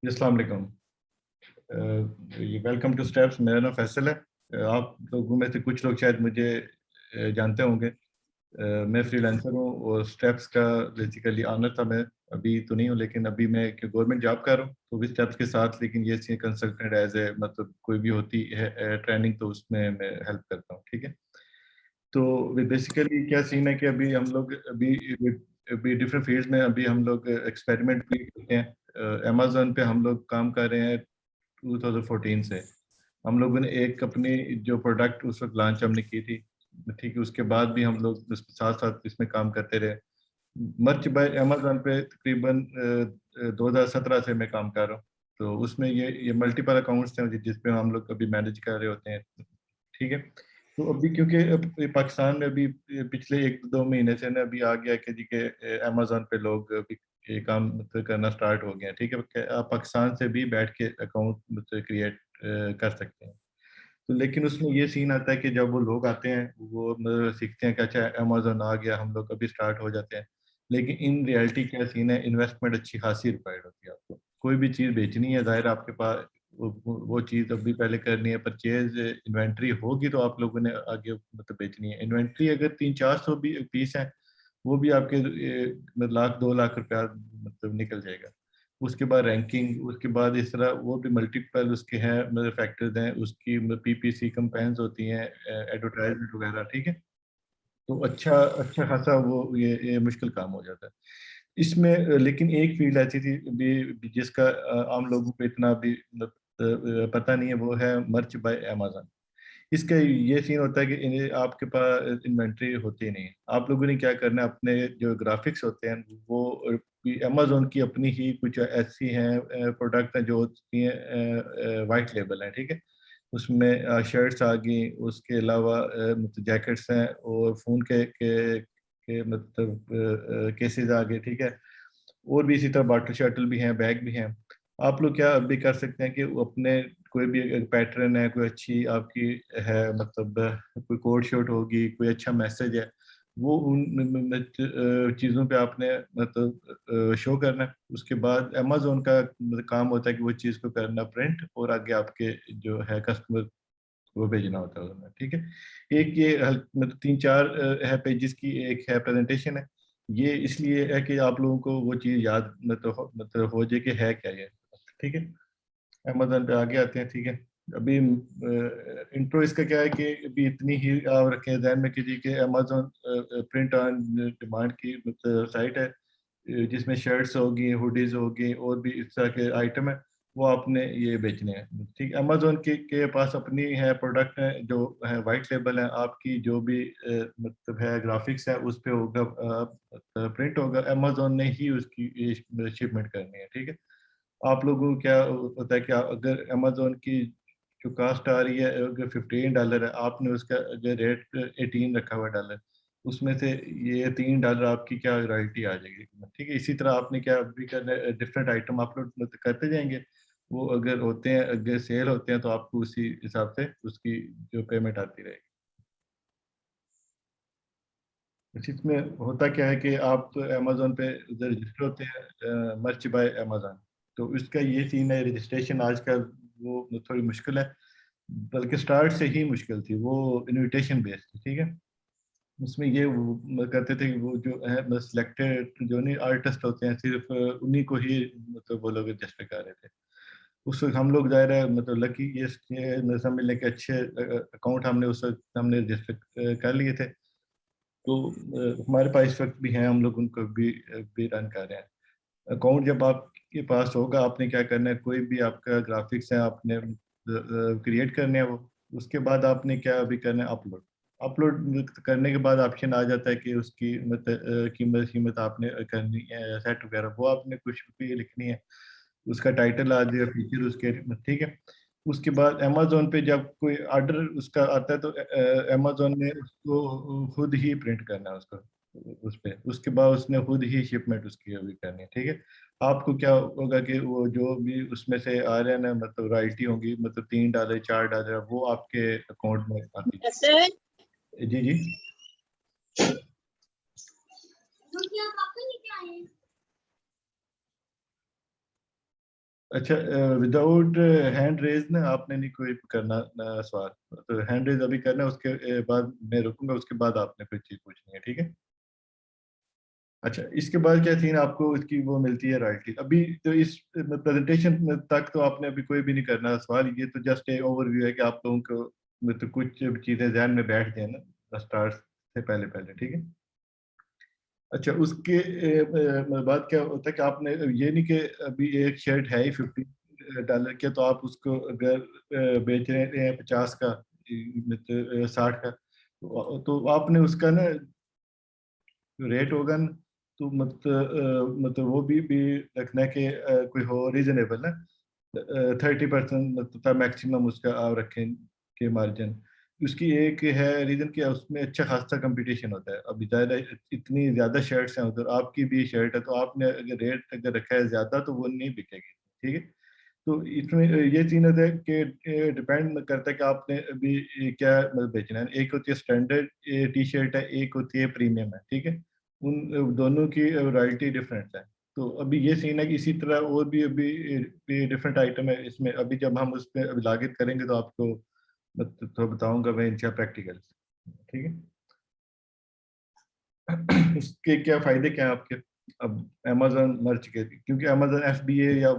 अस्सलाम वालेकुम। ये वेलकम टू स्टेप्स। मेरा नाम फैसल है। आप लोगों में से कुछ लोग शायद मुझे जानते होंगे। मैं फ्रीलांसर हूँ और स्टेप्स का बेसिकली ऑनर था मैं। अभी तो नहीं हूँ, लेकिन अभी मैं गवर्नमेंट जॉब कर रहा हूँ तो भी स्टेप्स के साथ, लेकिन ये कंसल्टेंट एज ए मतलब कोई भी होती है ट्रेनिंग तो उसमें मैं हेल्प करता हूँ। ठीक है। तो बेसिकली क्या सीन है कि अभी हम लोग अभी डिफरेंट फील्ड में अभी हम लोग एक्सपेरिमेंट भी करते हैं। अमेजोन पे हम लोग काम कर रहे हैं 2014 से। हम लोगों ने एक अपनी जो प्रोडक्ट उस वक्त लॉन्च हमने की थी। ठीक है, उसके बाद भी हम लोग साथ साथ इसमें काम करते रहे। मर्च बाय अमेजोन पे तकरीबन 2017 से मैं काम कर रहा हूँ। तो उसमें ये मल्टीपल अकाउंट्स हैं जिसपे हम लोग अभी मैनेज कर रहे होते हैं। ठीक है। तो अभी क्योंकि अब ये पाकिस्तान में अभी ये पिछले 1-2 महीने से ना अभी आ गया कि जी के अमेजोन पे लोग अभी ये काम मतलब करना स्टार्ट हो गया। ठीक है, कि आप पाकिस्तान से भी बैठ के अकाउंट मतलब क्रिएट कर सकते हैं। तो लेकिन उसमें ये सीन आता है कि जब वो लोग आते हैं वो मतलब सीखते हैं कि अच्छा अमेजोन आ गया, हम लोग अभी स्टार्ट हो जाते हैं। लेकिन इन रियलिटी क्या सीन है, इन्वेस्टमेंट अच्छी खासी रिक्वायर्ड होती है। आपको कोई भी चीज़ बेचनी है, जाहिर है आपके पास वो चीज़ अभी पहले करनी है। परचेज इन्वेंट्री होगी तो आप लोगों ने आगे मतलब बेचनी है। इन्वेंट्री अगर 300-400 भी पीस है, वो भी आपके मतलब 1-2 लाख रुपया मतलब निकल जाएगा। उसके बाद रैंकिंग, उसके बाद इस तरह वो भी मल्टीपल उसके हैं मतलब फैक्टर्स हैं उसकी, पीपीसी कंपेन्स होती हैं, एडवर्टाइजमेंट वगैरह। ठीक है। तो अच्छा अच्छा खासा वो ये मुश्किल काम हो जाता है इसमें। लेकिन एक फील्ड ऐसी थी जिसका आम लोगों को इतना भी मतलब पता नहीं है, वो है मर्च बाय अमेजन। इसका ये सीन होता है कि इन्हें आपके पास इन्वेंट्री होती नहीं है। आप लोगों ने क्या करना है, अपने जो ग्राफिक्स होते हैं वो अमेजोन की अपनी ही कुछ ऐसी हैं प्रोडक्ट हैं जो होती हैं वाइट लेबल हैं। ठीक है। उसमें शर्ट्स आ गई, उसके अलावा मतलब जैकेट्स हैं और फ़ोन के मतलब केसेस आ गए। ठीक है। और भी इसी तरह बॉटल शटल भी हैं, बैग भी हैं। आप लोग क्या भी कर सकते हैं कि वो अपने कोई भी पैटर्न है, कोई अच्छी आपकी है मतलब कोई कोड शर्ट होगी, कोई अच्छा मैसेज है, वो उन चीज़ों पे आपने मतलब शो करना है। उसके बाद अमेजोन का मतलब काम होता है कि वो चीज़ को करना प्रिंट और आगे आपके जो है कस्टमर वो भेजना होता है उसमें। ठीक है। एक ये मतलब 3-4 है पेजेस की एक है प्रेजेंटेशन है। ये इसलिए है कि आप लोगों को वो चीज़ याद मतलब हो जाए कि है क्या ये। ठीक है। अमेज़न पे आगे आते हैं। ठीक है। अभी इंट्रो इसका क्या है कि अभी इतनी ही आप रखें ध्यान में कीजिए कि अमेज़न प्रिंट ऑन डिमांड की मतलब साइट है, जिसमें शर्ट्स होगी, हुडीज होगी और भी इस तरह के आइटम है, वो आपने ये बेचने हैं। ठीक। अमेज़न के पास अपनी है प्रोडक्ट है जो है वाइट लेबल है। आपकी जो भी मतलब है ग्राफिक्स है उस पे होगा, प्रिंट होगा, अमेज़न ने ही उसकी शिपमेंट करनी है। ठीक है। आप लोगों को क्या होता है कि अगर अमेज़न की जो कास्ट आ रही है अगर $15 है, आपने उसका अगर रेट 18 रखा हुआ डॉलर, उसमें से ये $3 आपकी क्या रॉयल्टी आ जाएगी। ठीक है। इसी तरह आपने क्या भी करना है, डिफरेंट आइटम अपलोड मतलब करते जाएंगे। वो अगर होते हैं, अगर सेल होते हैं तो आपको उसी हिसाब से उसकी जो पेमेंट आती रहेगी। अच्छा, इसमें होता क्या है कि आप तो अमेजोन पे रजिस्टर होते हैं मर्च बाय अमेजोन। तो इसका ये सीन है, रजिस्ट्रेशन आजकल वो थोड़ी मुश्किल है, बल्कि स्टार्ट से ही मुश्किल थी। वो इनविटेशन बेस्ड थी। ठीक है। उसमें ये वो करते थे कि वो जो है बस सिलेक्टेड जो नहीं आर्टिस्ट होते हैं सिर्फ उन्हीं को ही मतलब वो लोग रजिस्टर कर रहे थे। उस वक्त हम लोग दायरा मतलब लकी ये समझ लें कि अच्छे अकाउंट हमने उस वक्त हमने रजिस्टर कर लिए थे। तो हमारे पास इस वक्त भी हैं, हम लोग उनको भी रन कर रहे हैं। अकाउंट जब आपके पास होगा, आपने क्या करना है, कोई भी आपका ग्राफिक्स है आपने क्रिएट करने हैं वो। उसके बाद आपने क्या अभी करना है, अपलोड। अपलोड करने के बाद ऑप्शन आ जाता है कि उसकी मतलब कीमत कीमत आपने करनी है सेट वगैरह, वो आपने कुछ भी लिखनी है। उसका टाइटल आ जाएगा, फीचर उसके। ठीक है। उसके बाद अमेजोन पे जब कोई ऑर्डर उसका आता है तो अमेजोन ने उसको खुद ही प्रिंट करना है उसको उस पे। उसके बाद उसने खुद ही शिपमेंट उसकी अभी करनी है। ठीक है। आपको क्या होगा कि वो जो भी उसमें से आ रहे हैं ना मतलब रॉयल्टी होंगी, मतलब $3 $4 वो आपके अकाउंट में आती ऐसे है। जी जी। अच्छा, विदाउट हैंड रेज ना आपने नहीं कोई करना ना सवाल। तो हैंड रेज अभी करना है, उसके बाद मैं रुकूंगा, उसके बाद आपने कोई चीज़ पूछनी है, ठीक है। अच्छा, इसके बाद क्या थी ना, आपको इसकी वो मिलती है रॉयल्टी। अभी तो इस प्रेजेंटेशन तक तो आपने अभी कोई भी नहीं करना सवाल, ये तो जस्ट एक ओवरव्यू है कि आप लोगों को मतलब कुछ चीज़ें ध्यान में बैठ जाए ना स्टार्ट से पहले पहले, ठीक है। अच्छा, उसके बाद क्या होता है कि आपने ये नहीं कि अभी एक शर्ट है ही $50 के, तो आप उसको अगर बेच रहे हैं 50 का, मतलब 60 का, तो आपने उसका ना रेट होगा ना, तो मतलब वो भी रखना है कि कोई हो रीजनेबल ना। 30% मतलब मैक्सिमम उसका आप रखें के मार्जिन। उसकी एक है रीजन कि उसमें अच्छा खासा कंपटीशन होता है। अभी ज़्यादा इतनी ज़्यादा शर्ट्स हैं उधर, आपकी भी शर्ट है, तो आपने अगर रेट अगर रखा है ज़्यादा तो वो नहीं बिकेगी, ठीक है। तो इसमें ये चीज़ है कि डिपेंड करता है कि आपने अभी क्या मतलब बेचना है। एक होती है स्टैंडर्ड टी शर्ट है, एक होती है प्रीमियम है, ठीक है। उन दोनों की रॉयल्टी डिफरेंट है। तो अभी ये सीन है कि इसी तरह और भी अभी डिफरेंट आइटम है इसमें। अभी जब हम उस पर अभी लागत करेंगे तो आपको तो बताऊंगा मैं इनका प्रैक्टिकल, ठीक है। उसके क्या फायदे क्या है आपके। अब अमेजोन मर्च के, क्योंकि अमेजोन FBA या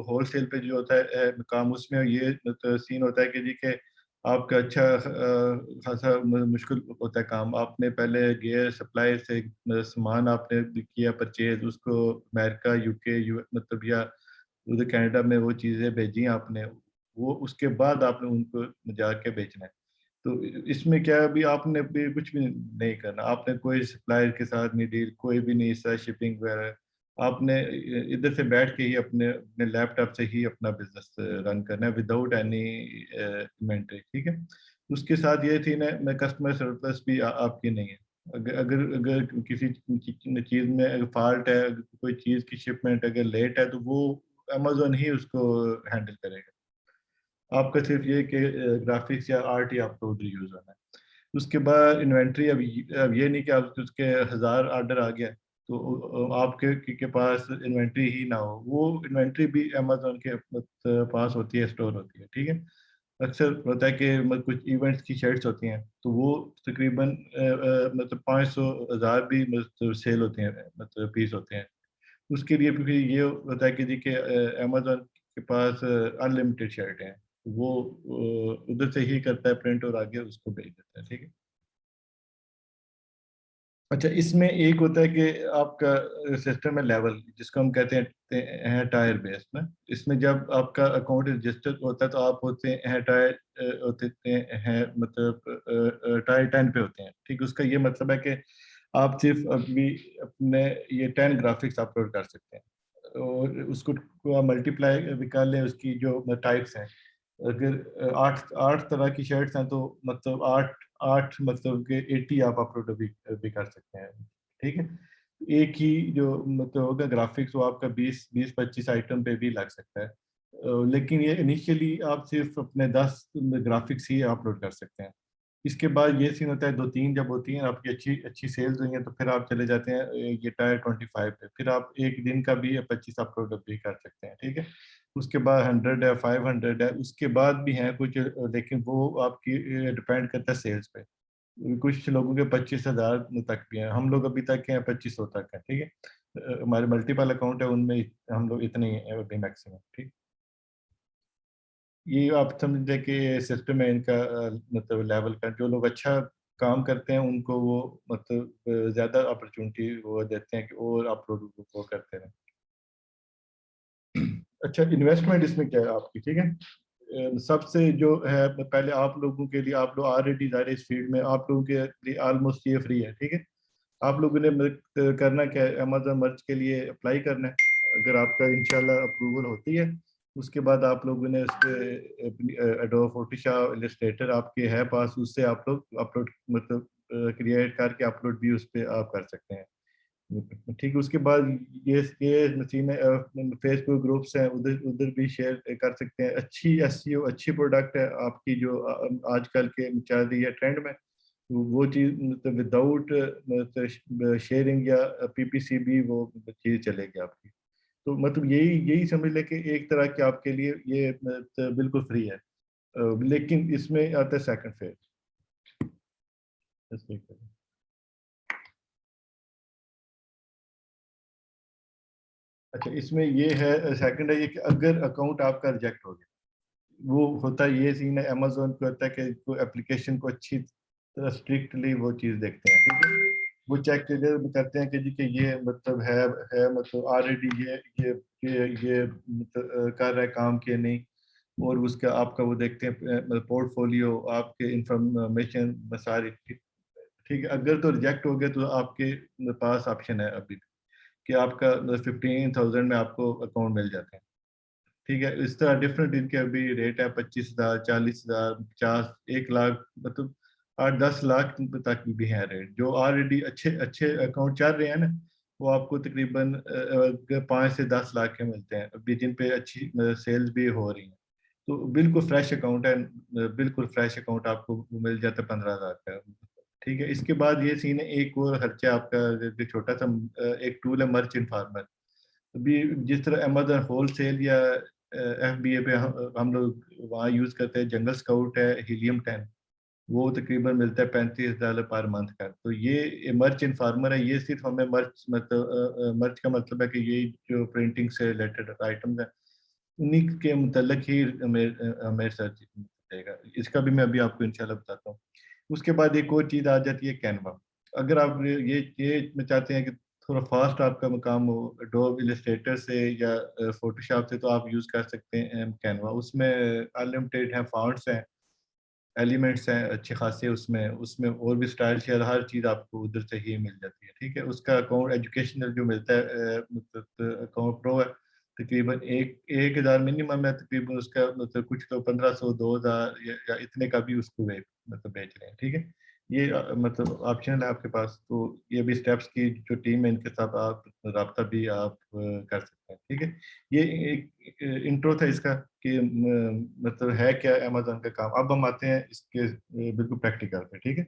होलसेल पे जो होता है काम, उसमें ये तो सीन होता है कि जी के आपका अच्छा खासा मुश्किल होता है काम। आपने पहले गए सप्लाई से सामान आपने किया परचेज, उसको अमेरिका UK मतलब या उधर कनाडा में वो चीज़ें भेजी आपने, वो उसके बाद आपने उनको जाके बेचना है। तो इसमें क्या है, अभी आपने भी कुछ भी नहीं करना, आपने कोई सप्लायर के साथ नहीं डील, कोई भी नहीं सा शिपिंग वगैरह। आपने इधर से बैठ के ही अपने अपने लैपटॉप से ही अपना बिजनेस रन करना है विदाउट एनी इन्वेंटरी, ठीक है। उसके साथ ये थी ना कस्टमर सर्विस भी आपकी नहीं है। अगर अगर अगर किसी चीज़ में अगर फॉल्ट है, अगर कोई चीज़ की शिपमेंट अगर लेट है, तो वो अमेजोन ही उसको हैंडल करेगा। आपका सिर्फ ये कि ग्राफिक्स या आर्ट ही आपको उधर यूज होना है। उसके बाद इन्वेंट्री, अब ये नहीं कि आप उसके 1000 ऑर्डर आ गया तो आपके पास इन्वेंट्री ही ना हो। वो इन्वेंट्री भी अमेजोन के पास होती है, स्टोर होती है, ठीक है। अक्सर होता है कि मतलब कुछ इवेंट्स की शर्ट्स होती हैं, तो वो तकरीबन मतलब 500 1000 भी मतलब सेल होती हैं, मतलब पीस होते हैं। उसके लिए फिर ये होता है कि जी के अमेजोन के पास अनलिमिटेड शर्ट हैं, वो उधर से ही करता है प्रिंट और आगे उसको भेज देता है, ठीक है। अच्छा, इसमें एक होता है कि आपका सिस्टम है लेवल, जिसको हम कहते हैं टायर बेस्ड ना। इसमें जब आपका अकाउंट रजिस्टर होता है तो आप होते हैं टायर होते हैं मतलब टायर 10 पे होते हैं, ठीक। उसका ये मतलब है कि आप सिर्फ अभी अपने ये 10 ग्राफिक्स अपलोड कर सकते हैं, और उसको आप मल्टीप्लाई भी कर लें उसकी जो टाइप्स हैं। अगर आठ आठ तरह की शर्ट्स हैं तो मतलब आठ आठ मतलब के 80 आप अपलोड भी कर सकते हैं, ठीक है। एक ही जो मतलब होगा ग्राफिक्स, वो आपका 20 20 25 आइटम पे भी लग सकता है। लेकिन ये इनिशियली आप सिर्फ अपने 10 ग्राफिक्स ही अपलोड कर सकते हैं। इसके बाद ये सीन होता है, 2 3 जब होती हैं आपकी अच्छी अच्छी सेल्स हुई हैं, तो फिर आप चले जाते हैं ये टायर 25 पे, फिर आप एक दिन का भी 25 अपलोड भी कर सकते हैं, ठीक है। उसके बाद 100 है, 500 है, उसके बाद भी हैं कुछ, लेकिन वो आपकी डिपेंड करता है सेल्स पे। कुछ लोगों के 25,000 तक भी हैं, हम लोग अभी तक हैं 2500 तक है, ठीक है। हमारे मल्टीपल अकाउंट है, उनमें हम लोग इतने ही हैं अभी मैक्सिमम, ठीक। ये आप समझते कि सिस्टम है इनका, मतलब लेवल का। जो लोग अच्छा काम करते हैं उनको वो मतलब ज्यादा अपॉर्चुनिटी वो देते हैं कि और अपलोड वो करते रहें। अच्छा, इन्वेस्टमेंट इसमें क्या है आपकी, ठीक है। सबसे जो है पहले आप लोगों के लिए, आप लोग ऑलरेडी ज़ाहिर है इस फील्ड में, आप लोगों के लिए ऑलमोस्ट ये फ्री है, ठीक है। आप लोगों ने करना क्या है, अमेजोन मर्च के लिए अप्लाई करना है। अगर आपका इंशाल्लाह अप्रूवल होती है, उसके बाद आप लोगों ने उस पर एडोब फोटोशॉप इलस्ट्रेटर आपके है पास, उससे आप लोग अपलोड मतलब क्रिएट करके अपलोड भी उस पर आप कर सकते हैं, ठीक है। उसके बाद ये मशीन फेसबुक ग्रुप्स हैं, उधर उधर भी शेयर कर सकते हैं। अच्छी SEO अच्छी प्रोडक्ट है आपकी, जो आजकल के चल रही है ट्रेंड में। वो चीज़ मतलब विदाउट मतलब शेयरिंग या PPC भी वो चीज़ चलेगी आपकी। तो मतलब यही यही समझ लें कि एक तरह के आपके लिए ये बिल्कुल फ्री है। लेकिन इसमें आता है सेकंड फेज। अच्छा, इसमें ये है, सेकंड है ये कि अगर अकाउंट आपका रिजेक्ट हो गया, वो होता है, ये सीन है अमेजोन पे होता है कि कोई एप्लीकेशन को अच्छी तरह स्ट्रिक्टली वो चीज़ देखते हैं, ठीक है। वो चेक करते हैं कि जी कि ये मतलब है मतलब ऑलरेडी ये मतलब कर रहा है काम के नहीं। और उसका आपका वो देखते हैं मतलब पोर्टफोलियो, आपके इंफॉर्मेशन सारी, ठीक है। अगर तो रिजेक्ट हो गया तो आपके पास ऑप्शन है अभी कि आपका 15,000 में आपको अकाउंट मिल जाते हैं, ठीक है। इस तरह डिफरेंट इनके अभी रेट है, 25,000, 40,000, 50, 1 लाख, मतलब 8-10 लाख तक भी है रेट। जो ऑलरेडी अच्छे अच्छे अकाउंट चल रहे हैं ना, वो आपको तकरीबन 5 से 10 लाख के मिलते हैं अभी, जिन पे अच्छी सेल्स भी हो रही हैं। तो बिल्कुल फ्रेश अकाउंट है, बिल्कुल फ्रेश अकाउंट आपको मिल जाता है 15,000 का, ठीक है। इसके बाद ये सीन है, एक और खर्चा आपका जो छोटा सा एक टूल है, मर्चेंट फार्मर। अभी जिस तरह अमेजन होल सेल या FBA पे हम लोग वहाँ यूज़ करते हैं, जंगल स्काउट है, हीलियम 10, वो तकरीबन मिलता है $35 पर मंथ का। तो ये मर्च इन फार्मर है, ये सिर्फ हमें मर्च मतलब मर्च का मतलब है कि ये जो प्रिंटिंग से रिलेटेड आइटम्स हैं, उन्हीं के मुतल्लिक ही हमें हमें सर्च देगा। इसका भी मैं अभी आपको इंशाल्लाह बताता हूँ। उसके बाद एक और चीज़ आ जाती है, कैनवा। अगर आप ये में चाहते हैं कि थोड़ा फास्ट आपका काम हो एडोब इलस्ट्रेटर से या फोटोशॉप से, तो आप यूज़ कर सकते हैं कैनवा। उसमें अनलिमिटेड है, फॉन्ट्स हैं, एलिमेंट्स हैं अच्छे खासे, उसमें उसमें और भी स्टाइल शेयर हर चीज़ आपको उधर से ही मिल जाती है, ठीक है। उसका अकाउंट एजुकेशनल जो मिलता है मतलब अकाउंट प्रो है, तकरीबन 1,000 मिनिमम है तकरीबन उसका, मतलब कुछ तो 1,500, 2,000 या इतने का भी उसको मतलब बेच रहे हैं, ठीक है। ये मतलब ऑप्शन है आपके पास। तो ये भी स्टेप्स की जो टीम है, इनके साथ आप रब्ता भी आप कर सकते हैं, ठीक है। ये एक इंट्रो था इसका कि मतलब है क्या अमेजोन का काम। अब हम आते हैं इसके बिल्कुल प्रैक्टिकल पे, ठीक है।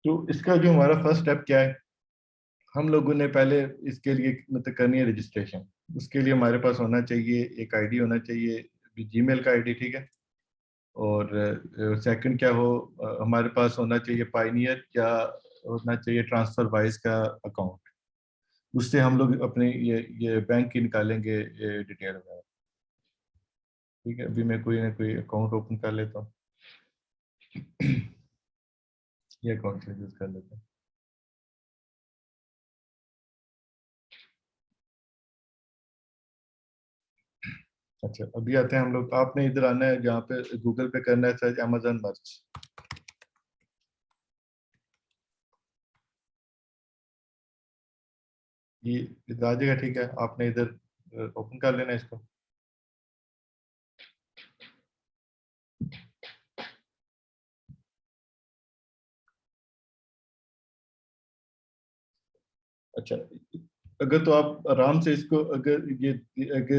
तो इसका जो हमारा फर्स्ट स्टेप क्या है, हम लोगों ने पहले इसके लिए मतलब करनी है रजिस्ट्रेशन। उसके लिए हमारे पास होना चाहिए एक आईडी, होना चाहिए जीमेल का आईडी, ठीक है। और सेकंड क्या हो, हमारे पास होना चाहिए पाइनियर या होना चाहिए ट्रांसफर वाइज का अकाउंट। उससे हम लोग अपने ये बैंक की निकालेंगे डिटेल में, ठीक है। अभी मैं कोई ना कोई अकाउंट ओपन कर लेता हूँ। ये अकाउंट से यूज कर लेते हैं। अच्छा, अभी आते हैं हम लोग, आपने इधर आना है जहाँ पे गूगल पे करना है सर्च अमेजन मर्च। ये इधर आ जाएगा, ठीक है। आपने इधर ओपन कर लेना है इसको। अच्छा, अगर तो आप आराम से इसको अगर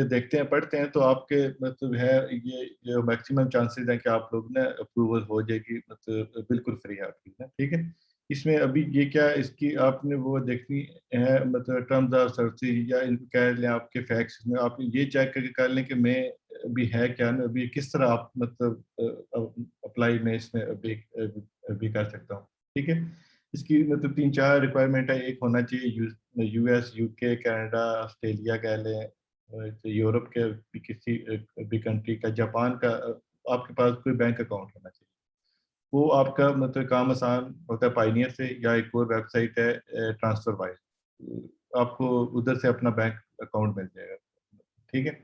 देखते हैं पढ़ते हैं, तो आपके मतलब है ये मैक्सिमम चांसेस हैं कि आप लोग ना अप्रूवल हो जाएगी, मतलब बिल्कुल फ्री है आपकी ना, ठीक है। इसमें अभी ये क्या है, इसकी आपने वो देखनी है, मतलब टर्म्स ऑफ सर्विस या इनको कह लें आपके फैक्ट्स में, आप ये चेक करके कर लें कि मैं अभी है क्या ना, अभी किस तरह आप मतलब अप्लाई में इसमें अभी अभी कर सकता हूँ, ठीक है। इसकी मतलब 3-4 रिक्वायरमेंट है। एक होना चाहिए US, UK, कनाडा, ऑस्ट्रेलिया कह लें, तो यूरोप के भी किसी भी कंट्री का, जापान का, आपके पास कोई बैंक अकाउंट होना चाहिए। वो आपका मतलब काम आसान होता है पाइनियर से, या एक और वेबसाइट है ट्रांसफर वाइज, आपको उधर से अपना बैंक अकाउंट मिल जाएगा, ठीक है।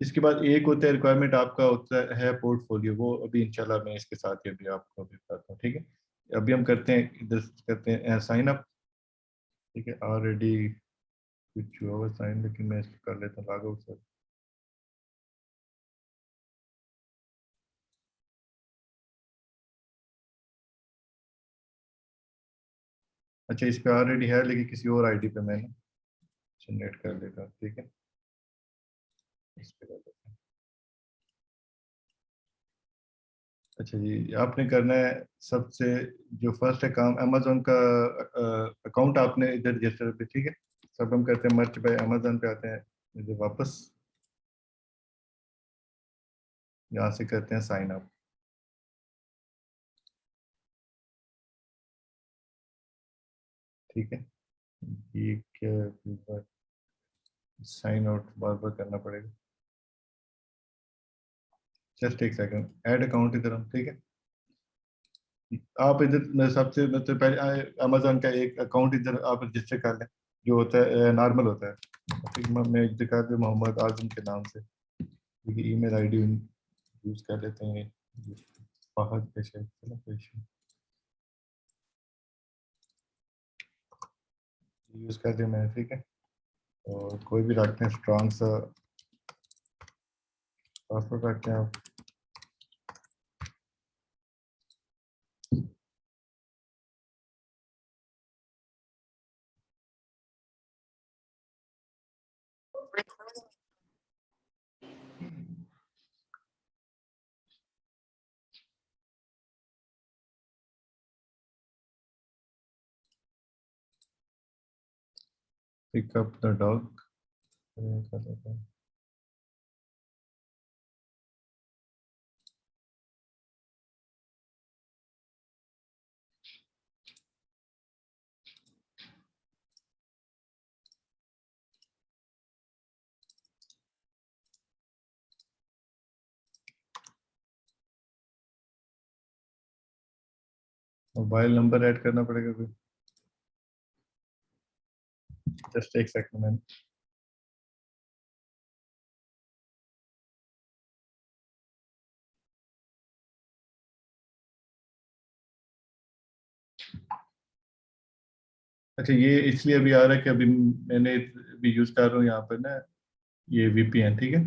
इसके बाद एक होता है रिक्वायरमेंट, आपका होता है पोर्टफोलियो। वो अभी इंशाल्लाह मैं इसके साथ ही अभी आपको भी बताता हूँ, ठीक है। अभी हम करते हैं इधर करते हैं साइन अप, ठीक है। ऑलरेडी कुछ हुआ हुआ साइन, लेकिन मैं इसको कर लेता हूँ लॉग आउट सर। अच्छा, इस पे ऑलरेडी है, लेकिन किसी और आईडी पे मैंने जनरेट कर लेता हूँ, ठीक है। इस पे कर लेते हैं। अच्छा जी, आपने करना है सबसे जो फर्स्ट है काम, अमेजोन का अकाउंट आपने इधर रजिस्टर पे, ठीक है। सब हम करते हैं मर्च बाय अमेजन पे आते हैं, मुझे वापस यहाँ से करते हैं साइन अप। ठीक है, ये क्या साइन आउट बार बार करना पड़ेगा। जस्ट एक सेकंड, ऐड अकाउंट इधर हम, ठीक है। आप इधर सबसे मतलब पहले अमेजोन का एक अकाउंट इधर आप रजिस्टर कर लें, जो होता है नॉर्मल होता है। फिर मैं दिखा दूँ मोहम्मद आजम के नाम से, क्योंकि ईमेल आईडी यूज कर लेते हैं। फहद पे यूज कर दिया मैंने, ठीक है। और कोई भी रखते हैं स्ट्रॉन्ग सा पासवर्ड रखते हैं आप। पिक अप द डॉग कर देते हैं। मोबाइल नंबर ऐड करना पड़ेगा कोई, जस्ट एक सेकंड मैम। अच्छा, ये इसलिए अभी आ रहा है कि अभी मैंने भी यूज कर रहा हूँ यहाँ पर ना, ये वीपीएन, ठीक है,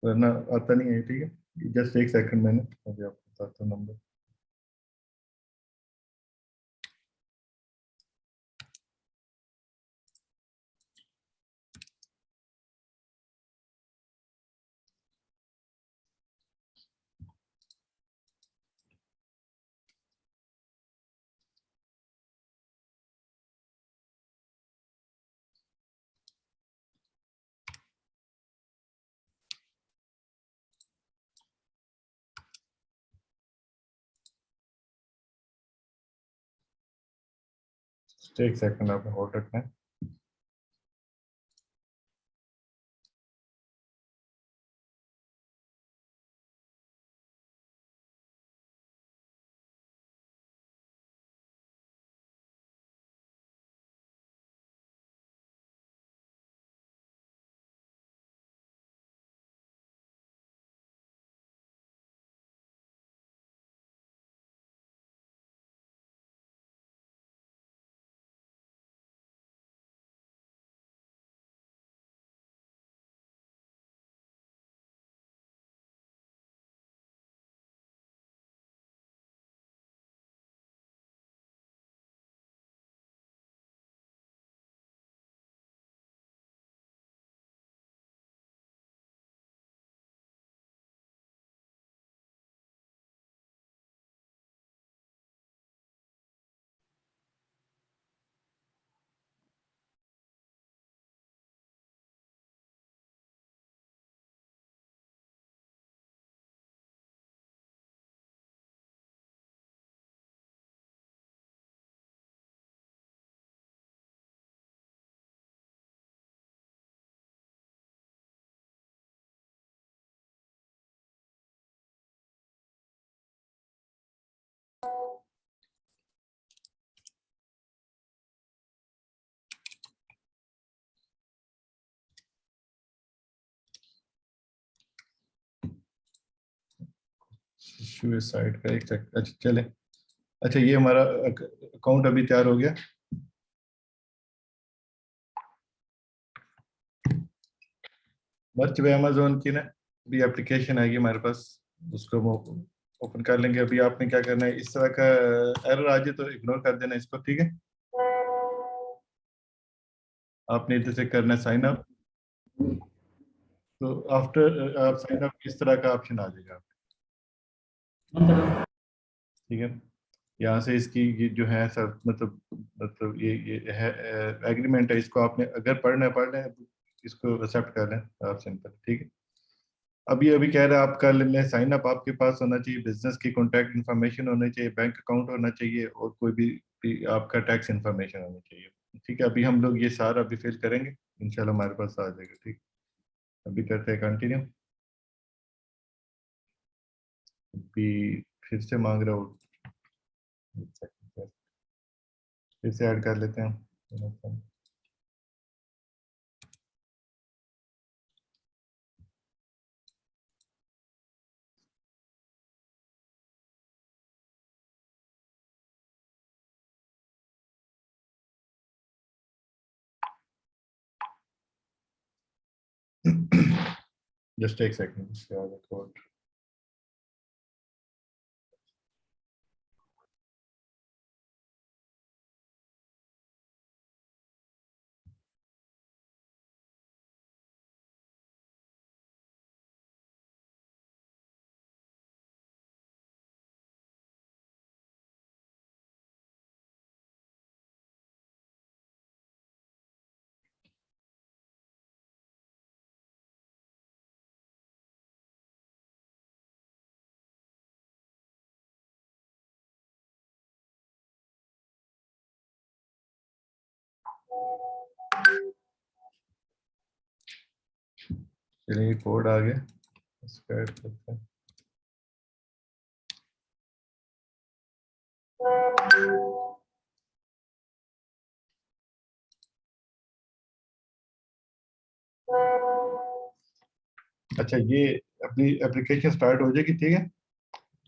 वरना आता नहीं है, ठीक है। जस्ट एक सेकंड, मैंने अभी आपको बताता हूँ नंबर। Just एक सेकंड आपने होल्ड रखना है। साइड का एक सेकंड, अच्छा चले। अच्छा, ये हमारा अकाउंट अभी तैयार हो गया। मर्च वे अमेजोन की ना भी एप्लीकेशन आएगी हमारे पास, उसको हम ओपन कर लेंगे। अभी आपने क्या करना है, इस तरह का एरर आ जाए तो इग्नोर कर देना इसको, ठीक है। आपने इधर से करना है साइन अप, तो आफ्टर आप साइन अप इस तरह का ऑप्शन आ जाएगा, ठीक है। यहाँ से इसकी ये जो है सब मतलब ये है एग्रीमेंट है, इसको आपने अगर पढ़ना है पढ़ लें, इसको एक्सेप्ट कर लें आप, सिंपल, ठीक है। अभी अभी कह रहा है आपका साइन अप आपके पास होना चाहिए, बिजनेस की कॉन्टैक्ट इन्फॉर्मेशन होनी चाहिए, बैंक अकाउंट होना चाहिए, और कोई भी आपका टैक्स इन्फॉर्मेशन होनी चाहिए, ठीक है। अभी हम लोग ये सारा अभी फिल करेंगे, इंशाल्लाह हमारे पास आ जाएगा, ठीक। अभी करते हैं कंटिन्यू। अभी फिर से मांग रहा हूँ, फिर से ऐड कर लेते हैं। जस्ट एक सेकंड। चलिए कोड आ गया, इसको ऐड करते हैं। अच्छा, ये अपनी एप्लीकेशन स्टार्ट हो जाएगी, ठीक है।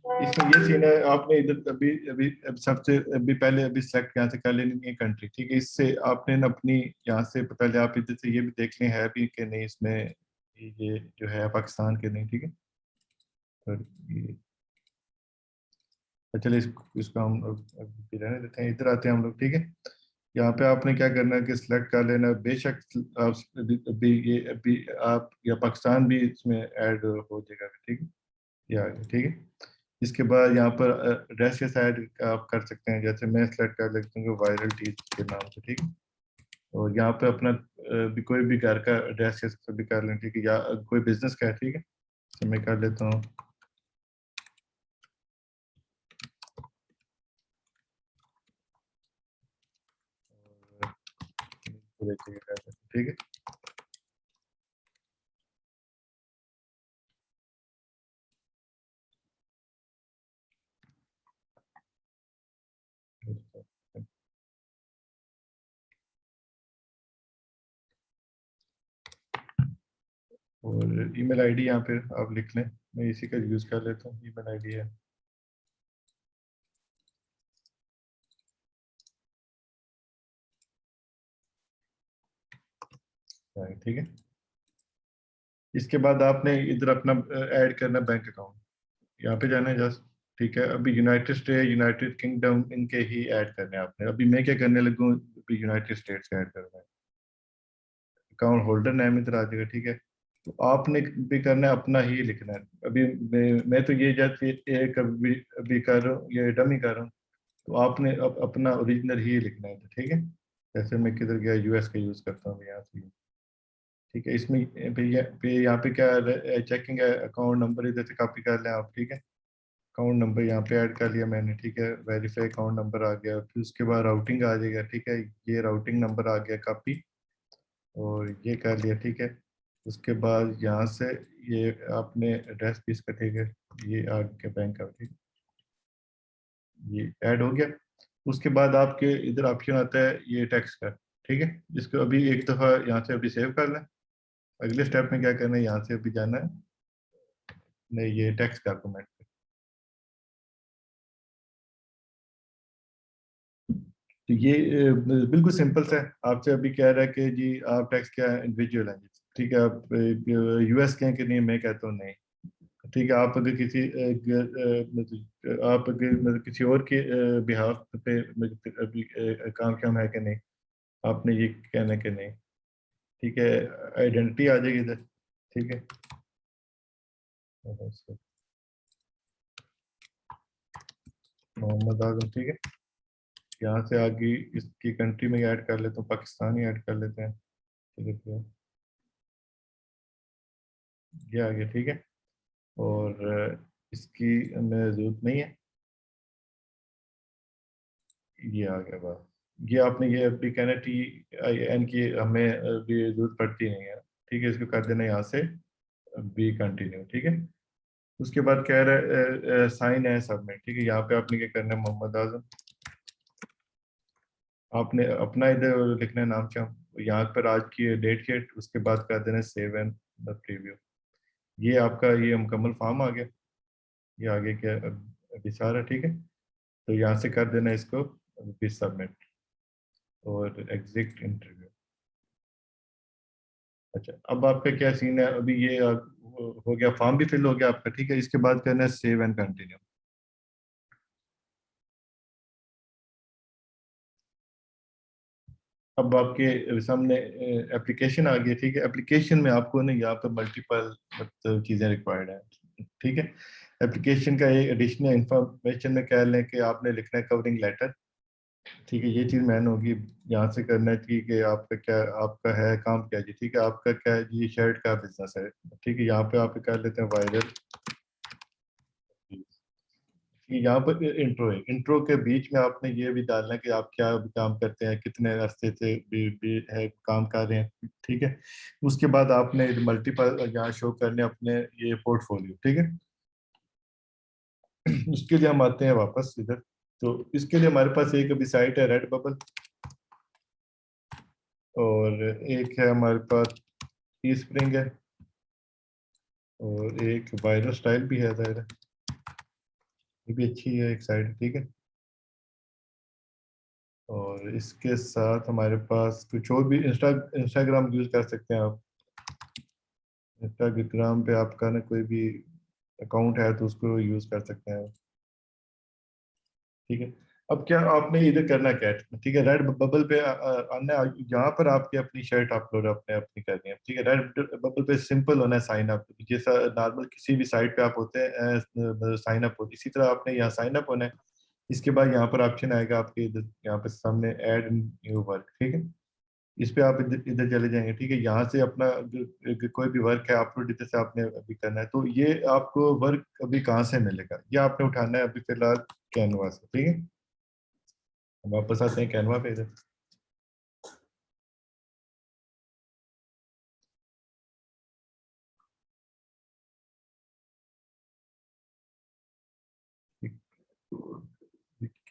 इसमें ये सीन है, आपने इधर अभी अभी सबसे अभी पहले अभी सेलेक्ट यहाँ से कर लेनी है कंट्री, ठीक है। इससे आपने ना अपनी यहाँ से पहले आप इधर से ये भी देख लें है भी कि नहीं इसमें, ये जो है पाकिस्तान के नहीं, ठीक है। तो ये चलिए इसको हम अभी रहने देते हैं, इधर आते हैं हम लोग, ठीक है। यहाँ पे आपने क्या करना है कि सिलेक्ट कर लेना है। बेशक आप अभी ये अभी आप या पाकिस्तान भी इसमें ऐड हो जाएगा, ठीक है। ये आ गया, ठीक है। इसके बाद यहाँ पर एड्रेस के साइड आप कर सकते हैं, जैसे मैं सेलेक्ट कर लेता हूँ वायरल टीज के नाम से, ठीक है। और यहाँ पे अपना भी कोई भी घर का एड्रेस के भी कर लें, ठीक है, या कोई बिजनेस का है, ठीक है। तो मैं कर लेता हूँ ठीक है। और ईमेल आईडी यहाँ पे आप लिख लें, मैं इसी का यूज़ कर लेता हूँ, ईमेल आईडी है। ठीक है। इसके बाद आपने इधर अपना ऐड करना बैंक अकाउंट, यहाँ पे जाना है जस्ट, ठीक है। अभी यूनाइटेड स्टेट, यूनाइटेड किंगडम, इनके ही ऐड करने हैं आपने। अभी मैं क्या करने लगूँ, अभी यूनाइटेड स्टेट्स का ऐड करना है। अकाउंट होल्डर नेम इधर आ जाएगा, ठीक है। तो आपने भी करना है, अपना ही लिखना है। अभी मैं तो ये जैसे एक अभी कर रहा हूँ, ये डमी कर रहा हूँ। तो आपने अपना ओरिजिनल ही लिखना है, ठीक है। जैसे मैं किधर गया, यूएस का यूज़ करता हूँ यहाँ से, ठीक है। इसमें यहाँ पे क्या चेकिंग है, अकाउंट नंबर इधर से कॉपी कर लें आप, ठीक है। अकाउंट नंबर यहाँ पे ऐड कर लिया मैंने, ठीक है। वेरीफाई अकाउंट नंबर आ गया, फिर उसके बाद राउटिंग आ जाएगा, ठीक है। ये राउटिंग नंबर आ गया कॉपी, और ये कर लिया, ठीक है। उसके बाद यहाँ से ये आपने एड्रेस भी इसका, ठीक है, ये आपके बैंक का, ठीक है, ये ऐड हो गया। उसके बाद आपके इधर ऑप्शन आता है ये टैक्स का, ठीक है। इसको अभी एक दफ़ा यहाँ से अभी सेव कर लें। अगले स्टेप में क्या करना है, यहाँ से अभी जाना है, नहीं ये टैक्स का डॉक्यूमेंट। तो ये बिल्कुल सिंपल सा है। आपसे अभी कह रहा है कि जी आप टैक्स क्या इंडिविजुअल हैं, ठीक है। आप यूएस के हैं कि नहीं, मैं कहता हूँ नहीं, ठीक है। आप अगर किसी आप अगर मतलब किसी और के बिहाफ पे अभी काम शाम है कि नहीं, आपने ये कहना है कि नहीं, ठीक है। आइडेंटिटी आ जाएगी इधर, ठीक है। मोहम्मद आजम, ठीक है। यहाँ से आगे इसकी कंट्री में ऐड कर लेता हूँ, पाकिस्तान ही ऐड कर लेते हैं, ठीक है। तो ये आ गया, ठीक है। और इसकी हमें जरूरत नहीं है, ये आ गया बस। ये आपने ये अभी कहना टी आई एन की हमें अभी जरूरत पड़ती नहीं है, ठीक है। इसको कर देना यहाँ से बी कंटिन्यू, ठीक है। उसके बाद कह रहा है साइन है सबमिट, ठीक है। यहाँ पे आपने क्या करना है, मोहम्मद आजम, आपने अपना इधर लिखना है नाम क्या, यहाँ पर आज की डेट शीट, उसके बाद कर देना सेव एंड प्रीव्यू। ये आपका ये मुकम्मल फॉर्म आ गया, ये आगे क्या अभी सारा, ठीक है। तो यहाँ से कर देना इसको अभी सबमिट और एग्जिट इंटरव्यू। अच्छा, अब आपका क्या सीन है, अभी ये हो गया, फॉर्म भी फिल हो गया आपका, ठीक है। इसके बाद करना है सेव एंड कंटिन्यू। अब आपके सामने एप्लीकेशन आ गई, ठीक है। एप्लीकेशन में आपको ना यहाँ पे मल्टीपल मतलब चीज़ें रिक्वायर्ड हैं, ठीक है। एप्लीकेशन का एक एडिशनल इंफॉर्मेशन में कह लें कि आपने लिखना है कवरिंग लेटर, ठीक है। ये चीज़ मैन होगी, यहाँ से करना है, ठीक है। आपका क्या, आपका है काम क्या जी, ठीक है। आपका क्या है जी, शर्ट का बिजनेस है, ठीक है। यहाँ पे आप कर लेते हैं वायरल। यहाँ पर इंट्रो है, इंट्रो के बीच में आपने ये भी डालना है कि आप क्या भी काम करते हैं, कितने अरसे से भी है काम कर रहे हैं, ठीक है। उसके बाद आपने मल्टीपल यहाँ शो करने अपने ये पोर्टफोलियो, ठीक है। उसके लिए हम आते हैं वापस इधर। तो इसके लिए हमारे पास एक अभी साइट है रेड बबल, और एक है हमारे पास ई स्प्रिंग है, और एक वायरल स्टाइल भी है ज़ाहिर है, ये भी अच्छी है एक साइट, ठीक है। और इसके साथ हमारे पास कुछ और भी इंस्टाग्राम यूज़ कर सकते हैं आप। इंस्टाग्राम पे आपका ना कोई भी अकाउंट है तो उसको यूज़ कर सकते हैं, ठीक है। अब क्या आपने इधर करना क्या है, ठीक है। रेड बबल पे आना, यहाँ पर आपकी अपनी शर्ट अपलोड अपने अपनी करनी है, ठीक है। रेड बबल पे सिंपल होना है साइन अप, जैसा नॉर्मल किसी भी साइट पे आप होते हैं साइन अप होती, इसी तरह आपने यहाँ साइन अप होना है। इसके बाद यहाँ पर ऑप्शन आएगा आपके इधर, यहाँ पे सामने ऐड न्यू वर्क, ठीक है। इस पे आप इधर इधर चले जाएंगे, ठीक है। यहाँ से अपना कोई भी वर्क है अपलोड इधर से आपने अभी करना है, तो ये आपको वर्क अभी कहाँ से मिलेगा, ये आपने उठाना है अभी फिलहाल कैनवा से, ठीक है। हम वापस आते हैं कैनवा पे इधर।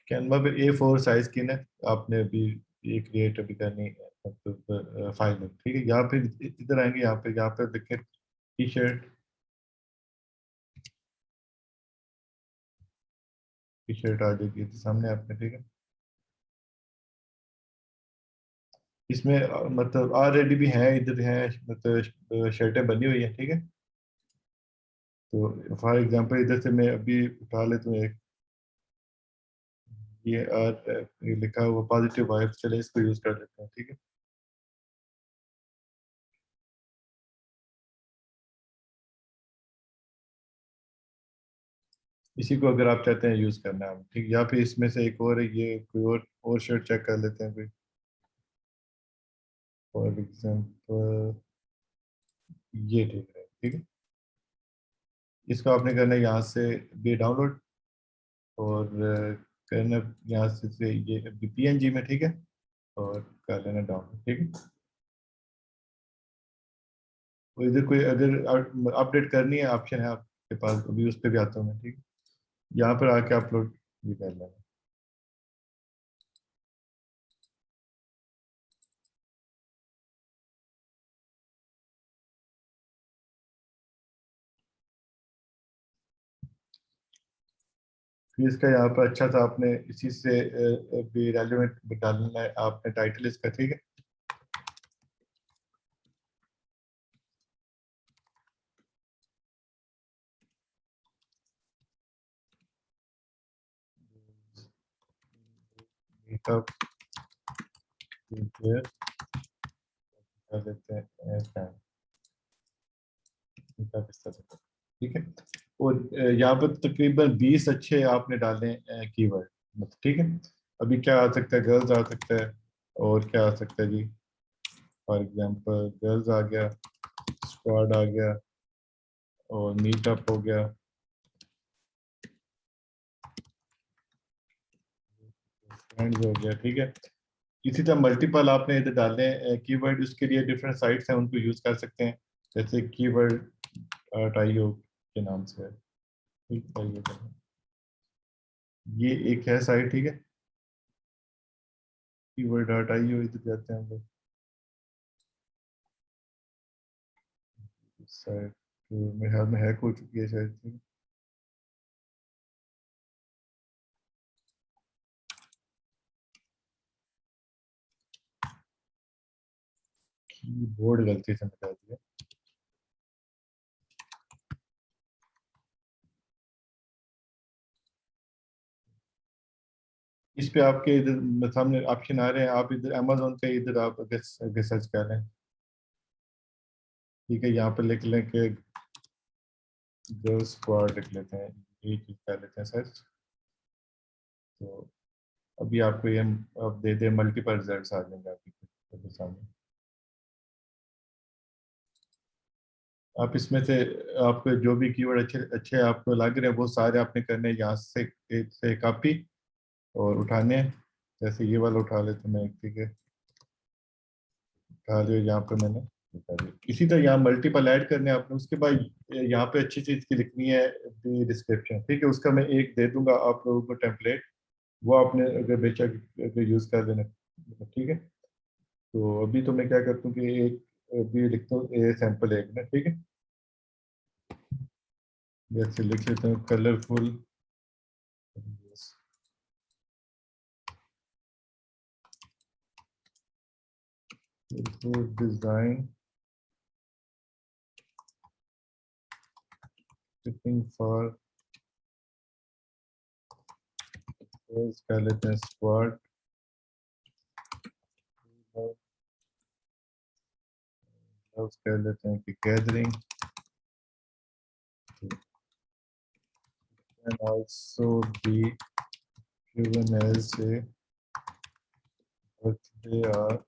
कैनवा पे A4 साइज की ना आपने अभी ये क्रिएट अभी करनी है, मतलब फाइल में, ठीक है। यहाँ पे इधर आएंगे, यहाँ पे देखें टी शर्ट, टी शर्ट आ जाएगी तो सामने आपने, ठीक है। इसमें मतलब ऑलरेडी भी हैं, इधर हैं मतलब शर्टें बनी हुई हैं, ठीक है। तो फॉर एग्जांपल इधर से मैं अभी उठा लेता हूँ एक, ये और ये लिखा हुआ पॉजिटिव वाइब्स, चले इसको यूज कर लेते हैं, ठीक है। इसी को अगर आप चाहते हैं यूज करना है, ठीक, या फिर इसमें से एक और है, ये कोई और शर्ट चेक कर लेते हैं कोई। फॉर एग्जांपल ये ठीक है, ठीक है। इसको आपने करना है यहाँ से भी डाउनलोड, और करना यहाँ से ये PNG में, ठीक है। और कर लेना डाउनलोड, ठीक है। तो इधर कोई अगर अपडेट करनी है ऑप्शन है आपके पास, अभी उस पर भी आता हूँ मैं, ठीक है। यहाँ पर आके अपलोड भी कर लेना। फिर इसका यहाँ पर अच्छा सा आपने इसी से भी रेलिवेंट डालना है आपने टाइटल इसका, ठीक है। मीटअप कर देते हैं मीटअप इस तरह से, ठीक है। और यहाँ पर तकरीबन 20 अच्छे आपने डाले कीवर्ड, मतलब ठीक है। अभी क्या आ सकता है, गर्ल्स आ सकता है, और क्या आ सकता है जी, फॉर एग्जांपल गर्ल्स आ गया, स्क्वाड आ गया, और मीटअप हो गया, फ्रेंड्स हो गया, ठीक है। इसी तरह मल्टीपल आपने इधर डालने हैं कीवर्ड, उसके लिए डिफरेंट साइट्स हैं, उनको यूज कर सकते हैं। जैसे कीवर्ड टाइयो के नाम से है, ठीक है, ये एक है साइट, ठीक है। कीवर्ड डॉट आईओ, इधर जाते हैं हम लोग साइट, तो मेरे ख्याल में हैक हो चुकी है शायद से। कीबोर्ड गलती से मिटा दिया। इस पे आपके इधर सामने ऑप्शन आ रहे हैं, आप इधर अमेजोन का इधर आप अगर सर्च कर रहे हैं, ठीक है, यहाँ पर लिख लें कि गर्ल्स स्क्वाड लिख लेते हैं, ये चीज कर लेते हैं सर्च। तो अभी आपको ये अब दे दे मल्टीपल रिजल्ट्स आ जाएंगे आपके सामने। आप इसमें से आपको जो भी कीवर्ड अच्छे अच्छे आपको लग रहे हैं वो सारे आपने करने हैं, यहाँ से एक से कॉपी और उठाने हैं। जैसे ये वाला उठा लेते हैं मैं, ठीक है, उठा लिया यहाँ पे मैंने, उठा लिया। इसी तरह यहाँ मल्टीपल ऐड करने हैं आपने, उसके बाद यहाँ पे अच्छी चीज़ की लिखनी है डिस्क्रिप्शन, ठीक है। उसका मैं एक दे दूंगा आप लोगों को टेम्पलेट, वो आपने अगर बेशक अगर यूज़ कर लेना, ठीक है। तो अभी तो मैं क्या करता हूँ कि एक अभी लिखता हूँ ए सैंपल एक में, ठीक है। जैसे लिख लेता हूँ कलरफुल डिजाइन फिटिंग फॉर, कर लेते हैं स्क्वाड, कर लेते हैं कि gathering, and also be given as a birthday or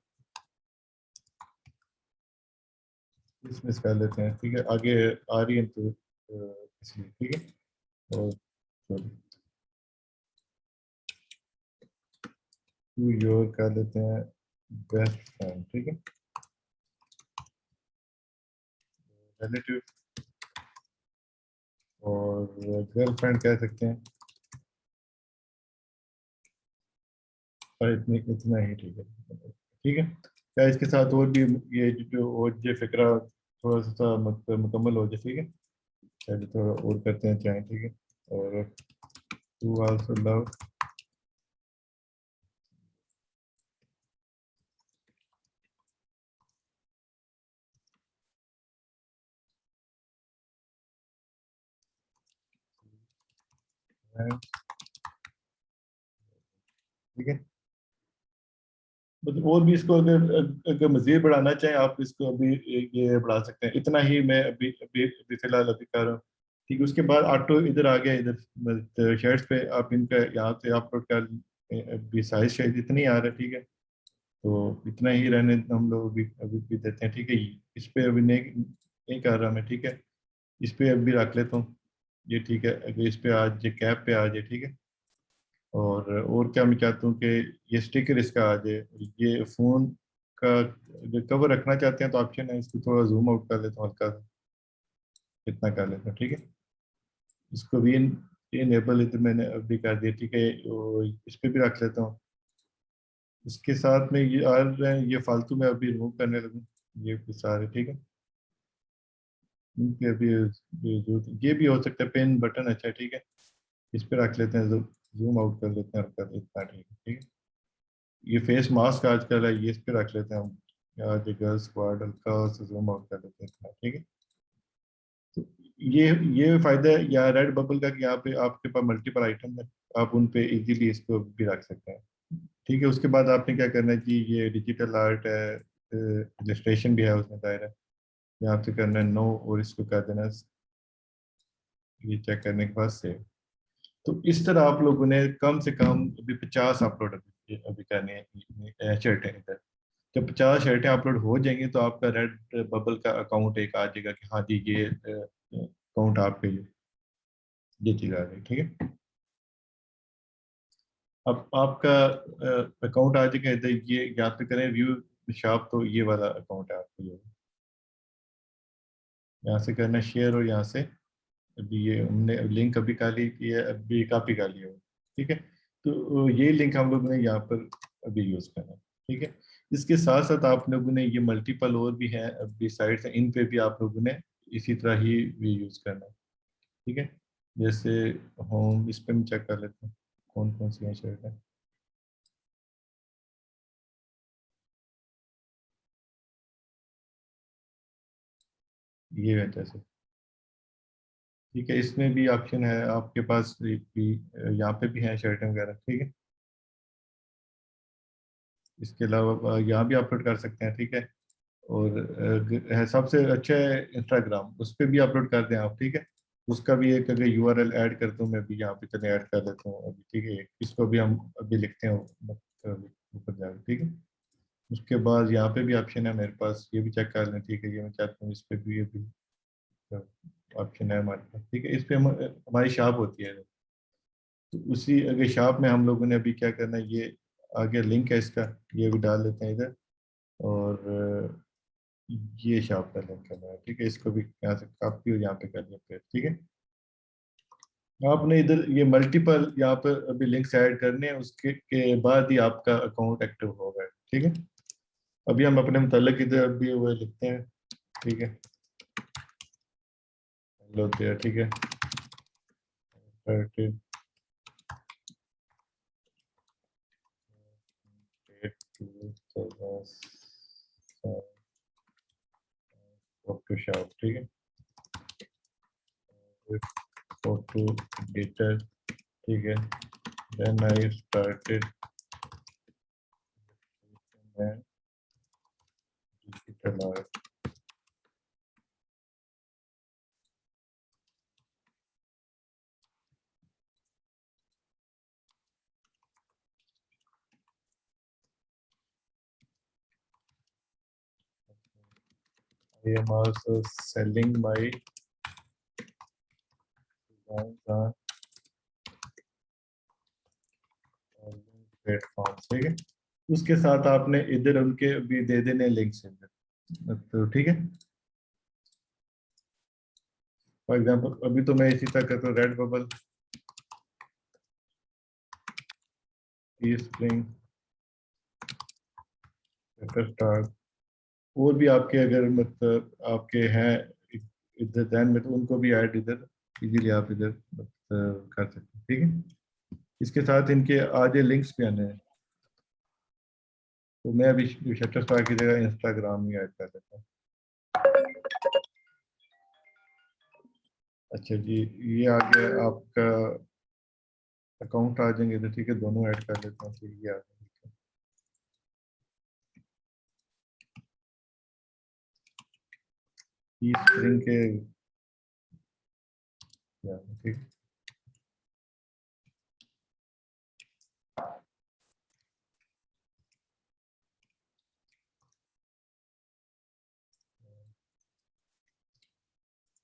Christmas कर लेते हैं, ठीक है। आगे आ रही है तो इसलिए, ठीक है। और टू योर कर लेते हैं बेस्ट फ्रेंड, ठीक है, रिलेटिव, और गर्लफ्रेंड कह सकते हैं, और इतनी इतना ही, ठीक है, ठीक है। क्या इसके साथ और भी ये जो और जो फिक्रा थोड़ा सा मुकम्मल हो जाए, ठीक है। चलिए थोड़ा और करते हैं चाहे, ठीक है। और टू आल्सो लव फ्रेंड, ठीक है। मतलब और भी इसको अगर अगर मजीद बढ़ाना चाहें आप इसको अभी ये बढ़ा सकते हैं, इतना ही मैं अभी अभी अभी फिलहाल अभी कर रहा हूँ, ठीक है। उसके बाद ऑटो इधर आ गया, इधर शर्ट्स पे आप इनका यहाँ से अपलोड कर, अभी साइज शायद इतनी आ रहा है, ठीक है। तो इतना ही रहने हम लोग अभी अभी भी देते हैं, ठीक है। इस पे अभी नहीं नहीं कर रहा मैं, ठीक है। इस पे अभी रख लेता हूँ ये, ठीक है। अगर इस पे आज कैप पे आ जाए, ठीक है। और क्या मैं चाहता हूँ कि ये स्टिकर इसका आ जाए, ये फ़ोन का जो कवर रखना चाहते हैं तो ऑप्शन है, इसको थोड़ा जूम आउट कर लेता हूँ हल्का सा, इतना कर लेता हूँ, ठीक है। इसको भी इनेबल इधर मैंने अभी कर दिया, ठीक है। इस पे भी रख लेता हूँ। इसके साथ में ये आ रहे हैं, ये फालतू में अभी रिमूव करने लगूँ, ये भी सारे, ठीक है। इनके अभी ये भी हो सकता है पेन बटन, अच्छा ठीक है। इस पे रख लेते हैं, जूम आउट कर लेते हैं हल्का, इतना ठीक है, ठीक है। ये फेस मास्क आजकल है, ये इस पे रख लेते हैं हम, या जो गर्ल्स स्क्वाड हल्का से जूम आउट कर लेते हैं इतना, ठीक है। तो ये फायदा है या रेड बबल का कि यहाँ पे आपके पास मल्टीपल आइटम है, आप उन पे इजीली इसको भी रख सकते हैं, ठीक है। उसके बाद आपने क्या करना है कि ये डिजिटल आर्ट है, इलस्ट्रेशन भी है उसमें दायरा, यहाँ पे करना है नो, और इसको कर देना ये चेक करने के बाद सेव। तो इस तरह आप लोगों ने कम से कम अभी 50 अपलोड अभी करने हैं शर्टें इधर। जब 50 शर्टें अपलोड हो जाएंगी तो आपका रेड बबल का अकाउंट एक आ जाएगा कि हाँ जी ये अकाउंट आपके ये चीज आ गई, ठीक है। अब आपका अकाउंट आ जाएगा इधर, ये यहाँ पे करें व्यू शॉप, तो ये वाला अकाउंट है आपका, ये यहाँ से करना शेयर, और यहाँ से अभी ये हमने लिंक अभी काली की है, अभी कॉपी कर लिया हो, ठीक है। तो ये लिंक हम लोगों ने यहाँ पर अभी यूज करना है, ठीक है। इसके साथ साथ आप लोगों ने ये मल्टीपल और भी हैं अभी साइट्स हैं, इन पे भी आप लोगों ने इसी तरह ही भी यूज करना है, ठीक है। जैसे होम, इस पे हम चेक कर लेते हैं कौन कौन सी हैं शर्ट है। ये है जैसे, ठीक है, इसमें भी ऑप्शन है आपके पास भी, यहाँ पे भी है शर्ट वगैरह, ठीक है। इसके अलावा यहाँ भी अपलोड कर सकते हैं, ठीक है। और है सबसे अच्छा है इंस्टाग्राम, उस पर भी अपलोड कर दें आप, ठीक है। उसका भी एक अगर यूआरएल ऐड कर दूं मैं भी यहाँ पे, चले ऐड कर लेता हूँ अभी, ठीक है। इसको भी हम अभी लिखते हैं ऊपर जाकर, ठीक है। उसके बाद यहाँ पे भी ऑप्शन है मेरे पास, ये भी चेक कर लें, ठीक है। ये मैं चाहता हूँ इस पे भी ये भी ऑप्शन है हमारे पास, ठीक है। इस पे हमारी शॉप होती है, तो उसी अगर शॉप में हम लोगों ने अभी क्या करना है, ये आगे लिंक है इसका, ये भी डाल लेते हैं इधर। और ये शॉप का लिंक करना है, ठीक है। इसको भी यहाँ से कॉपी और यहाँ पे कर लेते हैं, ठीक है। आपने इधर ये मल्टीपल यहाँ पर अभी लिंक्स ऐड करने हैं, उसके के बाद ही आपका अकाउंट एक्टिव होगा, ठीक है। अभी हम अपने मुतालिक इधर अभी वो लिखते हैं, ठीक है। हेलो देयर, ठीक है। Started date to the Photoshop, ठीक है। फोटो एडिटर, ठीक है। Then I started digital art. I am also selling my designs on platform, ठीक है। उसके साथ आपने इधर उनके भी दे देने लिंक्स इधर, तो ठीक है। फॉर एग्जांपल अभी तो मैं इसी तरह करता हूँ, रेड बबल, ई स्प्रिंग, स्टार, और भी आपके अगर मतलब आपके हैं इधर ध्यान में, तो उनको भी ऐड इधर इजीली आप इधर कर सकते हैं, ठीक है। इसके साथ इनके आगे लिंक्स भी आने हैं, तो मैं अभी शटर स्टार की जगह इंस्टाग्राम ही ऐड कर देता हूँ। अच्छा जी, ये आ गया आपका अकाउंट आ जाएंगे इधर, ठीक है। दोनों ऐड कर देता हूँ, ठीक है। आ गया, ई स्प्रिंग के, ठीक।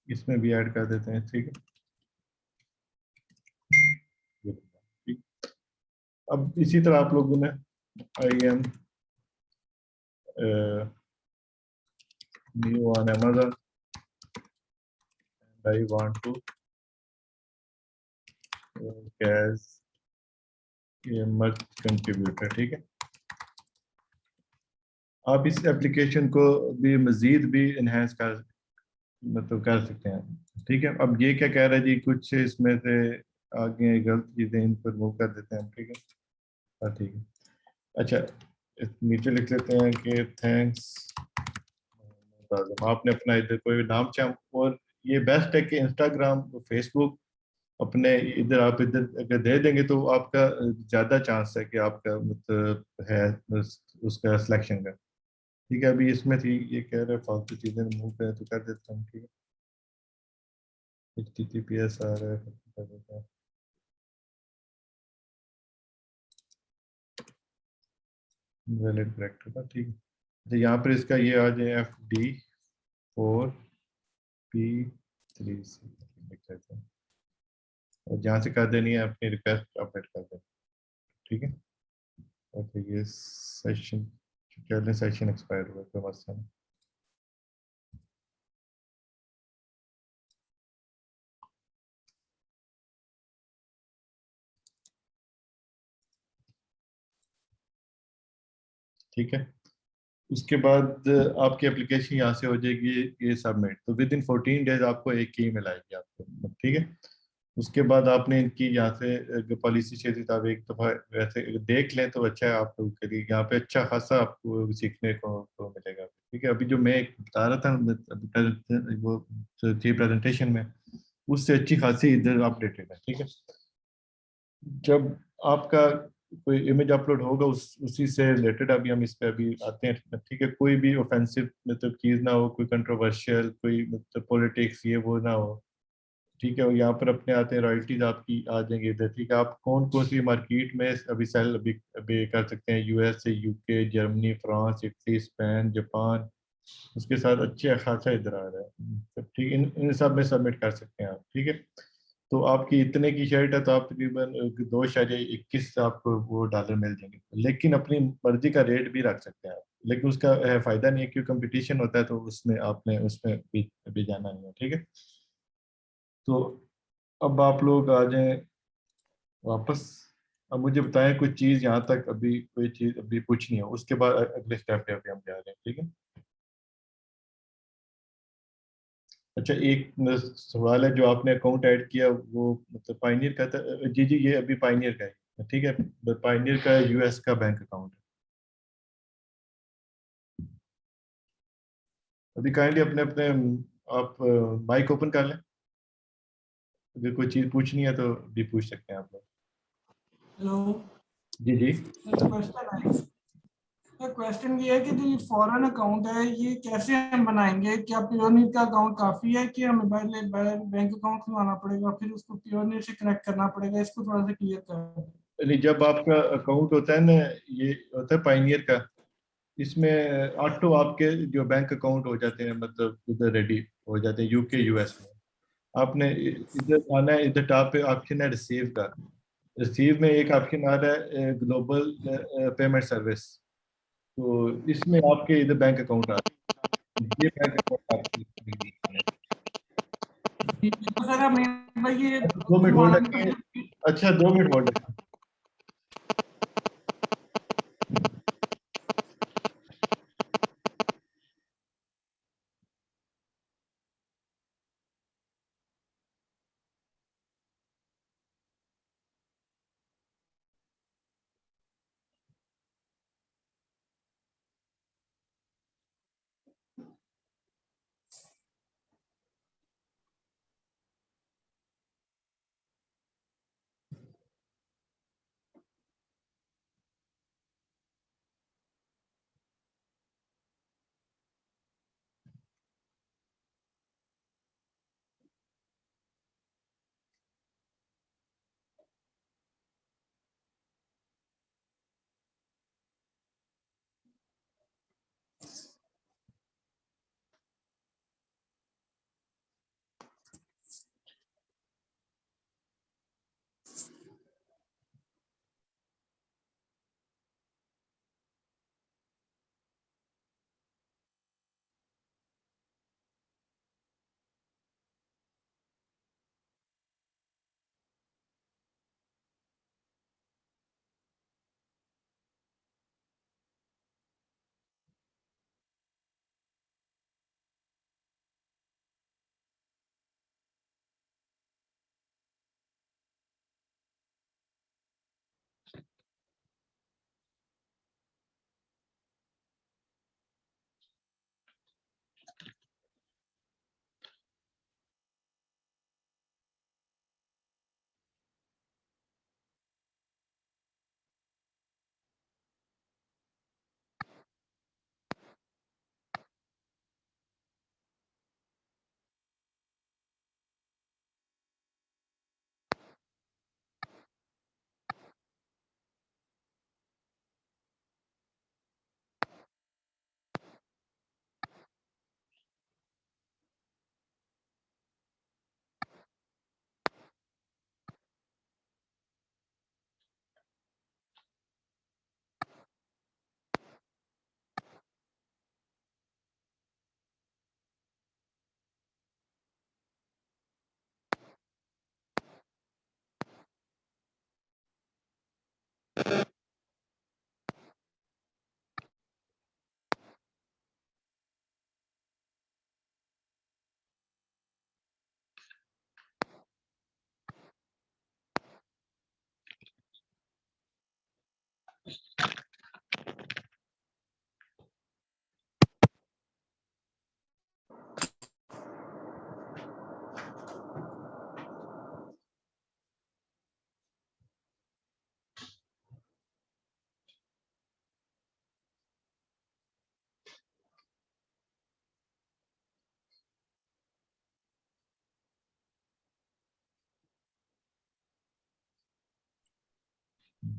इसमें भी ऐड कर देते हैं, ठीक है। ठीक। अब इसी तरह आप लोगों ने I am new on Amazon, I want to cash ये मर्ज कंट्रीब्यूटर, ठीक है। आप इस एप्लीकेशन को भी मजीद भी इन्हेंस कर मतलब कर सकते हैं, ठीक है। अब ये क्या कह रहा है जी, कुछ इसमें से आगे गलत चीजें इन पर मूव कर देते हैं, ठीक है। हाँ ठीक है। अच्छा, नीचे लिख लेते हैं कि थैंक्स, आपने अपना इधर कोई नाम चाह, और ये बेस्ट है कि इंस्टाग्राम, फेसबुक अपने इधर आप इधर अगर दे देंगे तो आपका ज़्यादा चांस है कि आपका मतलब है उसका सिलेक्शन का, ठीक है। अभी इसमें थी ये कह रहे फालतू चीज़ें मूव करें तो कर देता हूँ, ठीक है। HTTPS आ रहा है, वैलिड करेक्टर का, ठीक है। तो यहाँ पर इसका ये आ जाए FD4P3C लिख देते हैं, और जहाँ से कर देनी है अपनी रिक्वेस्ट अपडेट कर दें, ठीक है। ओके, ये सेशन, चलिए सेशन एक्सपायर हुआ, कोई मसला नहीं। ठीक है, उसके बाद आपकी एप्लीकेशन यहाँ से हो जाएगी ये सबमिट, तो विद इन 14 डेज आपको एक ईमेल आएगी आपको, ठीक है। उसके बाद आपने इनकी यहाँ से पॉलिसी के मुताबिक एक दफ़ा वैसे देख लें तो अच्छा है आप लोगों के लिए, यहाँ पे अच्छा खासा आपको सीखने को मिलेगा, ठीक है। अभी जो मैं बता रहा था वो थी प्रेजेंटेशन में, उससे अच्छी खासी इधर अपडेटेड है, ठीक है। जब आपका कोई इमेज अपलोड होगा उसी से रिलेटेड अभी हम इस पे अभी आते हैं, ठीक है। कोई भी ऑफेंसिव मतलब चीज़ ना हो, कोई कंट्रोवर्शियल, कोई मतलब पॉलिटिक्स ये वो ना हो, ठीक है। और यहाँ पर अपने आते हैं रॉयल्टीज आपकी आ जाएंगे इधर, ठीक है। आप कौन कौन सी मार्केट में अभी सेल अभी अभी कर सकते हैं, US से UK, Germany, France, Italy, Spain, Japan, उसके साथ अच्छे खासा इधर आ रहा है, तो ठीक, इन इन सब में सबमिट कर सकते हैं आप, ठीक है। तो आपकी इतने की शर्ट है तो आप तकरीबन 2.21 आपको वो डॉलर मिल जाएंगे, लेकिन अपनी मर्जी का रेट भी रख सकते हैं आप, लेकिन उसका फायदा नहीं है क्योंकि कंपटीशन होता है, तो उसमें आपने उसमें भी जाना नहीं है, ठीक है। तो अब आप लोग आ जाएं वापस। अब मुझे बताएं कुछ चीज़ यहाँ तक अभी कोई चीज़ अभी पूछनी है, उसके बाद अगले स्टेप पे अभी हम जा रहे हैं, ठीक है। अच्छा, एक सवाल है, जो आपने अकाउंट ऐड किया वो मतलब पाइनियर का था? जी जी, ये अभी पाइनियर का है, ठीक है। पाइनियर का US का बैंक अकाउंट है। अभी काइंडली अपने अपने आप माइक ओपन कर लें, अगर कोई चीज़ पूछनी है तो भी पूछ सकते हैं आप लोग। हेलो, जी जी। क्वेश्चन है। क्वेश्चन ये है कि जो ये फॉरेन अकाउंट है ये कैसे हम बनाएंगे? क्या पियोनियर का अकाउंट काफी है कि हमें पहले बैंक अकाउंट खुलवाना पड़ेगा फिर उसको पियोनियर से कनेक्ट करना पड़ेगा? इसको थोड़ा सा क्लियर कर। नहीं, जब आपका अकाउंट होता है ना, ये होता है पाइनियर का, इसमें ऑटो आपके जो बैंक अकाउंट हो जाते हैं, मतलब उधर रेडी हो जाते हैं UK US में। आपने इधर आना है, इधर टॉप पे ऑप्शन है रिसीव का। रिसीव में एक ऑप्शन आ रहा है ग्लोबल पेमेंट सर्विस, तो इसमें आपके इधर बैंक अकाउंट आ रहा है, ये बैंक अकाउंट आपके। तो सर हमें भाई ये 2 मिनट होल्ड खुलवाना भी रखिए। तो। अच्छा, 2 मिनट होल्ड रखिए।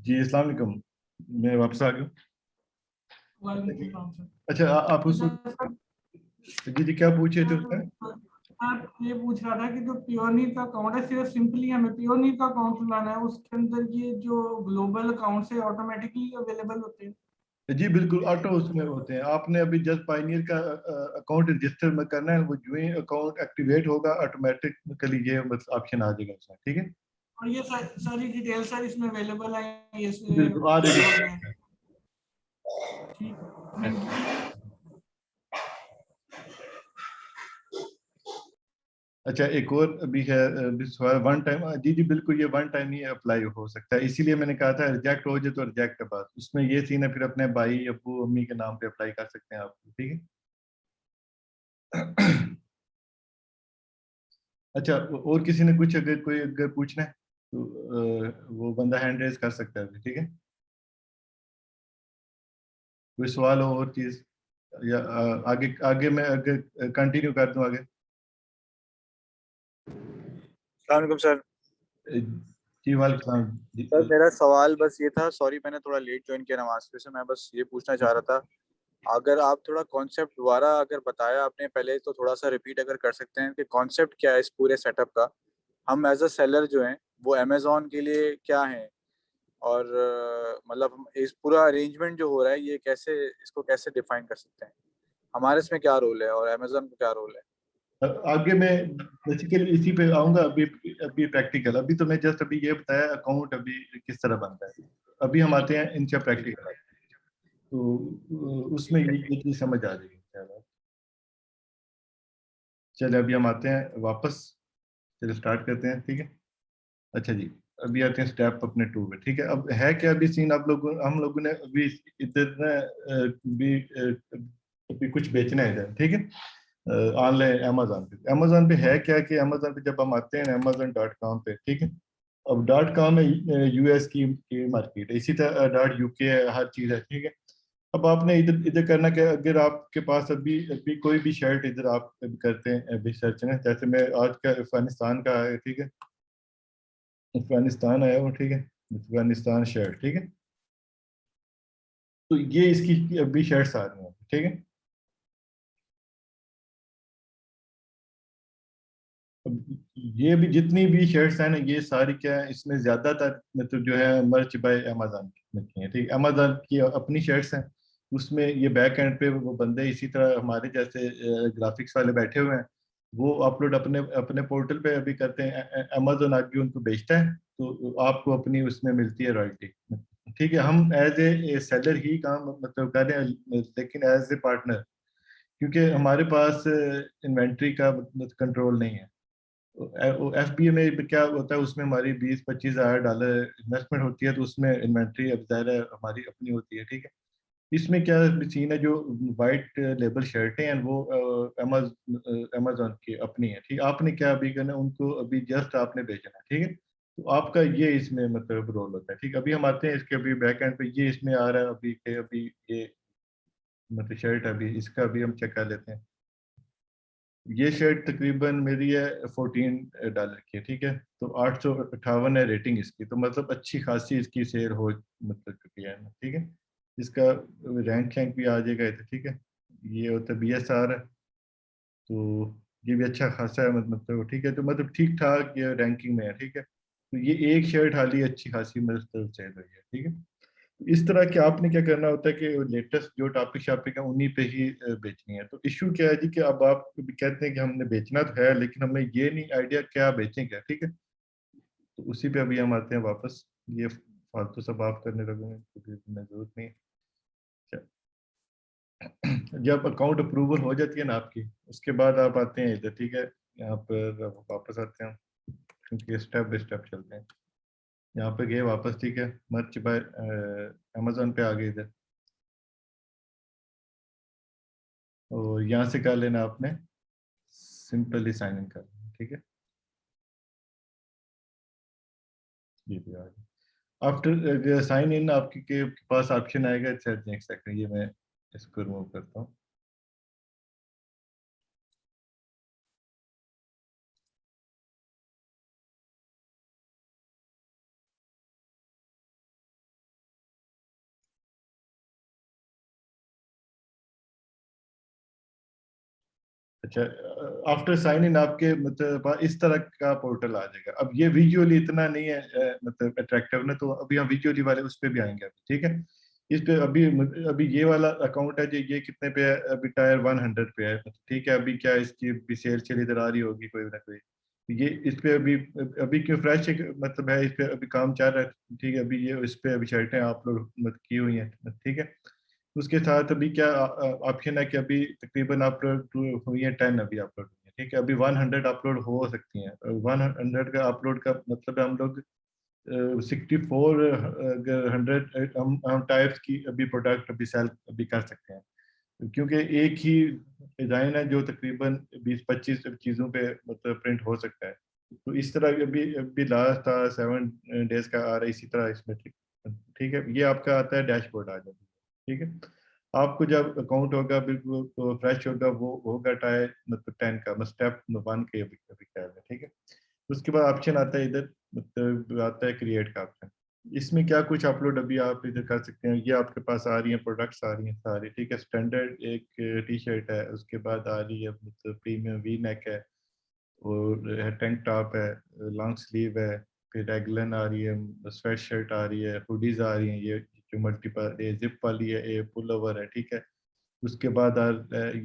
जी अस्सलाम वालेकुम, मैं वापस आ गया हूँ। वालेकुम सलाम सर। अच्छा आप तो उसको सर जी जी क्या पूछे थे उसमें? आप ये पूछ रहा था कि जो पियोनियर का अकाउंट है, सिर्फ सिंपली हमें पियोनियर का अकाउंट खुलाना है, उसके अंदर ये जो ग्लोबल अकाउंट है ऑटोमेटिकली अवेलेबल होते हैं। जी बिल्कुल, ऑटो उसमें होते हैं। आपने अभी जस्ट पाइनियर का अकाउंट रजिस्टर में करना है, वो जो ही अकाउंट एक्टिवेट होगा ऑटोमेटिकली ये मतलब ऑप्शन आ जाएगा उसमें, ठीक है। और ये सारी डिटेल सर इसमें अवेलेबल है ये बिल्कुल आ पोर्टल जाएगी। में। ठीक, थैंक यू। अच्छा एक और अभी है अभी सवाल वन टाइम, जी जी बिल्कुल ये वन टाइम ही अप्लाई हो सकता है, इसीलिए मैंने कहा था रिजेक्ट हो जाए तो रिजेक्ट के बाद उसमें ये सीन है, फिर अपने भाई अब्बू अम्मी के नाम पे अप्लाई कर सकते हैं आप, ठीक है। अच्छा और किसी ने कुछ अगर कोई अगर पूछना है तो वो बंदा हैंड रेज कर सकता है अभी, ठीक है। कोई सवाल हो और चीज, या आगे आगे मैं अगर कंटिन्यू कर दूं आगे। अस्सलाम सर। जी वालेकुम जी। सर मेरा सवाल बस ये था, सॉरी मैंने थोड़ा लेट ज्वाइन किया नमाज पे, से मैं बस ये पूछना चाह रहा था, अगर आप थोड़ा कॉन्सेप्ट दोबारा अगर बताया आपने पहले तो थोड़ा सा रिपीट अगर कर सकते हैं कि कॉन्सेप्ट क्या है इस पूरे सेटअप का। हम एज अ सेलर जो हैं वो अमेजोन के लिए क्या है, और मतलब हम इस पूरा अरेंजमेंट जो हो रहा है ये कैसे, इसको कैसे डिफाइन कर सकते हैं, हमारे इसमें क्या रोल है और अमेजोन का क्या रोल है। आगे मैं बेसिकली इसी पे आऊंगा। अभी अभी प्रैक्टिकल, अभी तो मैं जस्ट अभी ये बताया अकाउंट अभी किस तरह बनता है। अभी हम आते हैं इनसे प्रैक्टिकल, तो उसमें ये चीज समझ आ जाएगी चलो। चलिए अभी हम आते हैं वापस, चलिए स्टार्ट करते हैं, ठीक है। अच्छा जी, अभी आते हैं स्टेप अपने टू पे, ठीक है। अब है क्या अभी सीन, आप लोगों हम लोगों ने अभी इधर ना भी अभी कुछ बेचना है इधर, ठीक है। ऑनलाइन अमेजोन पे है क्या कि अमेजोन पे जब हम आते हैं amazon.com पे, ठीक है। अब डॉट कॉम है यूएस की मार्केट है, इसी तरह डॉट यूके है, हर चीज़ है, ठीक है। अब आपने इधर इधर करना क्या, अगर आपके पास अभी अभी कोई भी शर्ट इधर आप अभी करते हैं अभी सर्च में, जैसे मैं आज का अफगानिस्तान का है, ठीक है। अफगानिस्तान आया वो, ठीक है। अफगानिस्तान शर्ट, ठीक है। तो ये इसकी अभी शर्ट्स आ रही हैं, ठीक है। अब ये भी जितनी भी शर्ट्स हैं ना, ये सारी क्या है, इसमें ज्यादातर मतलब जो है मर्च बाय अमेजन की है, ठीक है। अमेजन की अपनी शर्ट्स हैं, उसमें ये बैक एंड पे वो बंदे इसी तरह हमारे जैसे ग्राफिक्स वाले बैठे हुए हैं, वो अपलोड अपने अपने पोर्टल पे अभी करते हैं, अमेजन आगे उनको बेचता है, तो आपको अपनी उसमें मिलती है रॉयल्टी, ठीक है। हम एज ए सेलर ही काम मतलब कर रहे हैं, लेकिन एज ए पार्टनर, क्योंकि हमारे पास इन्वेंट्री का कंट्रोल नहीं है। एफबीए में क्या होता है, उसमें हमारी 20-25 हज़ार डॉलर इन्वेस्टमेंट होती है, तो उसमें इन्वेंट्री अब ज़्यादा हमारी अपनी होती है, ठीक है। इसमें क्या सीन है, जो वाइट लेबल शर्टें हैं वो अमेजोन की अपनी है, ठीक है। आपने क्या अभी करना है, उनको अभी जस्ट आपने बेचना है, ठीक है। तो आपका ये इसमें मतलब रोल होता है, ठीक है। अभी हम आते हैं इसके अभी बैक एंड पे, ये इसमें आ रहा है अभी के अभी ये मतलब शर्ट अभी इसका अभी हम चेक कर लेते हैं। ये शर्ट तकरीबन मेरी है $14 की है, ठीक है। तो 858 है रेटिंग इसकी, तो मतलब अच्छी खासी इसकी सेल हो मतलब चुकी है, ठीक है। इसका रैंक शैंक भी आ जाएगा इधर, ठीक है। ये होता है BSR है, तो ये भी अच्छा खासा है मतलब, तो ठीक है। तो मतलब ठीक ठाक ये रैंकिंग में है, ठीक है। तो ये एक शर्ट हाल ही अच्छी खासी मतलब सेल हुई है, ठीक है। इस तरह के आपने क्या करना होता है कि लेटेस्ट जो टॉपिक शॉपिक है उन्हीं पे ही बेचनी है। तो इशू क्या है जी कि अब आप भी कहते हैं कि हमने बेचना तो है, लेकिन हमें ये नहीं आइडिया क्या बेचें क्या, ठीक है। तो उसी पे अभी हम आते हैं वापस, ये फालतू सब आप करने लगेंगे क्योंकि इतना जरूरत नहीं है। अच्छा, जब अकाउंट अप्रूवल हो जाती है ना आपकी, उसके बाद आप आते हैं इधर, ठीक है। यहाँ पर वापस आते हैं, क्योंकि स्टेप बाय स्टेप चलते हैं। यहाँ पे गए वापस, ठीक है। मर्च बाय अमेजोन पे आ गए इधर, और यहाँ से कर लेना आपने, सिंपली साइन इन कर लेना, ठीक है। ये भी आ गया। आफ्टर साइन इन आपके के पास ऑप्शन आएगा, सेट नेक्स्ट सेकंड, ये मैं इसको रिमूव करता हूँ। अच्छा, आफ्टर साइन इन आपके मतलब इस तरह का पोर्टल आ जाएगा। अब ये विजुअली इतना नहीं है मतलब अट्रैक्टिव ना, तो अभी हम विजुअली वाले उस पे भी आएंगे अभी, ठीक है। इस पे अभी अभी ये वाला अकाउंट है जो, ये कितने पे है अभी, टायर 100 पे है, ठीक है। अभी क्या इसकी भी सेल चली इधर आ रही होगी कोई ना कोई, ये इस पे अभी अभी क्यों फ्रेश मतलब है, इस पे अभी काम चल रहा है, ठीक है। अभी ये इस पे अभी शर्टें अपलोड मत की हुई हैं, ठीक है। उसके साथ अभी क्या ऑप्शन है कि अभी तकरीबन अपलोड हुई है 10 अभी अपलोड हुई है, ठीक है। अभी 100 अपलोड हो सकती हैं। 100 का अपलोड का मतलब है हम लोग 64 100 हम टाइप्स की अभी प्रोडक्ट अभी सेल अभी कर सकते हैं, क्योंकि एक ही डिजाइन है जो तकरीबन 20-25 चीज़ों पे मतलब प्रिंट हो सकता है। तो इस तरह अभी अभी लास्ट था 7 डेज का आ रहा है इसी तरह इसमें, ठीक, ठीक है। ये आपका आता है डैशबोर्ड आ जाता है, ठीक है। आपको जब अकाउंट होगा बिल्कुल तो फ्रेश होगा, वो होगा टायर मतलब 10 का, मतलब स्टेप 1 के अभी अभी क्या है, ठीक है। उसके बाद ऑप्शन आता है इधर, मतलब आता है क्रिएट का ऑप्शन। इसमें क्या कुछ अपलोड अभी आप इधर कर सकते हैं। ये आपके पास आ रही है प्रोडक्ट्स आ रही हैं सारी, ठीक है। स्टैंडर्ड एक टी शर्ट है, उसके बाद आ रही है मतलब प्रीमियम वी नेक है, और टैंक टॉप है, लॉन्ग स्लीव है, फिर रेगलन आ रही है, स्वेट शर्ट आ रही है, हुडीज आ रही हैं, ये जो मल्टीपल जिप वाली है, ये पुल ओवर है, ठीक है। उसके बाद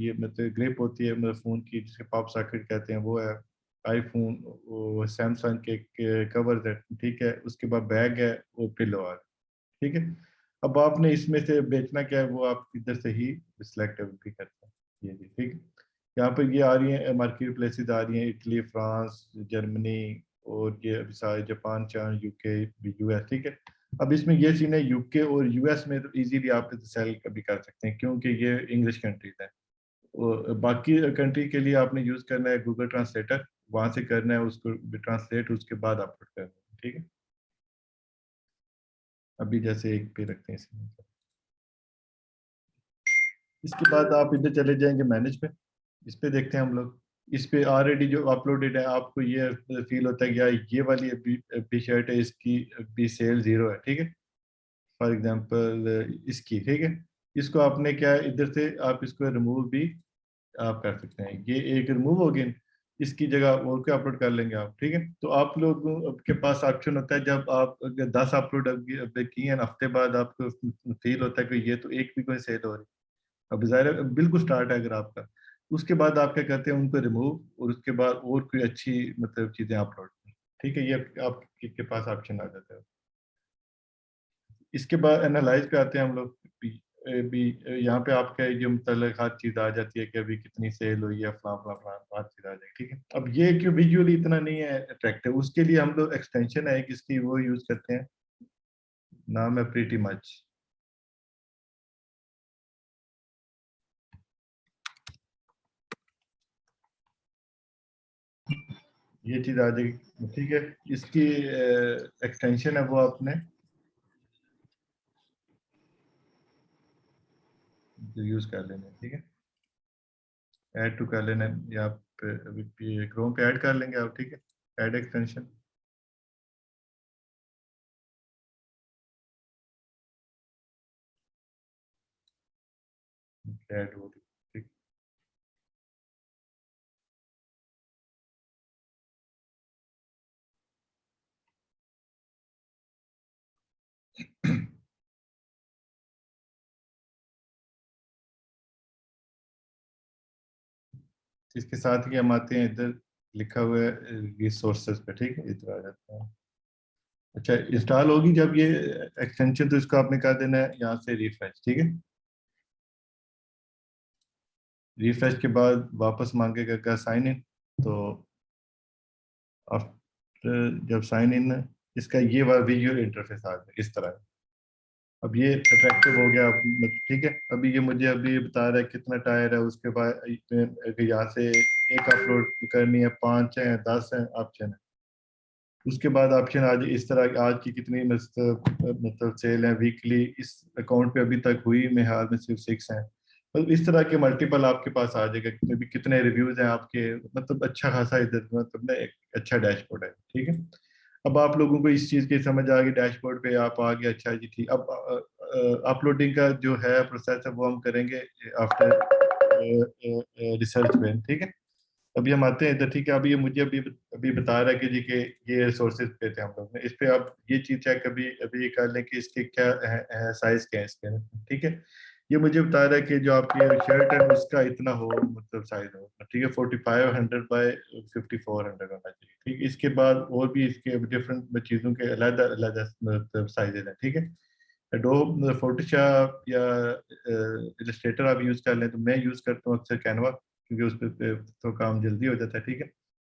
ये मतलब ग्रिप होती है मतलब फ़ोन की, जिसे पॉप सॉकेट कहते हैं, वो है। आईफोन, वो सैमसंग के कवर है, ठीक है। उसके बाद बैग है, वो पिलो है, ठीक है। अब आपने इसमें से बेचना क्या है वो आप इधर से ही सिलेक्ट भी करते हैं, ये जी, ठीक है। यहाँ पर ये आ रही है मार्केट प्लेसेस आ रही हैं, इटली, फ्रांस, जर्मनी, और ये अभी सारे जापान, चाइना, यूके, यूएस, ठीक है। अब इसमें ये सीन है, यूके और यूएस में तो इजीली आप सेल भी कर सकते हैं, क्योंकि ये इंग्लिश कंट्रीज है। और बाकी कंट्री के लिए आपने यूज करना है गूगल ट्रांसलेटर, वहां से करना है उसको ट्रांसलेट, उसके बाद अपलोड करना है, ठीक है। अभी जैसे एक पे रखते हैं इसमें, इसके बाद आप इधर चले जाएंगे मैनेज पे, इस पे देखते हैं हम लोग। इस पे ऑलरेडी जो अपलोडेड है, आपको ये फील होता है कि यार ये वाली अभी शर्ट है, इसकी अभी सेल 0 है, ठीक है। फॉर एग्जांपल इसकी, ठीक है। इसको आपने क्या है, इधर से आप इसको रिमूव भी आप कर सकते हैं। ये एक रिमूव हो गई, इसकी जगह और क्या अपलोड कर लेंगे आप, ठीक है। तो आप लोगों के पास ऑप्शन होता है, जब आप अगर 10 अपलोड किए हैं, हफ्ते बाद आपको फील होता है कि ये तो एक भी कोई सेल हो रही, अब ज़ाहिर है बिल्कुल स्टार्ट है अगर आपका, उसके बाद आप क्या करते हैं, उनको रिमूव, और उसके बाद और कोई अच्छी मतलब चीज़ें अपलोड, ठीक है। ये आपके पास ऑप्शन आ जाता है। इसके बाद एनालाइज पे आते हैं हम लोग भी यहाँ पे आपका जो मतलब हर चीज़ आ जाती है कि अभी कितनी सेल हुई है, फला फला फला हर चीज़ आ जाएगी, ठीक है। अब ये क्यों विजुअली इतना नहीं है अट्रैक्टिव, उसके लिए हम लोग एक्सटेंशन है एक इसकी, वो यूज़ करते हैं, नाम है प्रीटी मच। ये चीज़ आ जाएगी, ठीक है। इसकी एक्सटेंशन है वो आपने यूज़ कर लेना है, ठीक है। ऐड टू कर लेना है, या पे अभी क्रोम पे ऐड कर लेंगे आप, ठीक है। ऐड एक्सटेंशन, ऐड हो रही, ठीक। इसके साथ ही हम आते हैं इधर, लिखा हुआ है रिसोर्सेज पे, ठीक है, इधर आ जाते हैं। अच्छा, इंस्टॉल होगी जब ये एक्सटेंशन, तो इसको आपने कर देना है यहाँ से रिफ्रेश, ठीक है। रिफ्रेश के बाद वापस मांगेगा का साइन इन, तो आफ्टर जब साइन इन, इसका ये वाला विजुअल इंटरफेस आ गया इस तरह। अब ये अट्रैक्टिव हो गया ठीक है। अभी ये मुझे अभी ये बता रहा है कितना टायर है, उसके बाद यहाँ से एक अपलोड करनी है, 5 है, 10 है ऑप्शन है। उसके बाद ऑप्शन आज इस तरह, आज की कितनी मतलब सेल है वीकली, इस अकाउंट पे अभी तक हुई में हाल में सिर्फ 6 हैं। मतलब इस तरह के मल्टीपल आपके पास आ जाएगा कि अभी कितने रिव्यूज हैं आपके, मतलब अच्छा खासा इधर मतलब ना एक अच्छा डैशबोर्ड है, ठीक है। अब आप लोगों को इस चीज़ की समझ आ गई, डैशबोर्ड पे आप आ गए, अच्छा जी ठीक। अब अपलोडिंग का जो है प्रोसेस है वो हम करेंगे आफ्टर रिसर्च पे, ठीक है। अभी हम आते हैं इधर, ठीक है। अभी ये मुझे अभी अभी बता रहा है कि जी कि ये रिसोर्सेज पे थे हम लोग ने, इस पे आप ये चीज चेक अभी अभी कर लें कि इसके क्या साइज क्या है इसके, ठीक है। ये मुझे बता रहा है कि जो आपकी शर्ट है उसका इतना हो, मतलब साइज हो, ठीक है, 4500 बाय 5400 होना चाहिए, ठीक है। इसके बाद और भी इसके डिफरेंट चीज़ों के अलग अलग मतलब साइजेज हैं, ठीक है। एडोब फोटोशॉप या इलस्ट्रेटर आप यूज़ कर लें, तो मैं यूज़ करता हूँ अक्सर कैनवा, क्योंकि उस पर तो काम जल्दी हो जाता है, ठीक है।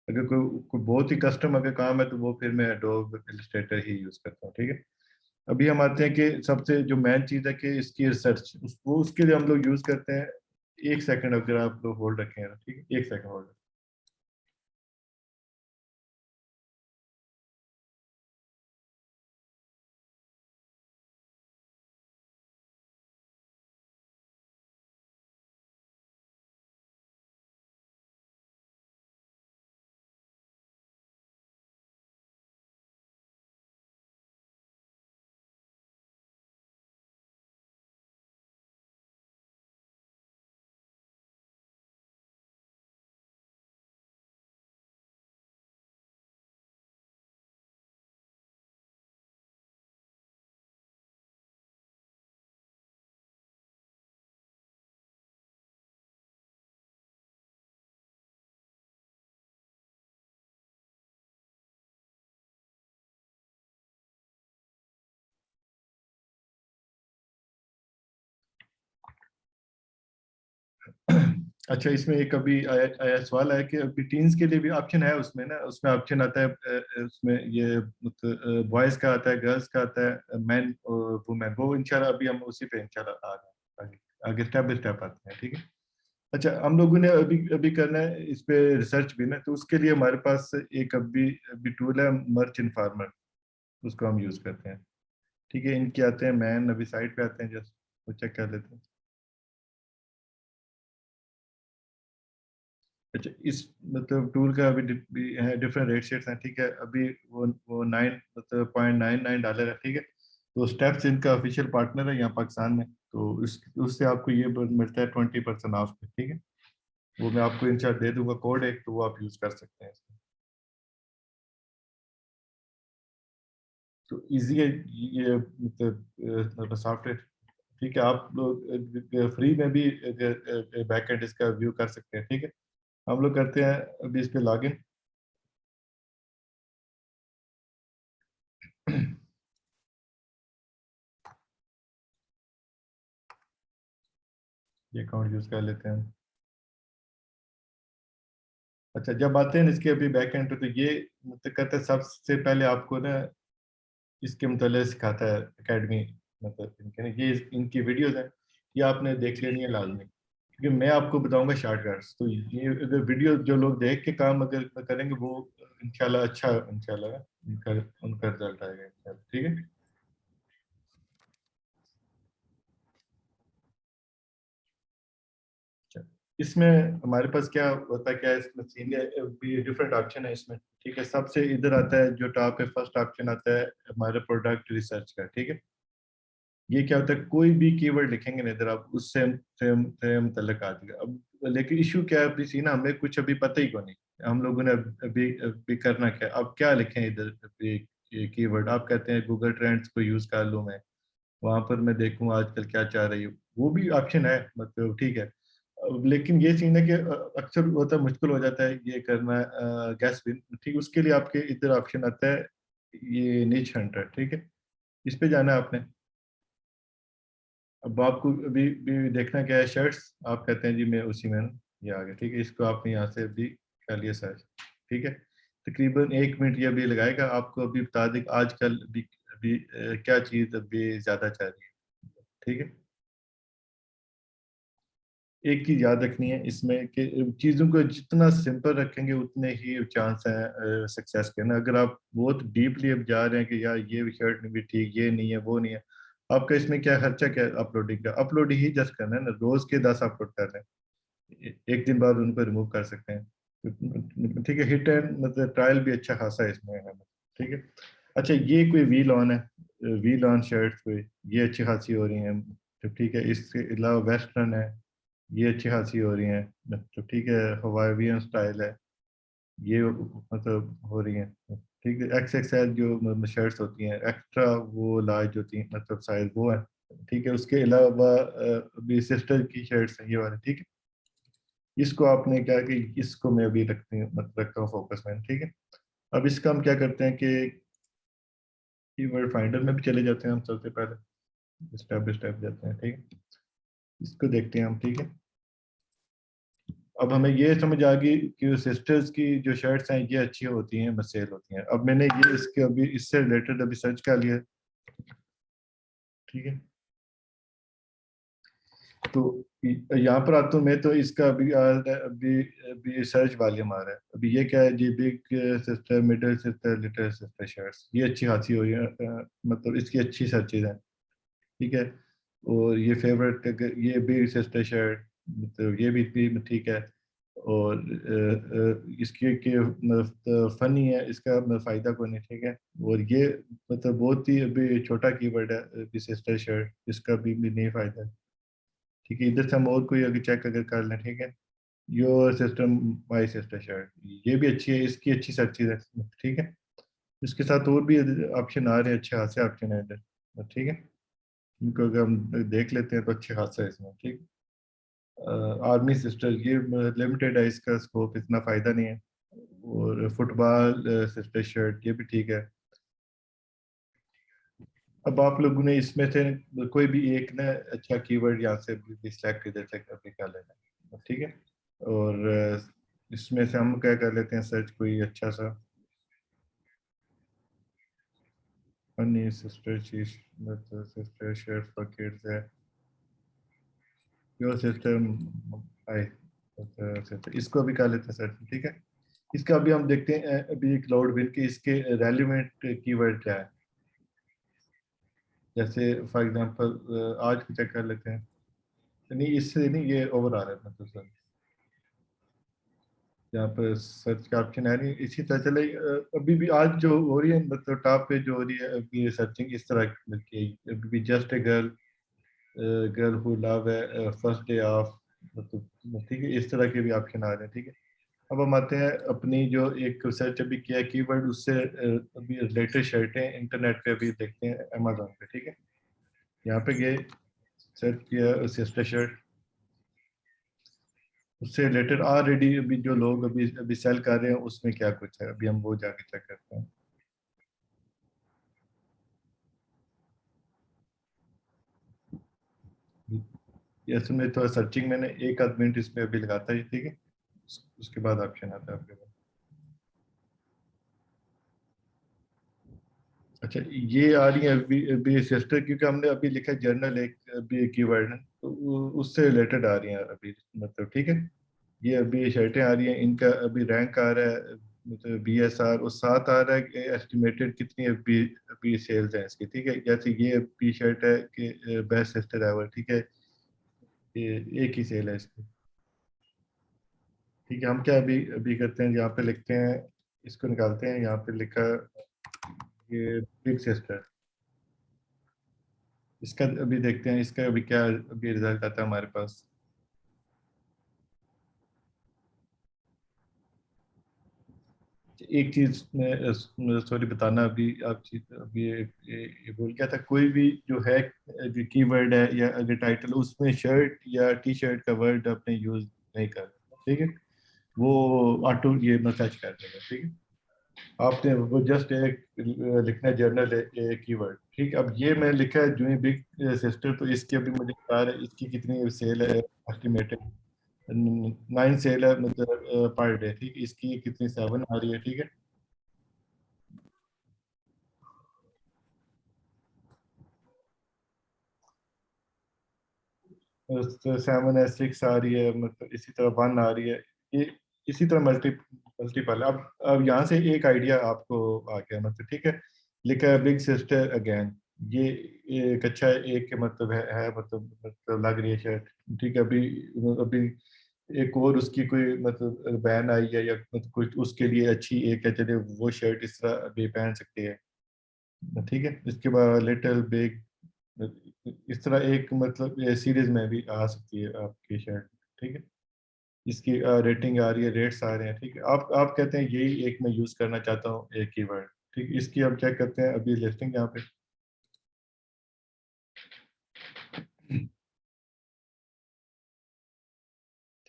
अगर कोई बहुत ही कस्टम अगर काम है तो वो फिर मैं एडोब इलस्ट्रेटर ही यूज़ करता हूँ, ठीक है। अभी हम आते हैं कि सबसे जो मेन चीज़ है कि इसकी रिसर्च, वो उसके लिए हम लोग यूज़ करते हैं। 1 सेकंड अगर आप लोग होल्ड रखें, ठीक है, 1 सेकंड होल्ड। अच्छा, इसमें एक अभी आया आया सवाल है कि अभी टीन्स के लिए भी ऑप्शन है उसमें ना, उसमें ऑप्शन आता है उसमें ये मतलब बॉयज का आता है, गर्ल्स का आता है, मैन और वुमेन, वो इंशाल्लाह अभी हम उसी पे इंशाल्लाह आ रहे हैं, आगे आगे स्टेप बाय स्टेप आते हैं, ठीक है। अच्छा, हम लोगों ने अभी अभी करना है इस पे रिसर्च भी ना, तो उसके लिए हमारे पास एक अभी अभी टूल है, मर्च इन्फॉर्मर, उसको हम यूज करते हैं, ठीक है। इनके आते हैं मैन, अभी साइट पे आते हैं, जस्ट वो चेक कर लेते हैं। अच्छा, इस मतलब टूल का अभी डिफरेंट रेट शेड्स हैं, ठीक है। अभी वो 9 मतलब $0.99 है, ठीक है। तो स्टेप्स इनका ऑफिशियल पार्टनर है यहाँ पाकिस्तान में, तो इस उससे आपको ये मिलता है 20% ऑफ पे, ठीक है। वो मैं आपको इंशाल्लाह दे दूंगा कोड एक, तो वो आप यूज कर सकते हैं इसमें। तो इजी है ये मतलब सॉफ्टवेयर, ठीक है। आप लोग फ्री में भी बैक एंड इसका व्यू कर सकते हैं, ठीक है। हम लोग करते हैं अभी इस पे लॉगिन। ये अकाउंट यूज कर लेते हैं। अच्छा, जब आते हैं इसके अभी बैक एंड पे, तो ये मतलब कहते हैं सबसे पहले आपको ना इसके मतलब सिखाता है एकेडमी, मतलब इनके ना ये इनकी वीडियोस हैं, ये आपने देख लेनी है लाजमी, क्योंकि मैं आपको बताऊंगा शॉर्टकट्स, तो ये अगर वीडियो जो लोग देख के काम अगर करेंगे वो इंशाल्लाह अच्छा, इंशाल्लाह उनका उनका रिजल्ट आएगा इंशाल्लाह, ठीक है। अच्छा, इसमें हमारे पास क्या होता है, क्या है इसमें सीन है, भी डिफरेंट ऑप्शन है इसमें, ठीक है। सबसे इधर आता है जो टॉप पे फर्स्ट ऑप्शन आता है हमारे प्रोडक्ट रिसर्च का, ठीक है। ये क्या होता है, कोई भी कीवर्ड लिखेंगे ना इधर आप, उससे से मुतल्लिक आ जाएगा। अब लेकिन इशू क्या है अभी सी ना, हमें कुछ अभी पता ही को नहीं, हम लोगों ने अभी अभी करना क्या, अब क्या लिखें इधर अभी, ये कीवर्ड आप कहते हैं गूगल ट्रेंड्स को यूज कर लूँ मैं, वहां पर मैं देखूँ आजकल क्या चाह रही है, वो भी ऑप्शन है, मतलब ठीक है। लेकिन ये सीन है कि अक्सर होता है, मुश्किल हो जाता है ये करना, गैस विन, ठीक, उसके लिए आपके इधर ऑप्शन आता है ये नीच हंटर, ठीक है। इस पे जाना है आपने। अब आपको अभी भी देखना क्या है, शर्ट्स आप कहते हैं जी मैं उसी में हूँ, ये आ गया, ठीक है। इसको आपने यहाँ से अभी कर लिया सर्च, ठीक है। तकरीबन 1 मिनट ये अभी लगाएगा, आपको अभी बता दें आजकल अभी अभी क्या चीज़ अभी ज़्यादा चल रही है, ठीक है। एक चीज याद रखनी है इसमें कि चीज़ों को जितना सिंपल रखेंगे उतने ही चांस है सक्सेस के ना। अगर आप बहुत डीपली अब जा रहे हैं कि यार ये शर्ट नहीं भी ठीक, ये नहीं है, वो नहीं है, आपका इसमें क्या खर्चा, क्या अपलोडिंग का, अपलोड ही जस्ट करना है ना, रोज के 10 अपलोड कर रहे हैं, एक दिन बाद उनको रिमूव कर सकते हैं, ठीक है। हिट एंड मतलब ट्रायल भी अच्छा खासा है इसमें है, ठीक है। अच्छा, ये कोई वी लॉन है, वी लॉन शर्ट कोई ये अच्छी खासी हो रही है, तो ठीक है। इसके अलावा वेस्टर्न है, ये अच्छी खासी हो रही हैं, तो ठीक है, हवावियन स्टाइल है ये, मतलब हो रही हैं, ठीक है। एक्स एक्सएल जो शर्ट्स होती हैं, एक्स्ट्रा वो लार्ज होती हैं, मतलब साइज वो है, ठीक है। उसके अलावा अभी सिस्टर की शर्ट्स हैं ये वाली, ठीक है। इसको आपने क्या कि इसको मैं अभी रखता हूँ फोकस में, ठीक है। अब इसका हम क्या करते हैं कि कीवर्ड फाइंडर में भी चले जाते हैं हम, सबसे पहले स्टेप बाय स्टेप जाते हैं, ठीक है। इसको देखते हैं हम, ठीक है। अब हमें ये समझ आ गई कि सिस्टर्स की जो शर्ट्स हैं ये अच्छी होती हैं, सेल होती हैं। अब मैंने ये इसके अभी इससे रिलेटेड अभी सर्च कर लिया, ठीक है। तो यहाँ पर आता हूँ मैं, तो इसका अभी आ रहा है, अभी अभी सर्च वॉल्यूम आ रहा है। अभी ये क्या है जी, big sister, middle sister, little sister shirts, ये अच्छी खासी हो रही है, मतलब इसकी अच्छी सर्चेज हैं, ठीक है। और ये फेवरेट, ये बिग सिस्टर शर्ट, मतलब ये भी ठीक है। और इसके के मतलब फनी है, इसका मतलब फ़ायदा कोई नहीं, ठीक है। और ये मतलब बहुत ही अभी छोटा कीवर्ड है, बिग सिस्टर शर्ट, इसका भी नहीं फ़ायदा है, ठीक है। इधर से हम और कोई अगर चेक अगर कर लें, ठीक है। Your system my sister shirt, ये भी अच्छी है, इसकी अच्छी सर्चेज है, ठीक है। इसके साथ और भी ऑप्शन आ रहे हैं, अच्छे खासे ऑप्शन है इधर, ठीक है। इनको अगर हम देख लेते हैं तो अच्छे खासा है इसमें, ठीक। आर्मी सिस्टर, ये लिमिटेड है, इसका स्कोप इतना फ़ायदा नहीं है। और फुटबॉल सिस्टर शर्ट, ये भी ठीक है। अब आप लोगों ने इसमें से कोई भी एक ना अच्छा कीवर्ड यहाँ से भी सिलेक्ट इधर से अभी कर लेना है, ठीक है। और इसमें से हम क्या कर लेते हैं सर्च, कोई अच्छा सा फनी सिस्टर चीज, मतलब सिस्टर शर्ट फॉर किड्स है, योर सिस्टम आई, इसको भी कर लेते हैं सर्च, ठीक है। इसका अभी हम देखते हैं अभी क्लाउड बिल के इसके रेलिवेंट कीवर्ड क्या है। जैसे फॉर एग्जांपल आज को चेक कर लेते हैं, नहीं इससे नहीं, ये ओवर आ रहा है मतलब सर, यहाँ पर सर्च का ऑप्शन है नहीं। इसी तरह चले अभी भी आज जो हो रही है, मतलब टॉप पे जो हो रही है अभी सर्चिंग इस तरह की, अभी भी just a girl, girl who love है, फर्स्ट डे ऑफ, मतलब ठीक है, इस तरह के भी ऑप्शन आ रहे हैं, ठीक है। अब हम आते हैं अपनी जो एक सर्च अभी किया कीवर्ड, उससे अभी लेटेस्ट शर्टें इंटरनेट पे अभी देखते हैं अमेजोन पे, ठीक है। यहाँ पे गए, सर्च किया सिस्टर शर्ट, उससे रिलेटेड ऑलरेडी अभी जो लोग अभी अभी सेल कर रहे हैं उसमें क्या कुछ है, अभी हम वो जाके चेक करते हैं। ये इसमें थोड़ा सर्चिंग मैंने एक आध मिनट इसमें अभी लगाता है, ठीक है। उसके बाद ऑप्शन आता है आपके पास। अच्छा, ये आ रही है अभी अभी सिस्टर, क्योंकि हमने अभी लिखा है जर्नल, एक अभी कीवर्ड है, तो उससे रिलेटेड आ रही हैं अभी, मतलब ठीक है। ये अभी शर्टें आ रही हैं, इनका अभी रैंक आ रहा है, मतलब BSR, और साथ आ रहा है कि एस्टिमेटेड कितनी अभी अभी सेल्स हैं इसकी, ठीक है। जैसे ये अभी शर्ट है कि बेस्ट सिस्टर एवर, ठीक है, ये एक ही सेल है इसकी, ठीक है। हम क्या अभी अभी करते हैं, यहाँ पे लिखते हैं, इसको निकालते हैं, यहाँ पे लिखा ये बिग सिस्टर, इसका अभी देखते हैं, इसका अभी क्या अभी रिजल्ट आता है हमारे पास। एक चीज मैं सॉरी बताना, अभी आप चीज अभी ये बोल क्या था, कोई भी जो है जो कीवर्ड है या अगर टाइटल, उसमें शर्ट या टी शर्ट का वर्ड आपने यूज नहीं करना, ठीक है। वो ऑटो ये मैं सर्च कर देगा, ठीक है। आपने वो जस्ट एक लिखना है जर्नल एक कीवर्ड, ठीक है। अब ये मैं लिखा है जूही बिग सिस्टर, तो इसकी अभी मुझे बता रहा है इसकी कितनी सेल है, एस्टिमेटेड 9 सेल है, मतलब पर डे, ठीक है। इसकी कितनी 7 आ रही है, ठीक है। 7 है, 6 आ रही है, मतलब इसी तरह 1 आ रही है, ये इसी तरह मल्टीपल। अब यहाँ से एक आइडिया आपको आ गया, मतलब ठीक है। लिखा है बिग सिस्टर अगेन, ये एक अच्छा एक के मतलब है मतलब लग रही है शर्ट, ठीक है। अभी अभी एक और उसकी कोई मतलब बैन आई है या मतलब कुछ उसके लिए अच्छी एक है, चलिए वो शर्ट इस तरह अभी पहन सकते हैं, ठीक है। इसके बाद लिटिल बिग इस तरह एक मतलब ये सीरीज में भी आ सकती है आपकी शर्ट, ठीक है। इसकी रेटिंग आ रही है, रेट्स आ रहे हैं, ठीक है। आप कहते हैं यही एक मैं यूज़ करना चाहता हूँ एक कीवर्ड, ठीक। इसकी आप चेक करते हैं अभी लिस्टिंग यहाँ पे,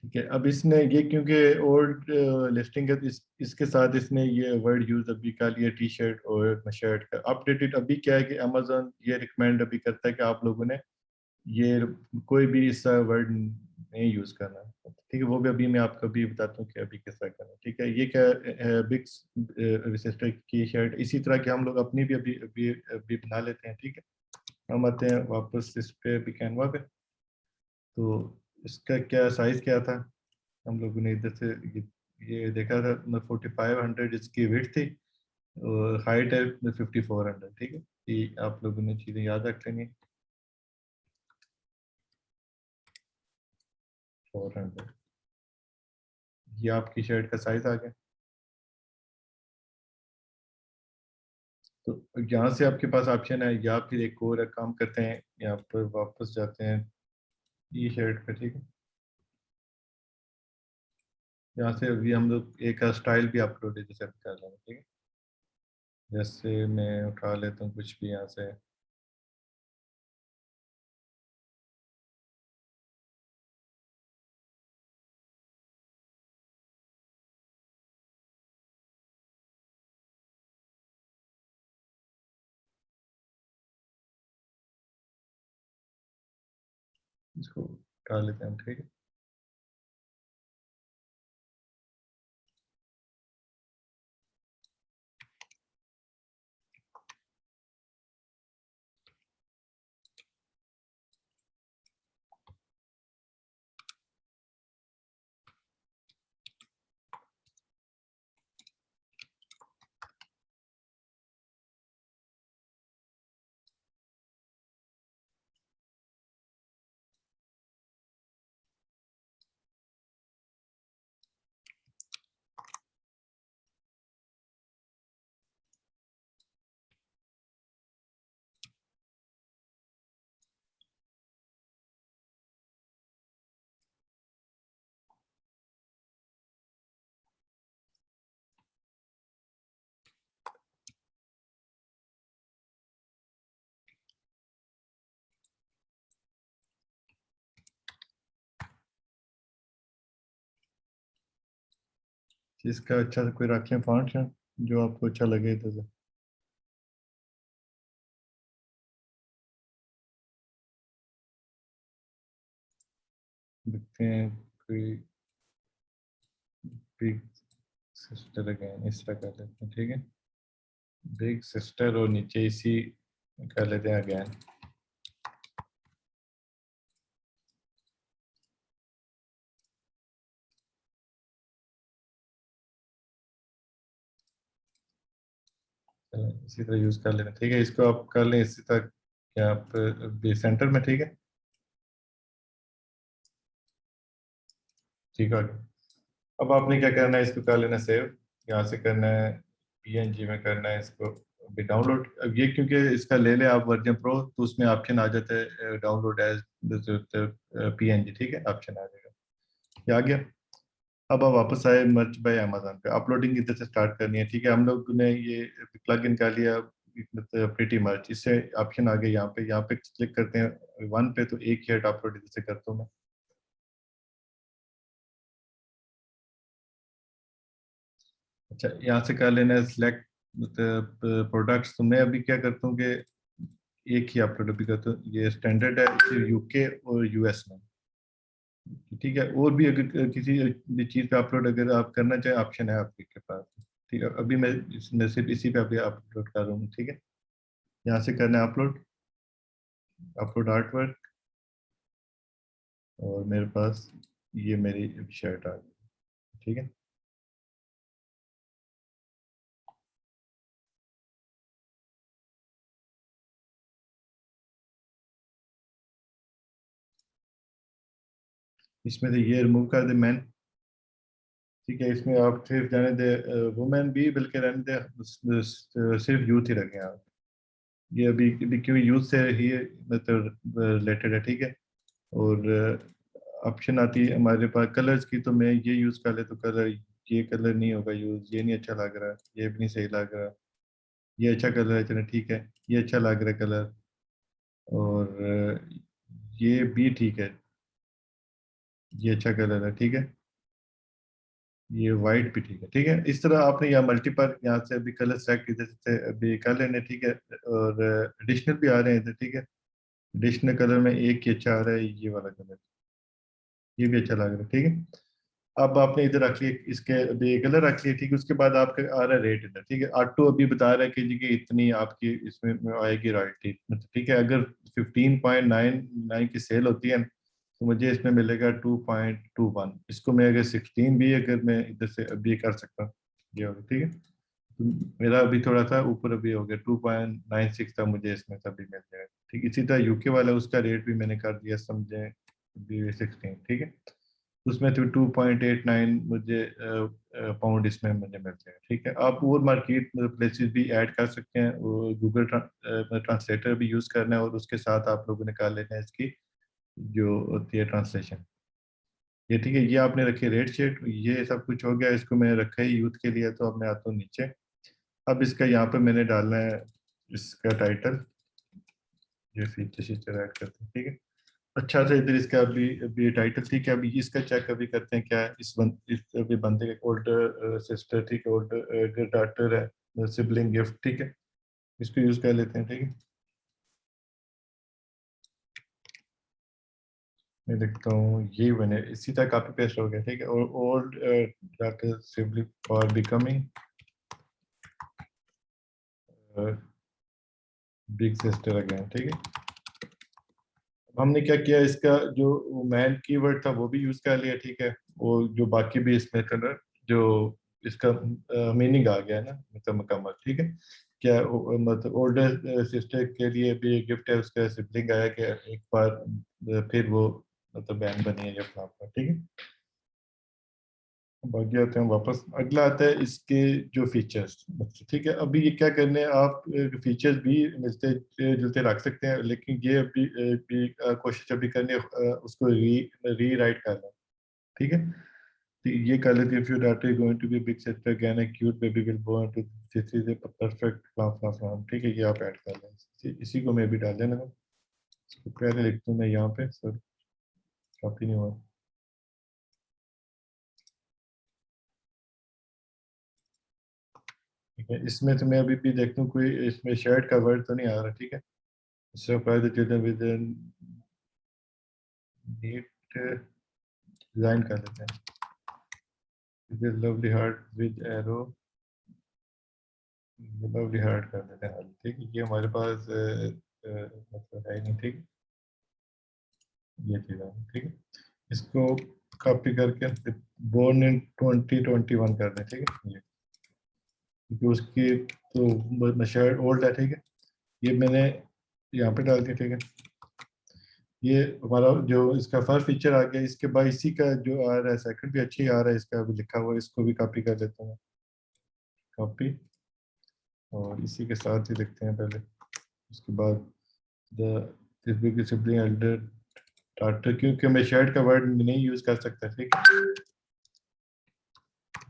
ठीक है। अब इसने ये क्योंकि ओल्ड लिस्टिंग है तो इसके साथ इसने ये वर्ड यूज अभी कर लिया टी शर्ट और शर्ट का। अपडेटेड अभी क्या है कि अमेजोन ये रिकमेंड अभी करता है कि आप लोगों ने ये कोई भी ऐसा वर्ड नहीं यूज करना, ठीक है। वो भी अभी मैं आपको भी बताता हूँ कि अभी किस तरह करना है, ठीक है। ये क्या बिग सिस्टर की शर्ट, इसी तरह की हम लोग अपनी भी अभी अभी अभी बना लेते हैं, ठीक है। हम आते हैं वापस इस पे भी कैनवा पे। तो इसका क्या साइज क्या था, हम लोगों ने इधर से ये देखा था। 4500 इसकी विड्थ थी और हाइट है 5400, ठीक है। ये आप लोगों ने चीज़ें याद रख लेनी है। 400 ये आपकी शर्ट का साइज आ गया। तो यहाँ से आपके पास ऑप्शन है, या फिर एक और काम करते हैं, यहाँ पर वापस जाते हैं ये शर्ट पे, ठीक है। यहाँ से अभी हम लोग एक स्टाइल भी अपलोड जैसे कर लेंगे, ठीक है। जैसे मैं उठा लेता हूँ कुछ भी यहाँ से, इसको उठा लेते हैं, ठीक है। इसका अच्छा सा कोई रख लें फॉन्ट जो आपको अच्छा लगे इधर से। देखते हैं कोई बिग सिस्टर अगेन इस तरह कर लेते हैं, ठीक है। बिग सिस्टर और नीचे इसी कर लेते हैं अगेन। इसी तरह यूज कर लेते हैं, ठीक है। इसको आप कर लें इसी तरह कि आप सेंटर में, ठीक है। ठीक है। अब आपने क्या करना है, इसको कर लेना सेव, यहाँ से करना है पीएनजी में करना है इसको भी डाउनलोड। अब ये क्योंकि इसका ले ले आप वर्जन प्रो तो उसमें ऑप्शन आ जाता है डाउनलोड एज पीएनजी, ठीक है, ऑप्शन आ जाएगा। ये आ गया। अब आप वापस आए मर्च बाय अमेजोन पे, अपलोडिंग इधर से स्टार्ट करनी है, ठीक है। हम लोग ने ये प्लग इन कर लिया प्रीटी मर्च, इससे ऑप्शन आ गया यहाँ पे क्लिक करते हैं वन पे, तो एक शर्ट अपलोड इधर से करता हूँ मैं। अच्छा, यहाँ से कर लेना है सिलेक्ट प्रोडक्ट्स। तो मैं अभी क्या करता हूँ कि एक ही अपलोड अभी करता हूँ, ये स्टैंडर्ड है सिर्फ यूके और यूएस में, ठीक है। और भी अगर किसी भी चीज़ पे अपलोड अगर आप करना चाहें ऑप्शन है आपके पास, ठीक है। अभी मैं सिर्फ इसी पे अभी अपलोड कर रहा हूँ, ठीक है। यहाँ से करना है अपलोड, अपलोड आर्ट वर्क, और मेरे पास ये मेरी शर्ट आ गई, ठीक है। इसमें से ये रिमूव कर दे मैन, ठीक है। इसमें आप सिर्फ जाने दे वुमेन भी, बल्कि रहने दे सिर्फ यूथ ही रखें आप। ये अभी क्यों यूज से ही मतलब रिलेटेड है, ठीक है। और ऑप्शन आती है हमारे पास कलर्स की, तो मैं ये यूज कर ले तो कलर, ये कलर नहीं होगा यूज, ये नहीं अच्छा लग रहा, ये भी नहीं सही लग रहा, ये अच्छा कलर है, चलो ठीक है, ये अच्छा लग रहा है कलर, और ये भी ठीक है, ये अच्छा कलर है, ठीक है, ये वाइट भी ठीक है, ठीक है। इस तरह आपने यहाँ मल्टीपल यहाँ से अभी कलर सेलेक्ट इधर से अभी कर लेने, ठीक है। और एडिशनल भी आ रहे हैं इधर, ठीक है। एडिशनल कलर में एक ही अच्छा आ रहा है, ये वाला कलर, ये भी अच्छा लग रहा है, ठीक है। अब आपने इधर रख लिया, इसके अभी कलर रख लिया, ठीक है। उसके बाद आपका आ रहा है रेट इधर, ठीक है। ऑटो अभी बता रहा है कि जी कि इतनी आपकी इसमें आएगी रॉयल्टी, मतलब ठीक है। अगर 15.99 की सेल होती है तो मुझे इसमें मिलेगा 2.21। इसको मैं अगर 16 भी अगर मैं इधर से अभी कर सकता हूँ, ये होगा, ठीक है। तो मेरा अभी थोड़ा सा ऊपर अभी हो गया, 2.96 था मुझे इसमें तभी मिल जाएगा, ठीक। इसी तरह यूके वाला उसका रेट भी मैंने कर दिया समझे, अभी 16, ठीक है। उसमें तो 2.89 मुझे पाउंड इसमें मुझे मिल जाएगा, ठीक है। आप और मार्केट प्लेसेस भी ऐड कर सकते हैं, गूगल ट्रांसलेटर भी यूज़ करना है, और उसके साथ आप लोगों ने निकाल लेना है इसकी जो होती है ट्रांसलेशन, ये ठीक है। ये आपने रखी रेट शीट, ये सब कुछ हो गया। इसको मैंने रखा है यूथ के लिए, तो अब मैं आता हूँ नीचे। अब इसका यहाँ पे मैंने डालना है इसका टाइटल, ये फीचर शीचर ऐड करते हैं, ठीक है। अच्छा से इधर इसका अभी अभी टाइटल, ठीक है। अभी इसका चेक अभी करते हैं क्या है इस अभी बंदे का ओल्डर सिस्टर, ठीक है, ओल्डर डॉटर है, सिबलिंग गिफ्ट, ठीक है। इसको यूज कर लेते हैं, ठीक है। मैं देखता हूँ ये बने इसी तरह कॉपी पेस्ट हो गया, ठीक है। और old daughter sibling for becoming big sister again, ठीक है। हमने क्या किया, इसका जो मैन कीवर्ड था वो भी यूज कर लिया, ठीक है। और जो बाकी भी इसमें कलर जो इसका मीनिंग आ गया है ना, मतलब मुकम्मल, ठीक है। क्या मतलब ओल्डर सिस्टर के लिए भी गिफ्ट है, उसका सिबलिंग आया कि एक बार फिर वो मतलब बहन बनी है या फ्लाप, ठीक है। बाकी आते हैं वापस, अगला आता है इसके जो फीचर्स, ठीक है। अभी ये क्या करने हैं आप, फीचर्स भी मिलते जुलते रख सकते हैं, लेकिन ये अभी भी कोशिश अभी करनी है उसको री राइट करना, ठीक है। तो ये कर लेते हैं, if your daughter is going to be big sister again a cute baby will born to this is a perfect फ्लॉम, ठीक है। ये आप ऐड कर लें, इसी को मैं भी डाल देना, इसको पहले लिखता हूँ मैं यहाँ पे, सर कॉपी नहीं हुआ, ठीक है। इसमें तो मैं अभी भी देखता हूँ कोई इसमें शर्ट का वर्ड तो नहीं आ रहा, ठीक है। Surprise the children with neat design कर लेते हैं, with lovely heart with arrow, lovely heart कर देते हैं, ठीक है। ये हमारे पास मतलब है नहीं, ठीक। ये चीज़ है, ठीक है। इसको कॉपी करके बोर्न इन 2021 कर दें, ठीक है। ये क्योंकि उसकी तो शर्ट ओल्ड है, ठीक है। ये मैंने यहाँ पे डाल दिया, ठीक है। ये हमारा जो इसका फर्स्ट फीचर आ गया, इसके बाद इसी का जो आ रहा है सेकंड भी अच्छी आ रहा है, इसका अभी लिखा हुआ है, इसको भी कॉपी कर देता हूँ, कॉपी। और इसी के साथ ही लिखते हैं पहले, उसके बाद द सिबलिंग एल्डर डॉटर, क्योंकि मैं शर्ट का वर्ड नहीं यूज कर सकता, ठीक है।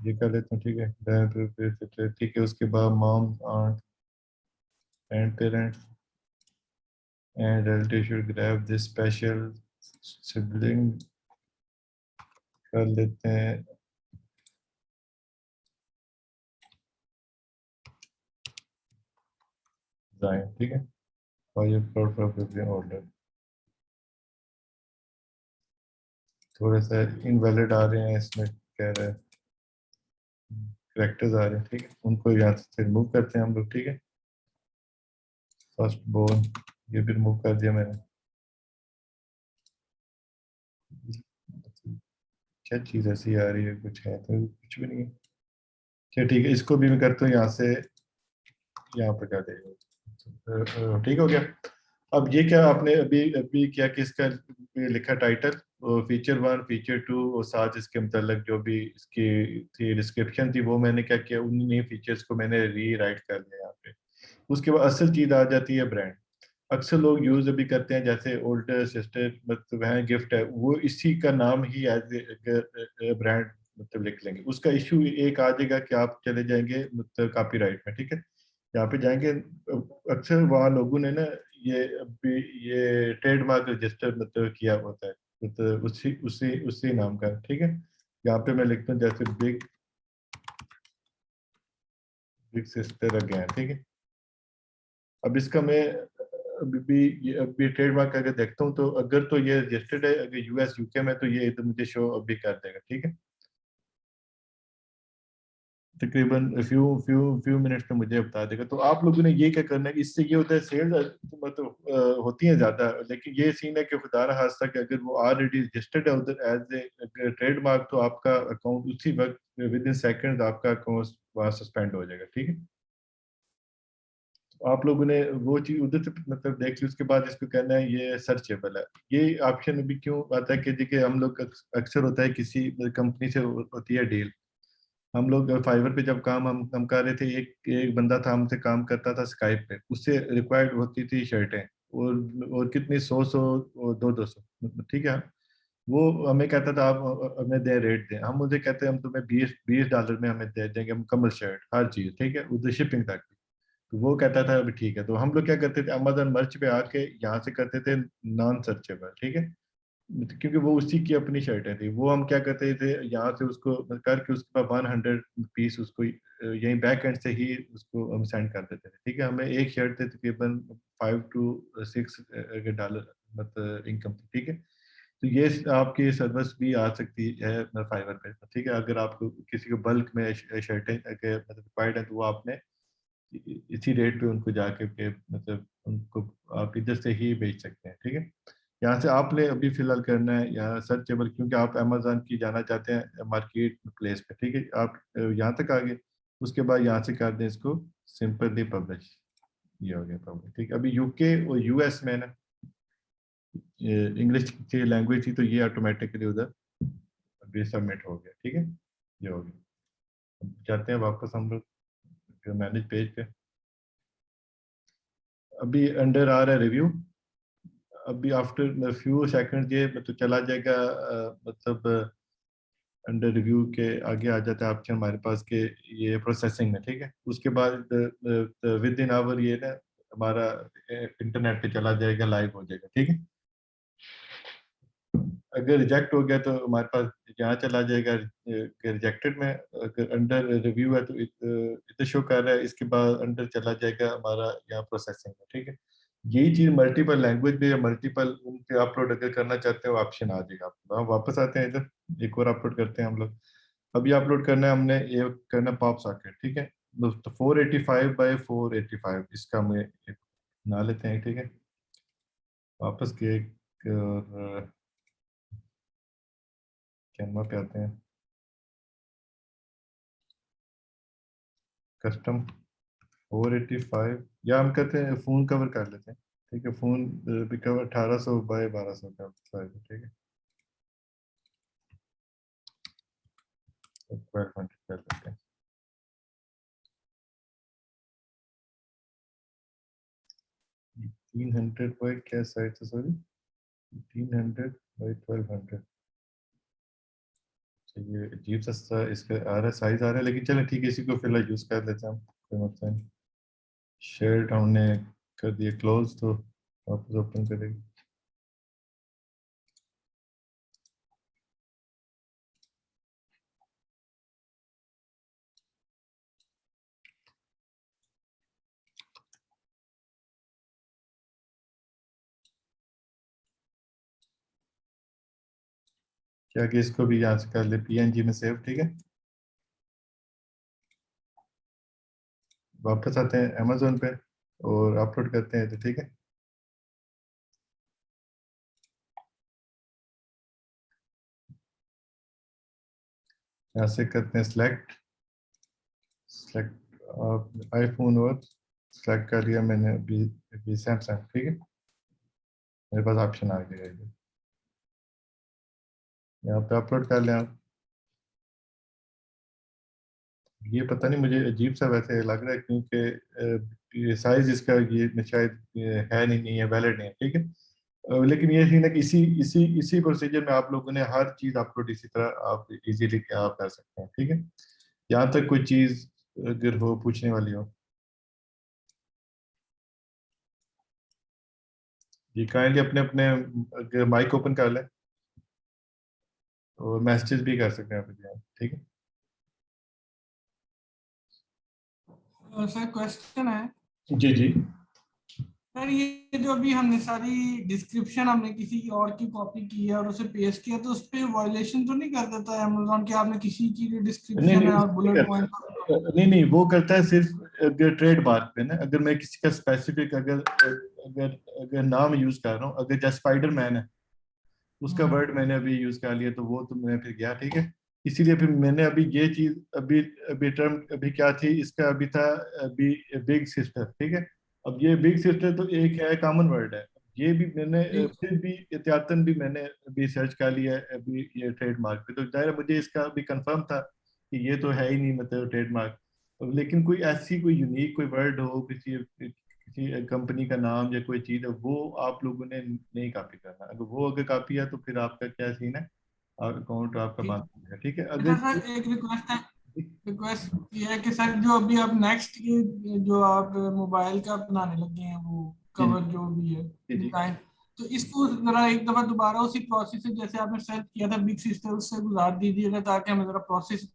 ये कर लेता हूँ, ठीक है, ठीक है। उसके बाद mom aunt and parents and relative should grab this special sibling कर लेते हैं, ठीक है। और ये ऑर्डर थोड़े से इनवैलिड आ रहे हैं इसमें, कह रहे हैं करेक्टर्स आ रहे हैं, ठीक है। उनको यहाँ से रिमूव करते हैं हम लोग, ठीक है। फर्स्ट बोर्न ये भी रिमूव कर दिया मैंने, क्या चीज़ ऐसी आ रही है, कुछ है तो कुछ भी नहीं है। चलिए ठीक है, इसको भी मैं करता हूँ यहाँ से, यहाँ पे कर देगा, ठीक हो गया। अब ये क्या आपने अभी अभी क्या कि इसका ये लिखा टाइटल, फीचर 1 फीचर 2 और साथ इसके मतलब जो भी इसकी थी डिस्क्रिप्शन थी, वो मैंने क्या किया, उन्हीं फीचर्स को मैंने री राइट कर लिया यहाँ पे। उसके बाद असल चीज आ जाती है ब्रांड। अक्सर लोग यूज अभी करते हैं, जैसे ओल्डर सिस्टर मतलब है गिफ्ट है, वो इसी का नाम ही एज ए ब्रांड मतलब लिख लेंगे। उसका इशू एक आ जाएगा कि आप चले जाएंगे मतलब कॉपीराइट में, ठीक है, यहाँ पे जाएंगे। अक्सर वहाँ लोगों ने ना ये अभी ये ट्रेडमार्क रजिस्टर मतलब किया होता है, मतलब उसी उसी उसी नाम का, ठीक है। यहाँ पे मैं लिखता हूँ जैसे बिग बिग सिस्टर अगेन, ठीक है। अब इसका मैं अभी भी ये अभी ट्रेडमार्क अगर देखता हूँ तो अगर तो ये रजिस्टर्ड है, अगर यूएस यूके में, तो ये तो मुझे शो अभी कर देगा, ठीक है। तकरीबन फ्यू फ्यू फ्यू मिनट्स में मुझे बता देगा। तो आप लोगों ने ये क्या करना है कि इससे ये होता है सेल्स मतलब होती है ज्यादा, लेकिन ये सीन है कि खुदा ना खास्ता कि अगर वो ऑलरेडी रजिस्टर्ड है उधर एज ए ट्रेडमार्क, तो आपका अकाउंट उसी वक्त विद इन सेकंड आपका अकाउंट वहाँ सस्पेंड हो जाएगा, ठीक है। आप लोगों ने वो चीज उधर से मतलब देख ली, उसके बाद इसको कहना है ये सर्चेबल है। ये ऑप्शन अभी क्यों आता है कि देखिए हम लोग अक्सर होता है किसी कंपनी से होती है डील, हम लोग फाइवर पे जब काम हम कर रहे थे, एक एक बंदा था हमसे काम करता था स्काइप पे, उससे रिक्वायर्ड होती थी शर्टें, और कितनी 100 और 200 मतलब, ठीक है। वो हमें कहता था आप हमें दे रेट दें, हम मुझे कहते हैं हम तुम्हें 20 $20 में हमें दे देंगे मुकम्मल शर्ट हर चीज, ठीक है, उधर शिपिंग तक। तो वो कहता था अभी ठीक है। तो हम लोग क्या करते थे, अमेजन मर्च पे आके यहाँ से करते थे नॉन सर्चेबल, ठीक है, क्योंकि वो उसी की अपनी शर्टें थी। वो हम क्या करते थे, यहाँ से उसको करके उसके बाद 100 पीस उसको यहीं बैक एंड से ही उसको हम सेंड कर देते थे, ठीक है। हमें एक शर्ट थे तकरीबन $5 to $6 मतलब इनकम थी, ठीक है। तो ये आपकी सर्विस भी आ सकती है फाइवर पे, ठीक है। अगर आपको किसी को बल्क में शर्टें अगर मतलब रिक्वायर्ड है, तो वो आपने इसी रेट पे उनको जाके के मतलब उनको आप इधर से ही बेच सकते हैं, ठीक है। यहाँ से आपने अभी फिलहाल करना है यहाँ सर्चेबल, क्योंकि आप अमेजोन की जाना चाहते हैं मार्केट प्लेस पे, ठीक है। आप यहाँ तक आ गए, उसके बाद यहाँ से कर दें इसको सिंपली पब्लिश, ये हो गया पब्लिश, ठीक है। अभी यूके और यूएस में ना इंग्लिश की लैंग्वेज थी, तो ये ऑटोमेटिकली उधर अभी सबमिट हो गया, ठीक है, ये हो गया। अब जाते हैं वापस हम लोग मैनेज पेज पे। अभी अंडर आ रहा है रिव्यू, अभी आफ्टर फ्यू सेकंड ये मतलब चला जाएगा मतलब अंडर रिव्यू के आगे आ जाता है आपके हमारे पास के ये प्रोसेसिंग में, ठीक है। उसके बाद विद इन आवर ये ना हमारा इंटरनेट पे चला जाएगा, लाइव हो जाएगा, ठीक है। अगर रिजेक्ट हो गया तो हमारे पास यहाँ चला जाएगा रिजेक्टेड में, अगर अंडर रिव्यू है तो इतना शो कर रहा है, इसके बाद अंडर चला जाएगा हमारा यहाँ प्रोसेसिंग में, ठीक है। यही चीज मल्टीपल लैंग्वेज में या मल्टीपल उन पे अपलोड अगर करना चाहते हो ऑप्शन आ जाएगा आपको। हम वापस आते हैं इधर, एक और अपलोड करते हैं हम लोग। अभी अपलोड करना है हमने, ये करना पॉप सॉकेट, ठीक है। दोस्तों 485 by 485 इसका हमें एक बना लेते हैं, ठीक है। वापस के कैनवा पे आते हैं, कस्टम 485, या हम कहते हैं फोन कवर कर लेते हैं, ठीक है। फोन भी कवर 1800 by 1200 का साइज है, ठीक है। 1200 कर लेते हैं। 300 बाई क्या साइज है, सॉरी, 300 by 1200। ये अजीब सा इसका आ रहा है, साइज आ रहा है, लेकिन चलो ठीक है, इसी को फिलहाल यूज कर लेते हैं हम, कोई मसला नहीं। शेयर हमने कर दिया क्लोज, तो वापस ओपन करेंगे। क्या कि इसको भी यहाँ से कर ले पीएनजी में सेव, ठीक है। वापस आते हैं अमेजोन पे और अपलोड करते हैं, तो ठीक है। यहाँ से करते हैं सिलेक्ट, सिलेक्ट आईफोन, और सिलेक्ट कर लिया मैंने अभी अभी सैमसंग, ठीक है। मेरे पास ऑप्शन आ गया है, यहाँ पे अपलोड कर लें आप। ये पता नहीं मुझे अजीब सा वैसे लग रहा है, क्योंकि ये साइज इसका ये शायद है नहीं है, वैलिड नहीं है, ठीक है। लेकिन ये थी ना कि इसी इसी इसी प्रोसीजर में आप लोगों ने हर चीज अपलोड इसी तरह आप इजीली आप कर सकते हैं, ठीक है। यहाँ तक कोई चीज अगर हो पूछने वाली हो जी, काइंडली अपने अपने माइक ओपन कर लें और मैसेज भी कर सकते हैं आप मुझे, ठीक है। सर क्वेश्चन है जी जी। सर, ये जो अभी हमने सारी डिस्क्रिप्शन हमने किसी की और की कॉपी की है और उसे पेस्ट किया, तो उस पे वायलेशन तो नहीं कर देता है अमेजोन कि आपने किसी की जो नहीं डिस्क्रिप्शन नहीं है और उसमें नहीं बुलेट पॉइंट? करता, नहीं नहीं वो करता है सिर्फ अगर ट्रेडमार्क पे ना, अगर मैं किसी का स्पेसिफिक अगर अगर अगर नाम यूज कर रहा हूँ, अगर जैसे स्पाइडरमैन है उसका वर्ड मैंने अभी यूज कर लिया तो वो तो मैं फिर गया, ठीक है। इसीलिए फिर मैंने अभी ये चीज अभी अभी टर्म अभी क्या थी इसका, अभी था अभी बिग सिस्टर, ठीक है। अब ये बिग सिस्टर तो एक है, कॉमन वर्ड है। ये भी मैंने फिर भी एहतियातन भी मैंने अभी सर्च कर लिया है अभी ये ट्रेडमार्क पे, तो जाहिर है मुझे इसका अभी कंफर्म था कि ये तो है ही नहीं मतलब ट्रेडमार्क। लेकिन कोई ऐसी कोई यूनिक कोई वर्ड हो किसी किसी कंपनी का नाम या कोई चीज है, वो आप लोगों ने नहीं कॉपी करना। अगर वो अगर कॉपी है तो फिर आपका क्या सीन है, अकाउंट आपका ठीक बंद हो जाएगा, ठीक है। अच्छा अगर सर, एक रिक्वेस्ट है। रिक्वेस्ट ये है कि सर जो अभी आप नेक्स्ट की जो आप मोबाइल का बनाने लगे हैं वो जी कवर जो भी है जी जी डिजाइन, तो इसको जरा एक दफा दोबारा उसी प्रोसेस से जैसे आपने सर्च किया था बिग सिस्टम से गुजार दीजिएगा, ताकि हमें जरा प्रोसेस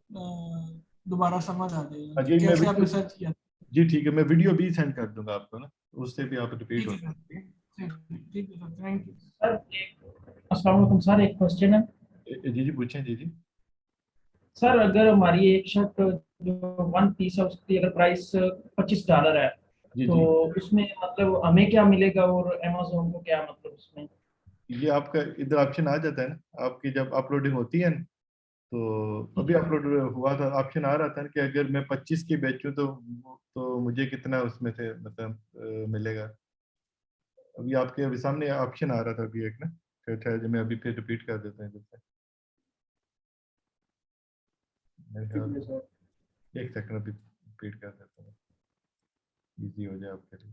दोबारा समझ आ जाएगा कि अजय मैं कैसे वीडियो, आपने सर्च किया था। जी ठीक है, मैं वीडियो भी सेंड कर दूंगा आपको ना, उससे भी आप रिपीट ठीक हो है सर, जाएंगे। ठीक है सर, थैंक यू। सर अस्सलाम वालेकुम सर, एक क्वेश्चन है। जी जी पूछें जी जी। सर अगर हमारी एक शर्ट जो वन पीस है उसकी अगर प्राइस $25 है, जी तो जी उसमें मतलब हमें क्या मिलेगा और अमेजोन को क्या मतलब उसमें? ये आपका इधर ऑप्शन आ जाता है ना आपकी जब अपलोडिंग होती है ना, तो अभी अपलोड हुआ था ऑप्शन आ रहा था ना कि अगर मैं 25 की बेचूं तो मुझे कितना उसमें से मतलब मिलेगा। अभी आपके अभी सामने ऑप्शन आ रहा था अभी एक ना, फिर ठहर मैं अभी फिर रिपीट कर देता हूँ जैसे मेरे ख्याल ठीक है सर। में। एक सेकंड अभी रिपीट कर देता हूँ, इजी हो जाए आपके लिए।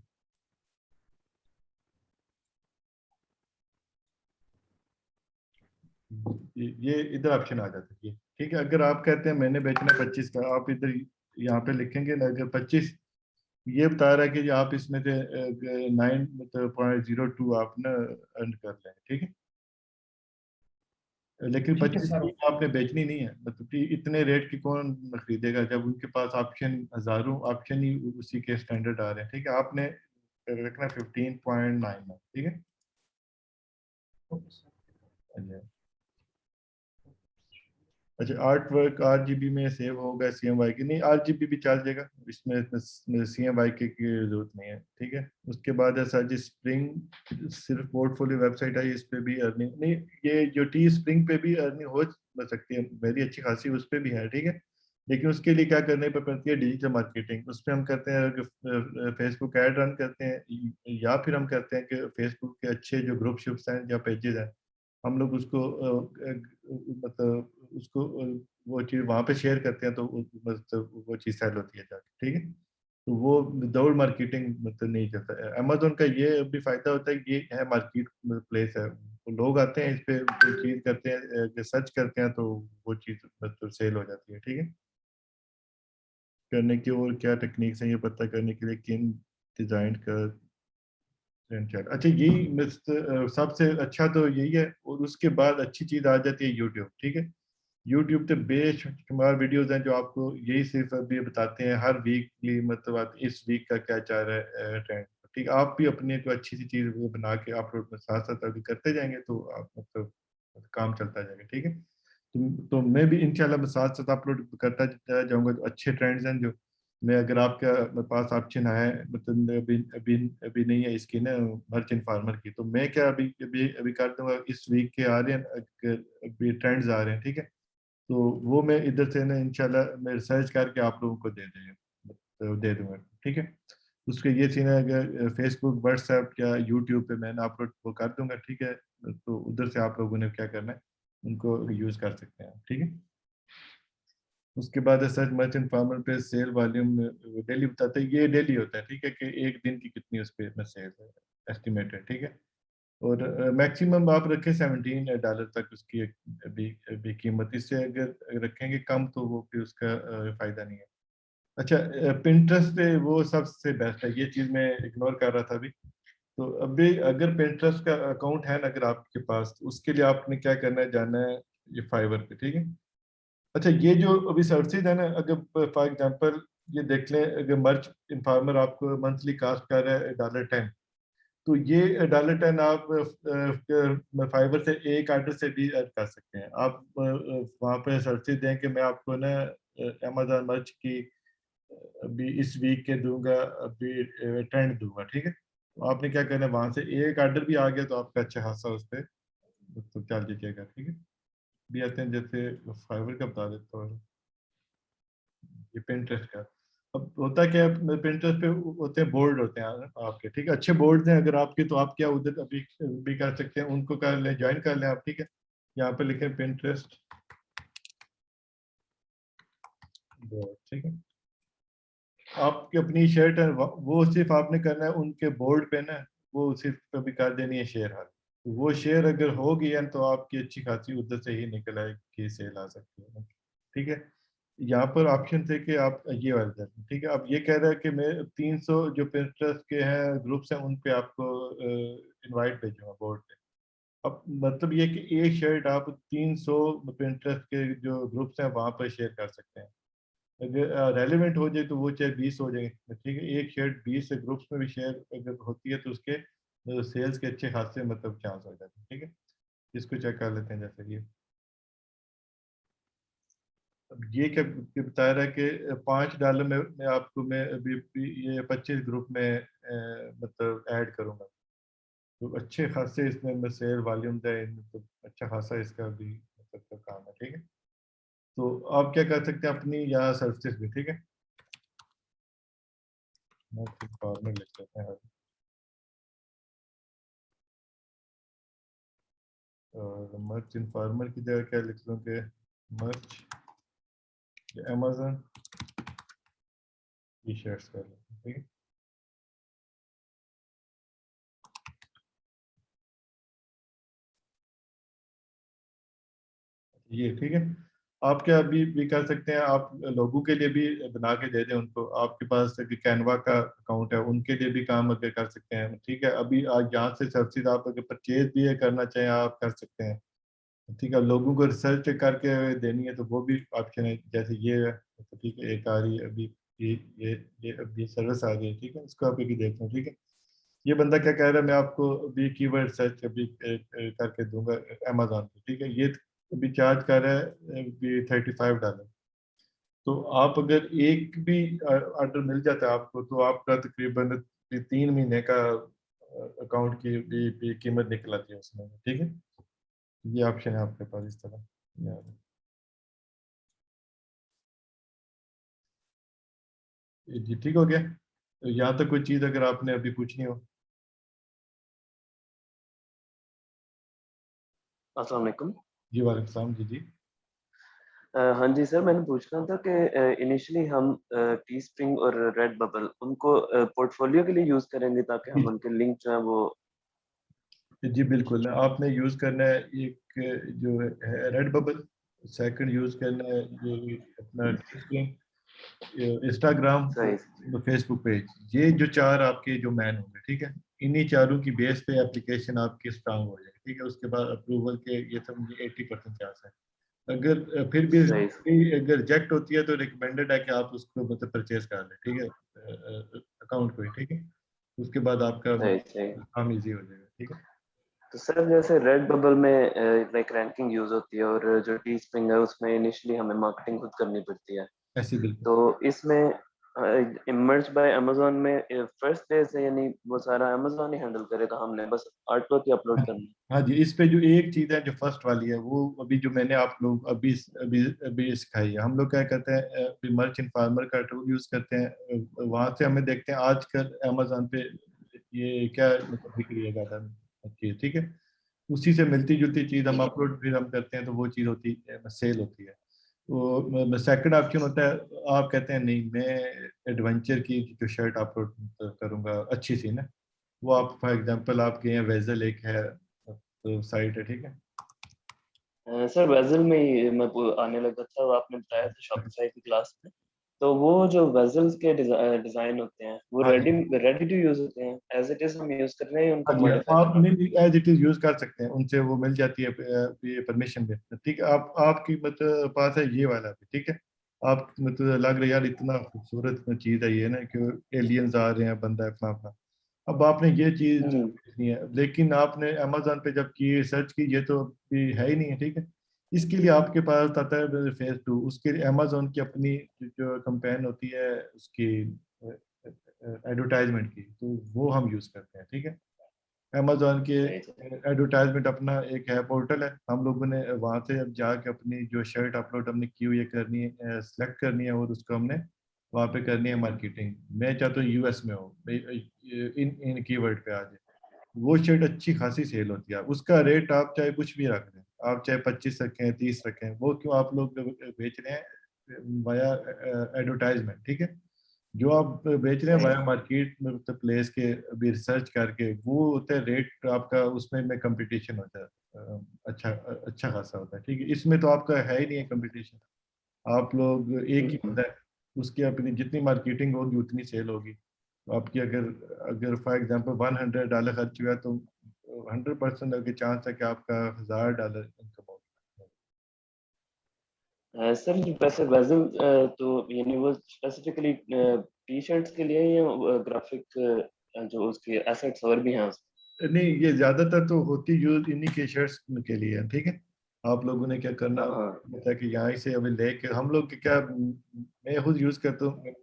ये इधर ऑप्शन आ जाता है ये, ठीक है। अगर आप कहते हैं मैंने बेचना 25 का, आप इधर यहाँ पे लिखेंगे ना, अगर 25 ये बता रहा है कि आप इसमें से 9 मतलब 0.02 आप ना अर्न कर लें, ठीक है। लेकिन ठीक है 25 सर। की आपने बेचनी नहीं है, मतलब कि इतने रेट की कौन खरीदेगा जब उनके पास ऑप्शन हजारों ऑप्शन ही उसी के स्टैंडर्ड आ रहे हैं, ठीक है। आपने रखना 15.9 है, ठीक है। Okay sir. अच्छा अच्छा, आर्ट वर्क 8 GB में सेव होगा CMYK की नहीं, 8 GB भी चल जाएगा इसमें CMYK की जरूरत नहीं है, ठीक है। उसके बाद है सर जी स्प्रिंग, सिर्फ पोर्टफोलियो वेबसाइट है, इस पे भी अर्निंग नहीं, ये जो टी स्प्रिंग पे भी अर्निंग हो सकती है मेरी अच्छी खासी, उस पे भी है, ठीक है। लेकिन उसके लिए क्या करने पर पड़ती है, डिजिटल मार्केटिंग। उस पर हम करते हैं फेसबुक ऐड रन करते हैं, या फिर हम करते हैं कि फेसबुक के अच्छे जो ग्रुप शिप्स हैं या पेजेस हैं, हम लोग उसको मतलब उसको वो चीज़ वहाँ पे शेयर करते हैं, तो मतलब वो चीज़ सेल होती है जाके, ठीक है। तो वो विदाउट मार्केटिंग मतलब नहीं चलता है। अमेजोन का ये भी फायदा होता है, ये है मार्केट प्लेस है, तो लोग आते हैं इस पे कोई चीज़ करते हैं सर्च करते हैं, तो वो चीज़ मतलब सेल हो जाती है, ठीक है। करने की और क्या टेक्निक्स हैं ये पता करने के लिए किन डिजाइन का चैट, अच्छा यही सबसे अच्छा तो यही है, और उसके बाद अच्छी चीज़ आ जाती है यूट्यूब, ठीक है। यूट्यूब पे बेशुमार वीडियोस हैं जो आपको यही सिर्फ अभी बताते हैं हर वीकली, मतलब इस वीक का क्या चल रहा है ट्रेंड, ठीक है। आप भी अपने को अच्छी सी चीज़ वो बना के अपलोड में साथ साथ अभी करते जाएंगे तो आप मतलब काम चलता जाएगा, ठीक है। तो मैं भी इंशाल्लाह साथ साथ अपलोड करता जाऊंगा, जो अच्छे ट्रेंड्स हैं जो मैं, अगर आपका मेरे पास ऑप्शन है मतलब अभी अभी अभी नहीं है इसकी ना मर्चेंट फार्मर की, तो मैं क्या अभी अभी अभी कर दूंगा, इस वीक के आ रहे हैं अभी ट्रेंड्स आ रहे हैं, ठीक है। तो वो मैं इधर से ना इंशाल्लाह मैं रिसर्च करके आप लोगों को दे देंगे, तो दे दूंगा, ठीक है। उसके ये सीन है, अगर फेसबुक व्हाट्सएप या यूट्यूब पे मैंने अपलोड वो कर दूंगा, ठीक है। तो उधर से आप लोगों ने क्या करना है उनको यूज़ कर सकते हैं, ठीक है। उसके बाद सर्च मर्चेंट फार्मर पे सेल वॉल्यूम डेली बताते हैं, ये डेली होता है, ठीक है, कि एक दिन की कितनी उस पे सेल है एस्टिमेटेड, ठीक है। और मैक्सिमम आप रखें $17 तक उसकी अभी कीमत, इससे अगर रखेंगे कम तो वो फिर उसका फायदा नहीं है। अच्छा, पिंटरेस्ट पे वो सबसे बेस्ट है, ये चीज़ मैं इग्नोर कर रहा था अभी। तो अभी अगर पिंटरेस्ट का अकाउंट है ना अगर आपके पास, तो उसके लिए आपने क्या करना है, जाना है ये फाइवर पे, ठीक है। अच्छा, ये जो अभी सर्विसेज है ना, अगर फॉर एग्जांपल ये देख लें, अगर मर्च इन्फॉर्मर आपको मंथली कास्ट कर रहा है $10, तो ये $10 आप फाइबर से एक आर्डर से भी अर्न कर सकते हैं। आप वहाँ पे सर्विसेज दें कि मैं आपको ना अमेजोन मर्च की अभी इस वीक के दूंगा, अभी ट्रेंड दूंगा, ठीक है। तो आपने क्या करना है, वहां से एक आर्डर भी आ गया तो आपका अच्छा खासा उस पर तो चल दीजिएगा, ठीक है। भी आते हैं जैसे फाइबर का बता देता हूँ, ये पिंटरेस्ट का। अब होता क्या है, पिंटरेस्ट पे होते हैं बोर्ड होते हैं आपके, ठीक है, अच्छे बोर्ड हैं अगर आपके, तो आप क्या उधर अभी भी कर सकते हैं, उनको कर लें, ज्वाइन कर लें आप, ठीक है। यहाँ पे लिखें पिंटरेस्ट बोर्ड, ठीक है। आपकी अपनी शर्ट है, वो सिर्फ आपने करना है उनके बोर्ड पे ना, वो सिर्फ कभी कर देनी है शेयर हाल। वो शेयर अगर हो गया तो आपकी अच्छी खासी उधर से ही निकल आएगी, सेल आ सकती है, ठीक है। यहाँ पर ऑप्शन थे कि आप ये वाले कर लें, ठीक है। अब ये कह रहा है कि मैं 300 जो पिंटरेस्ट के हैं ग्रुप्स हैं उन पे आपको इनवाइट भेजूंगा बोर्ड पे। अब मतलब ये कि एक शर्ट आप 300 पिंटरेस्ट के जो ग्रुप्स हैं वहां पर शेयर कर सकते हैं। अगर रेलिवेंट हो जाए तो वो चाहे 20 हो जाए, ठीक है। एक शेयर 20 ग्रुप्स में भी शेयर अगर होती है तो उसके सेल्स के अच्छे खासे मतलब चांस हो जाते हैं, ठीक है। इसको चेक कर लेते हैं जैसे ये। अब ये क्या बता रहा है कि $5 में आपको मैं अभी ये 25 ग्रुप में मतलब ऐड करूंगा, तो अच्छे खासे इसमें मैं सेल वॉल्यूम है, मतलब अच्छा खासा इसका भी मतलब का काम है, ठीक है। तो आप क्या कर सकते हैं अपनी यहाँ सर्विसेज भी, ठीक है। मैं फॉर्मेट लिख लेते हैं, और मर्च इन्फॉर्मर की जगह क्या लिख लूँ कि मर्च अमेजन टी शर्ट्स कर लेते हैं, ठीक है। ये ठीक है। आप क्या अभी भी कर सकते हैं, आप लोगों के लिए भी बना के दे दें उनको, आपके पास कैनवा का अकाउंट है उनके लिए भी काम अगर कर सकते हैं, ठीक है। अभी आज यहाँ से सर्विसेज आप अगर परचेज भी करना चाहें आप कर सकते हैं, ठीक है। लोगों को रिसर्च करके देनी है तो वो भी ऑप्शन है, जैसे ये है, तो ठीक है। एक आ रही है अभी, ये ये अभी सर्विस आ गई है, ठीक है। इसको आप अभी देखते हैं, ठीक है। ये बंदा क्या कह रहा है, मैं आपको अभी कीवर्ड सर्च अभी करके दूंगा अमेजोन पे, ठीक है। ये अभी चार्ज कर रहा है अभी $35। तो आप अगर एक भी ऑर्डर मिल जाता है आपको, तो आपका तकरीबन 3 महीने का अकाउंट की भी कीमत निकल आती है उसमें, ठीक है। ये ऑप्शन है आपके पास इस तरह। जी ठीक हो गया। तो यहाँ तक कोई चीज़ अगर आपने अभी पूछनी हो। अस्सलाम वालेकुम। जी वालेकुम सलाम, जी जी। हाँ जी सर, मैंने पूछना था कि इनिशियली हम टी स्प्रिंग और रेड बबल उनको पोर्टफोलियो के लिए यूज करेंगे ताकि हम उनके लिंक जो है वो। जी बिल्कुल, आपने यूज़ करना है एक जो है रेड बबल, सेकंड यूज़ करना है ये अपना इंस्टाग्राम सही। और फेसबुक पेज, ये जो चार आपके जो मैन होंगे, ठीक है। इन्हीं चारों की बेस पे एप्लीकेशन आपकी स्ट्रांग हो जाएगी, ठीक है। उसके बाद अप्रूवल के ये समझिए 80% चांस है। अगर फिर भी सही। अगर रिजेक्ट होती है तो रिकमेंडेड है कि आप उसको मतलब परचेज कर लें, ठीक है, अकाउंट को ही, ठीक है। उसके बाद आपका सही सही। काम इजी हो जाएगा, ठीक है। तो सर जैसे रेड बबल में लाइक रैंकिंग यूज होती है और जो टी स्प्रिंग है उसमें इनिशियली हमें मार्केटिंग खुद करनी पड़ती है। ऐसे बिल्कुल। तो इसमें इमर्ज बाय अमेजोन में फर्स्ट डे से यानी वो सारा अमेजोन ही हैंडल करेगा, हमने बस आर्टवर्क ही अपलोड करना है। हाँ जी, इस पे जो एक चीज है जो फर्स्ट वाली है, वो अभी जो मैंने आप लोग अभी अभी अभी सिखाई है। हम लोग क्या करते हैं, अभी मर्च फार्मर का टूल यूज करते हैं, वहां से हमें देखते हैं आजकल अमेजोन पे ये क्या मतलब बिक्री है ज्यादा अच्छी है, ठीक है। उसी से मिलती जुलती चीज हम अपलोड फिर हम करते हैं तो वो चीज होती है सेल होती है। वो सेकंड ऑप्शन होता है, आप कहते हैं नहीं मैं एडवेंचर की जो शर्ट अपलोड करूंगा अच्छी सी ना, वो आप फॉर एग्जांपल आप गए हैं वेजल एक है तो साइट है, ठीक है। सर वेजल में ही मैं आने लगा था, वो आपने बताया था शॉपिफाई की क्लास में। तो वो जो वेजल्स के डिजाइन होते हैं वो हाँ रेडी जी, रेडी टू यूज होते हैं, एज इट इज हम यूज कर रहे हैं या हाँ उनको जी, मॉडिफाई आप करना नहीं एज इट इज यूज कर सकते हैं, उनसे वो मिल जाती है ये परमिशन पे, ठीक है। आप आपकी मतलब पास है ये वाला भी, ठीक है। आप मतलब लग रहा है यार इतना खूबसूरत चीज है ये ना कि एलियंस आ रहे हैं, बंदा है फला फला। अब आपने ये चीज पड़ेगा? देखनी है, लेकिन आपने अमेजोन पे जब की सर्च की, ये तो भी है ही नहीं है, ठीक है। इसके लिए आपके पास आता है फेज 2, उसके लिए अमेजोन की अपनी जो कंपेन होती है उसकी एडवर्टाइजमेंट की, तो वो हम यूज करते हैं, ठीक है। अमेजोन के सही सर। एडवर्टाइजमेंट अपना एक है, पोर्टल है, हम लोगों ने वहां से अब जाके अपनी जो शर्ट अपलोड हमने की हुई है करनी है, सेलेक्ट करनी है और उसको हमने वहाँ पे करनी है मार्केटिंग। मैं चाहता हूँ यूएस में हो, इन इन कीवर्ड पे आ जाए, वो शर्ट अच्छी खासी सेल होती है। उसका रेट आप चाहे कुछ भी रख दें, आप चाहे 25 रखें 30 रखें, वो क्यों आप लोग बेच रहे हैं वाया एडवर्टाइजमेंट, ठीक है। जो आप बेच रहे हैं सही वाया सर। मार्केट मतलब प्लेस के अभी रिसर्च करके, वो होता है रेट आपका, उसमें में कंपटीशन होता है अच्छा अच्छा खासा होता है, ठीक है। इसमें तो आपका है ही नहीं है कंपटीशन, आप लोग एक ही हम्म। बंदा है, उसकी अपनी जितनी मार्केटिंग होगी उतनी सेल होगी। तो आपकी अगर अगर फॉर एग्जांपल $100 खर्च हुआ तो 100% अगर चांस है कि आपका $1000 इनकम होगा। सर वैसे वेजल तो यानी वो स्पेसिफिकली टी शर्ट्स के लिए या ग्राफिक जो उसके एसेट्स और भी हैं नहीं, ये ज्यादातर तो होती यूज इन्हीं के शर्ट्स के लिए है, ठीक है। आप लोगों ने क्या करना हाँ। होता है कि यहाँ से अभी लेके हम लोग के क्या, मैं खुद यूज करता हूँ,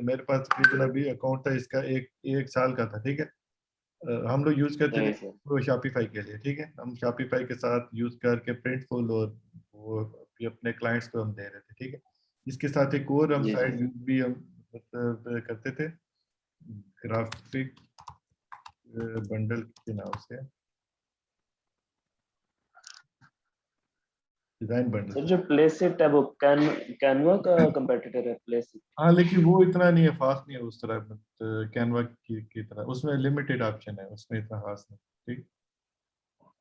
मेरे पास तकरीबन अभी अकाउंट था इसका एक एक साल का था, ठीक है। हम लोग यूज करते थे सही सर। वो शॉपिफाई के लिए, ठीक है। हम शॉपिफाई के साथ यूज करके प्रिंटफुल और वो भी अपने क्लाइंट्स को हम दे रहे थे, ठीक है। इसके साथ एक और हम जी जी। साइड यूज भी हम मतलब करते थे, ग्राफिक बंडल के नाम से, डिजाइन बंडल। सर जो प्लेसिट है वो कैनवा का कंपेटिटर है प्लेसिट? हाँ, लेकिन वो इतना नहीं है, फास्ट नहीं है उस तरह कैनवा की तरह, उसमें लिमिटेड ऑप्शन है, उसमें इतना खास नहीं, ठीक।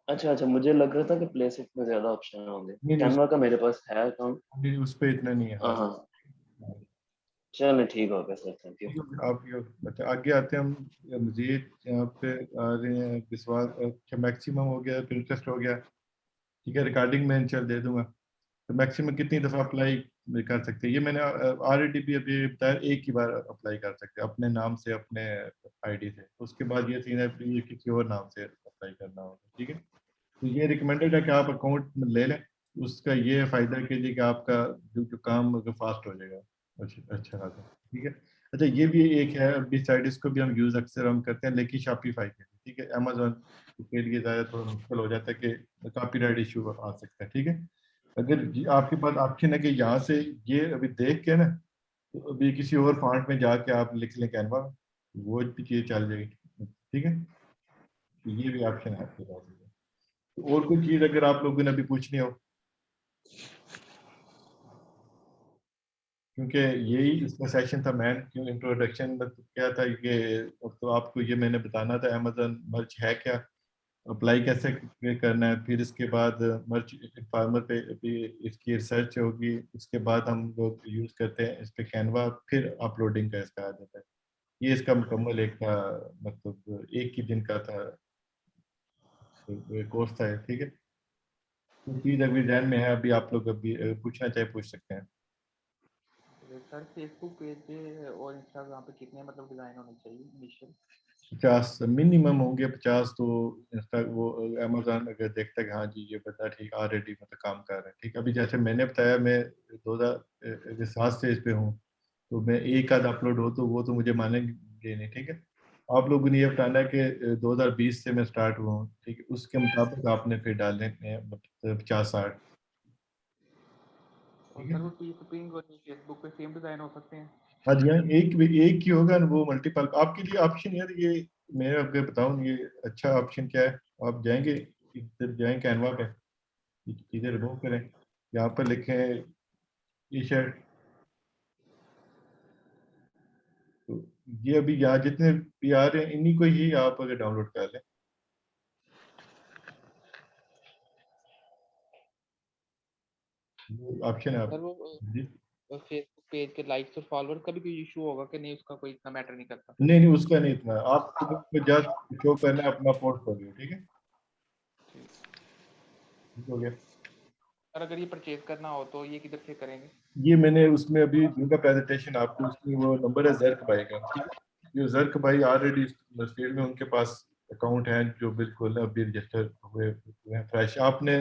अच्छा अच्छा, मुझे लग रहा था कि प्लेसिट में ज्यादा ऑप्शन होंगे। नहीं नहीं कैनवा का मेरे पास है अकाउंट। उस पर इतना नहीं है हाँ खास। हाँ। चलो ठीक हो गया सर, थैंक यू। आप ये अच्छा, आगे आते हैं हम मजीद यहाँ पे आ रहे हैं विश्वास, अच्छा मैक्सिमम हो गया, इंटरेस्ट हो गया, ठीक है। रिकॉर्डिंग में चल दे दूंगा। तो मैक्सिमम कितनी दफ़ा अप्लाई कर सकते हैं, ये मैंने ऑलरेडी भी अभी बताया, एक ही बार अप्लाई कर सकते हैं अपने नाम से अपने आईडी से, उसके बाद ये सीन है फिर ये किसी और नाम से अप्लाई करना होगा, ठीक है। तो ये रिकमेंडेड है कि आप अकाउंट ले लें, उसका ये फ़ायदा है कि आपका जो काम फास्ट हो जाएगा, अच्छा खासा, ठीक है। अच्छा, ये भी एक है अभी साइड, इसको भी हम यूज़ अक्सर हम करते हैं, लेकिन शॉपिफाई के लिए, ठीक है। अमेजोन के लिए ज़्यादा थोड़ा मुश्किल हो जाता है कि कॉपीराइट इशू आ सकता है, ठीक है। अगर आपके पास ऑप्शन है कि यहाँ से ये अभी देख के ना, तो अभी किसी और फॉन्ट में जाके आप लिख लें कैनवा, वो भी चीज़ चल जाएगी, ठीक है। तो ये भी ऑप्शन है आपके पास। तो और कोई चीज़ अगर आप लोगों ने अभी पूछनी हो, क्योंकि यही इसका सेशन था मैन, क्यों इंट्रोडक्शन में तो क्या था कि तो आपको ये मैंने बताना था अमेजन मर्च है क्या, अप्लाई कैसे करना है, फिर इसके बाद मर्च फार्मर पे भी इसकी रिसर्च होगी, उसके बाद हम लोग यूज़ करते हैं इस पे कैनवा, फिर अपलोडिंग का इसका आ जाता है। ये इसका मुकम्मल एक था, मतलब एक ही दिन का था कोर्स था, ठीक है। तो चीज़ अभी जहन में है, अभी आप लोग अभी पूछना चाहे पूछ सकते हैं। सर फेसबुक पेज पे और इंस्टाग्राम पे कितने मतलब डिजाइन होने चाहिए इनिशियल? 50 मिनिमम होंगे, 50 तो इंस्टा वो अमेजोन अगर देखता है कि हाँ जी ये बंदा ठीक ऑलरेडी मतलब काम कर रहा है, ठीक। अभी जैसे मैंने बताया मैं 2007 से इस पे हूँ, तो मैं एक आध अपलोड हो तो वो तो मुझे मानेंगे नहीं, ठीक है। आप लोगों ने ये बताना है कि 2020 से मैं स्टार्ट हुआ हूँ, ठीक है, उसके मुताबिक आपने फिर डालने हैं मतलब 50-60, और ठीक सर है। वो टी स्प्रिंग और फेसबुक पे सेम डिजाइन हो सकते हैं? हाँ जी हाँ, एक ही होगा ना, वो मल्टीपल आपके लिए ऑप्शन यार, ये मैं आपको बताऊँ ये अच्छा ऑप्शन क्या है। आप जाएंगे इधर जाएं कैनवा पे, चीज़ें रिमूव करें, यहाँ पर लिखें ये शर्ट, तो ये अभी यहाँ जितने भी आ रहे हैं इन्हीं को ही आप अगर डाउनलोड कर लें, ऑप्शन है सर आप। वो जी फेसबुक पेज के लाइक्स और फॉलोअर का भी कोई इशू होगा कि नहीं, उसका कोई इतना मैटर नहीं करता? नहीं नहीं, उसका नहीं इतना, आपको जस्ट शो करना है अपना पोर्टफोलियो, ठीक है, ठीक हो गया। सर अगर ये परचेज करना हो तो ये किधर से करेंगे? ये मैंने उसमें अभी दूंगा प्रेजेंटेशन आपको, उसमें वो नंबर है जर्क भाई का, ठीक है। ये जर्क भाई ऑलरेडी फील्ड में उनके पास अकाउंट है जो बिल्कुल अभी रजिस्टर हुए हुए हैं फ्रेश। आपने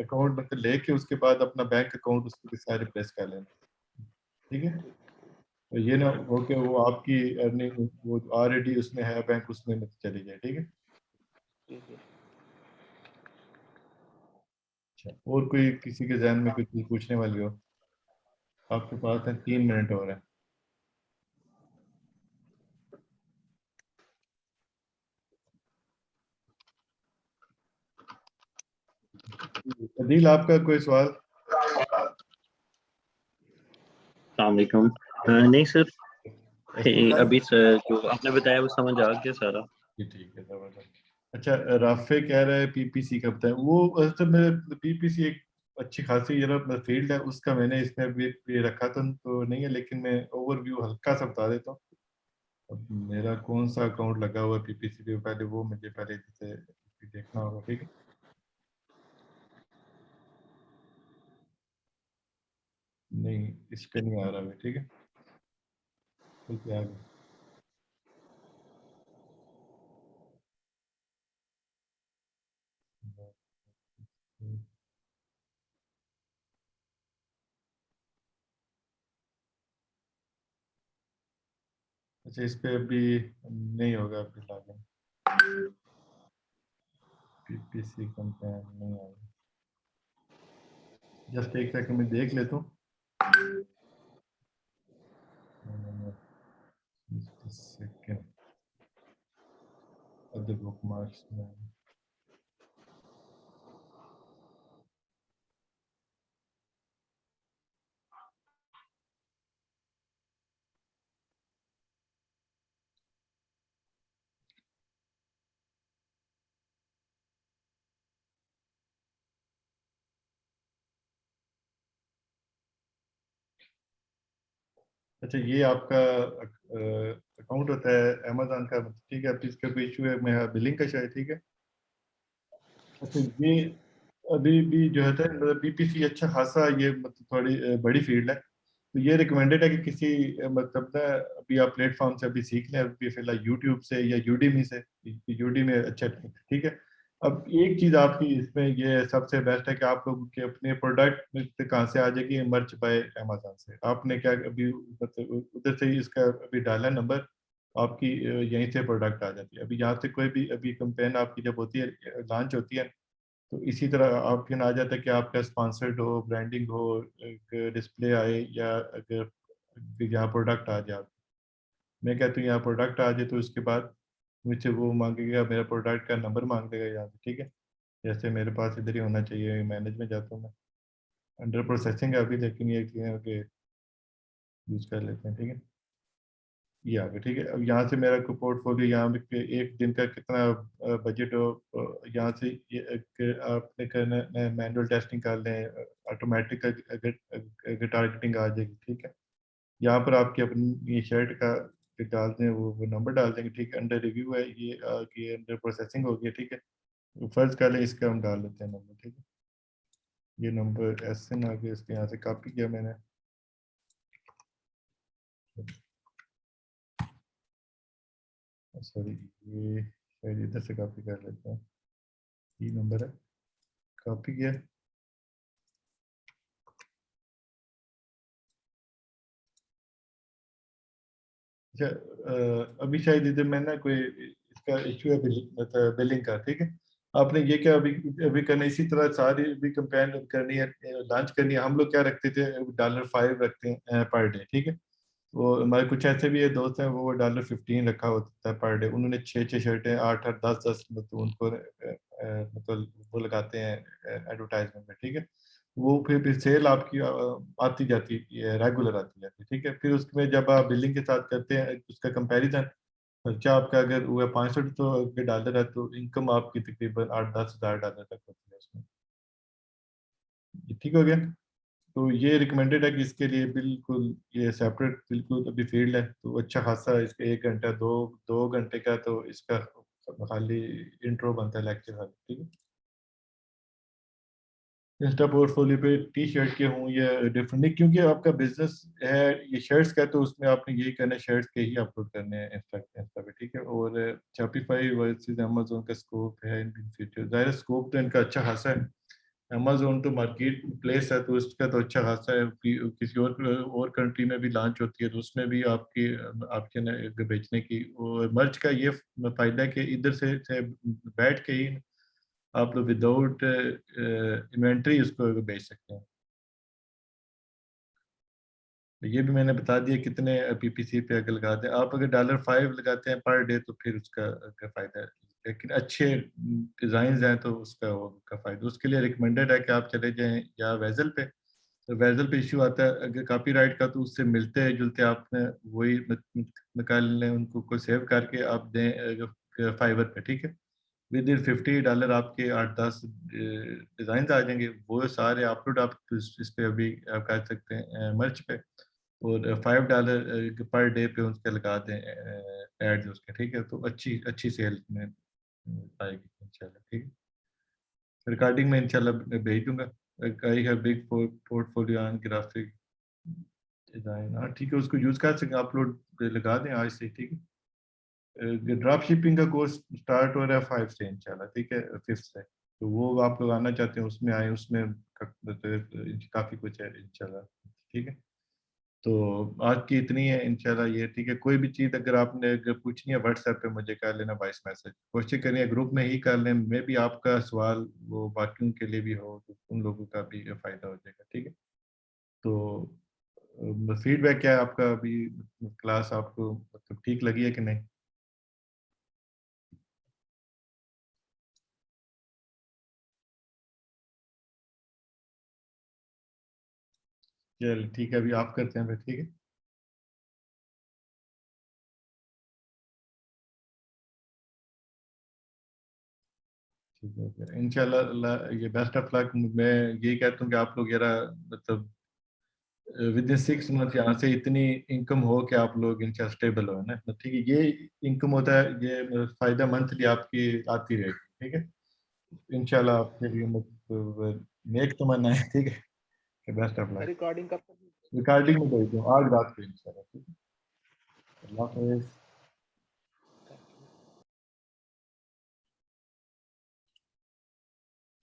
अकाउंट मतलब लेके उसके बाद अपना बैंक अकाउंट उसके भी सारे रिप्लेस कर लेना, ठीक है। तो ये ना हो कि वो आपकी अर्निंग वो ऑलरेडी उसमें है बैंक, उसमें मत चली जाए, ठीक है। ठीक है। अच्छा, और कोई किसी के जहन में कोई चीज पूछने वाली हो? आपके पास है 3 मिनट और है। अदील आपका कोई सवाल? अस्सलामुअलैकुम। नहीं सर, अभी सर जो आपने बताया वो समझ आ गया सारा। जी ठीक है, जबरदस्त। अच्छा, राफे कह रहा है पीपीसी का बताएं। वो तो मेरे पीपीसी एक अच्छी खासी ये ना फील्ड है, उसका मैंने इसमें भी रखा था तो नहीं है, लेकिन मैं ओवरव्यू हल्का सा बता देता हूँ। अब मेरा कौन सा अकाउंट लगा हुआ है पीपीसी पे, पहले वो मुझे पहले जैसे देखना होगा, ठीक है। नहीं, इस पे नहीं आ रहा है, ठीक है, ठीक है, आगे। अच्छा, इस पे अभी नहीं होगा, अभी लॉगिन पीपीसी कंपेन नहीं आएगा। जस्ट एक सेकंड में देख लेता हूँ। सेकंड other bookmarks में अच्छा, ये आपका अकाउंट होता है अमेजोन का, ठीक है। अब इसका कोई इशू है, मैं बिलिंग का शायद, ठीक है। अच्छा, ये अभी भी जो है मतलब बीपीसी अच्छा खासा ये मतलब थोड़ी बड़ी फील्ड है, तो ये रिकमेंडेड है कि किसी मतलब ना अभी आप प्लेटफॉर्म से अभी सीख लें, अभी फिलहाल यूट्यूब से या यूडीमी से। यूडीमी अच्छा, ठीक है। अब एक चीज आपकी इसमें ये सबसे बेस्ट है कि आप लोग के अपने प्रोडक्ट कहाँ से आ जाएगी, मर्च बाय अमेजोन से। आपने क्या अभी मतलब उधर से ही इसका अभी डाला नंबर, आपकी यहीं से प्रोडक्ट आ जाती है। अभी यहाँ से कोई भी अभी कंपेन आपकी जब होती है, लॉन्च होती है, तो इसी तरह ऑप्शन आ जाता है कि आपका स्पॉन्सर्ड हो, ब्रांडिंग हो, एक डिस्प्ले आए, या अगर यहाँ प्रोडक्ट आ जाए। मैं कहता हूँ यहाँ प्रोडक्ट आ जाए तो उसके बाद मुझसे वो मांगेगा, मेरा प्रोडक्ट का नंबर मांग लेगा यहाँ से, ठीक है। जैसे मेरे पास इधर ही होना चाहिए, मैनेज में जाता हूँ मैं, अंडर प्रोसेसिंग है अभी, लेकिन ये यूज़ कर लेते हैं, ठीक है। ये आ गया, ठीक है। अब यहाँ से मेरा को पोर्टफोलियो, यहाँ पे एक दिन का कितना बजट हो, यहाँ से आपने करना मैनुअल टेस्टिंग कर लें, ऑटोमेटिक अगर टारगेटिंग आ जाएगी, ठीक है। यहाँ पर आपकी अपनी ये शर्ट का डाल दें, वो नंबर डाल देंगे, ठीक है। अंडर रिव्यू है ये अंडर प्रोसेसिंग हो गया, ठीक है। फर्ज कर लें इसका हम डाल लेते हैं नंबर, ठीक है। ये नंबर एस एन आ गया, इसके यहाँ से कॉपी किया मैंने, सॉरी, ये शायद इधर से कॉपी कर लेते हैं। ये नंबर है, कॉपी किया। अच्छा, अभी शायद इधर में ना कोई इसका इशू है, मतलब बिलिंग का, ठीक है। आपने ये क्या अभी अभी करना, इसी तरह सारी भी कंपेन करनी है, लॉन्च करनी है। हम लोग क्या रखते थे, $5 रखते हैं पर डे, ठीक है। वो हमारे कुछ ऐसे भी ये दोस्त हैं, वो $15 रखा होता है पर डे। उन्होंने 6 6 शर्टें, 8 8 10 10 मतलब उनको मतलब वो लगाते हैं एडवर्टाइजमेंट में, ठीक है। वो फिर सेल आपकी आती जाती है, रेगुलर आती जाती है, ठीक है। फिर उसमें जब आप बिलिंग के साथ करते हैं उसका कंपैरिजन, खर्चा आपका अगर हुआ 65 तो के डॉलर है तो इनकम आपकी तकरीबन 8-10 हज़ार डॉलर तक होती है उसमें। ये ठीक हो गया। तो ये रिकमेंडेड है कि इसके लिए बिल्कुल ये सेपरेट बिल्कुल अभी फील्ड है, तो अच्छा खासा इसका 1 घंटा 2 घंटे का तो इसका खाली इंट्रो बनता है, लेक्चर खाली, ठीक है। इंस्टा पोर्टफोलियो पे टी शर्ट के हूँ या डिफरेंट नहीं, क्योंकि आपका बिजनेस है ये शर्ट्स का, तो उसमें आपने यही करना है, शर्ट्स के ही अपलोड करने हैं इंस्टा पे, ठीक है। और शॉपिफाई वर्सेस अमेजोन का स्कोप है इन फ्यूचर, ज़ाहिर स्कोप तो इनका अच्छा खासा है। अमेजोन तो मार्केट प्लेस है तो उसका तो अच्छा खासा है, किसी और कंट्री में भी लॉन्च होती है तो उसमें भी आपके ना बेचने की। और मर्च का ये फायदा है कि इधर से बैठ के ही आप लोग विदाउट इन्वेंट्री उसको बेच सकते हैं। तो ये भी मैंने बता दिया कितने पीपीसी पे अगर लगाते हैं आप, अगर $5 लगाते हैं पर डे तो फिर उसका फायदा है। लेकिन अच्छे डिज़ाइन हैं तो उसका फायदा, उसके लिए रिकमेंडेड है कि आप चले जाएं या वेजल पे। तो वेजल पे इशू आता है अगर कॉपीराइट का, तो उससे मिलते जुलते आपने वही निकाल लें, उनको को सेव करके आप दें फाइवर पे, ठीक है। विद इन $50 आपके 8-10 डिज़ाइन आ जाएंगे, वो सारे अपलोड आप इस पे अभी आप कर सकते हैं मर्च पे। और $5 पर डे पे उसके लगा दें एड्स उसके, ठीक है। तो अच्छी अच्छी सेल में आएगी इंशाल्लाह, ठीक है। रिकॉर्डिंग में इंशाल्लाह मैं भेज दूंगा। I have big portfolio on graphic design, हाँ ठीक है, उसको यूज कर सकें, अपलोड लगा दें आज से, ठीक है। ड्रॉप शिपिंग का कोर्स स्टार्ट हो रहा है 5 से इंशाल्लाह, ठीक है, 5th से। तो वो आप लोग आना चाहते हैं उसमें आए, उसमें काफ़ी कुछ है इंशाल्लाह, ठीक है। तो आज की इतनी है इंशाल्लाह ये, ठीक है। कोई भी चीज़ अगर पूछनी है व्हाट्सएप पे मुझे कर लेना, वॉइस मैसेज, कोशिश करिए ग्रुप में ही कर लें, मे भी आपका सवाल वो बाकियों के लिए भी हो तो उन लोगों का भी फ़ायदा हो जाएगा, ठीक है। तो फीडबैक क्या है आपका अभी, क्लास आपको मतलब ठीक लगी है कि नहीं? चल ठीक है, अभी आप करते हैं फिर, ठीक है। ठीक है फिर इंशाल्लाह ये बेस्ट ऑफ लक। मैं यही कहता हूँ कि आप लोग जरा मतलब विद इन 6 मंथ यहाँ से इतनी इनकम हो कि आप लोग इनका स्टेबल हो, ना, तो ठीक है। ये इनकम होता है, ये फायदा मंथली आपकी आती रहेगी, ठीक है। इंशाल्लाह आपके लिए मतलब नेक तमन्ना है, ठीक है। Best of luck. रिकॉर्डिंग कब तक? रिकॉर्डिंग में भेज दूँ आज रात को इंशाल्लाह, ठीक है। अल्लाह हाफिज़।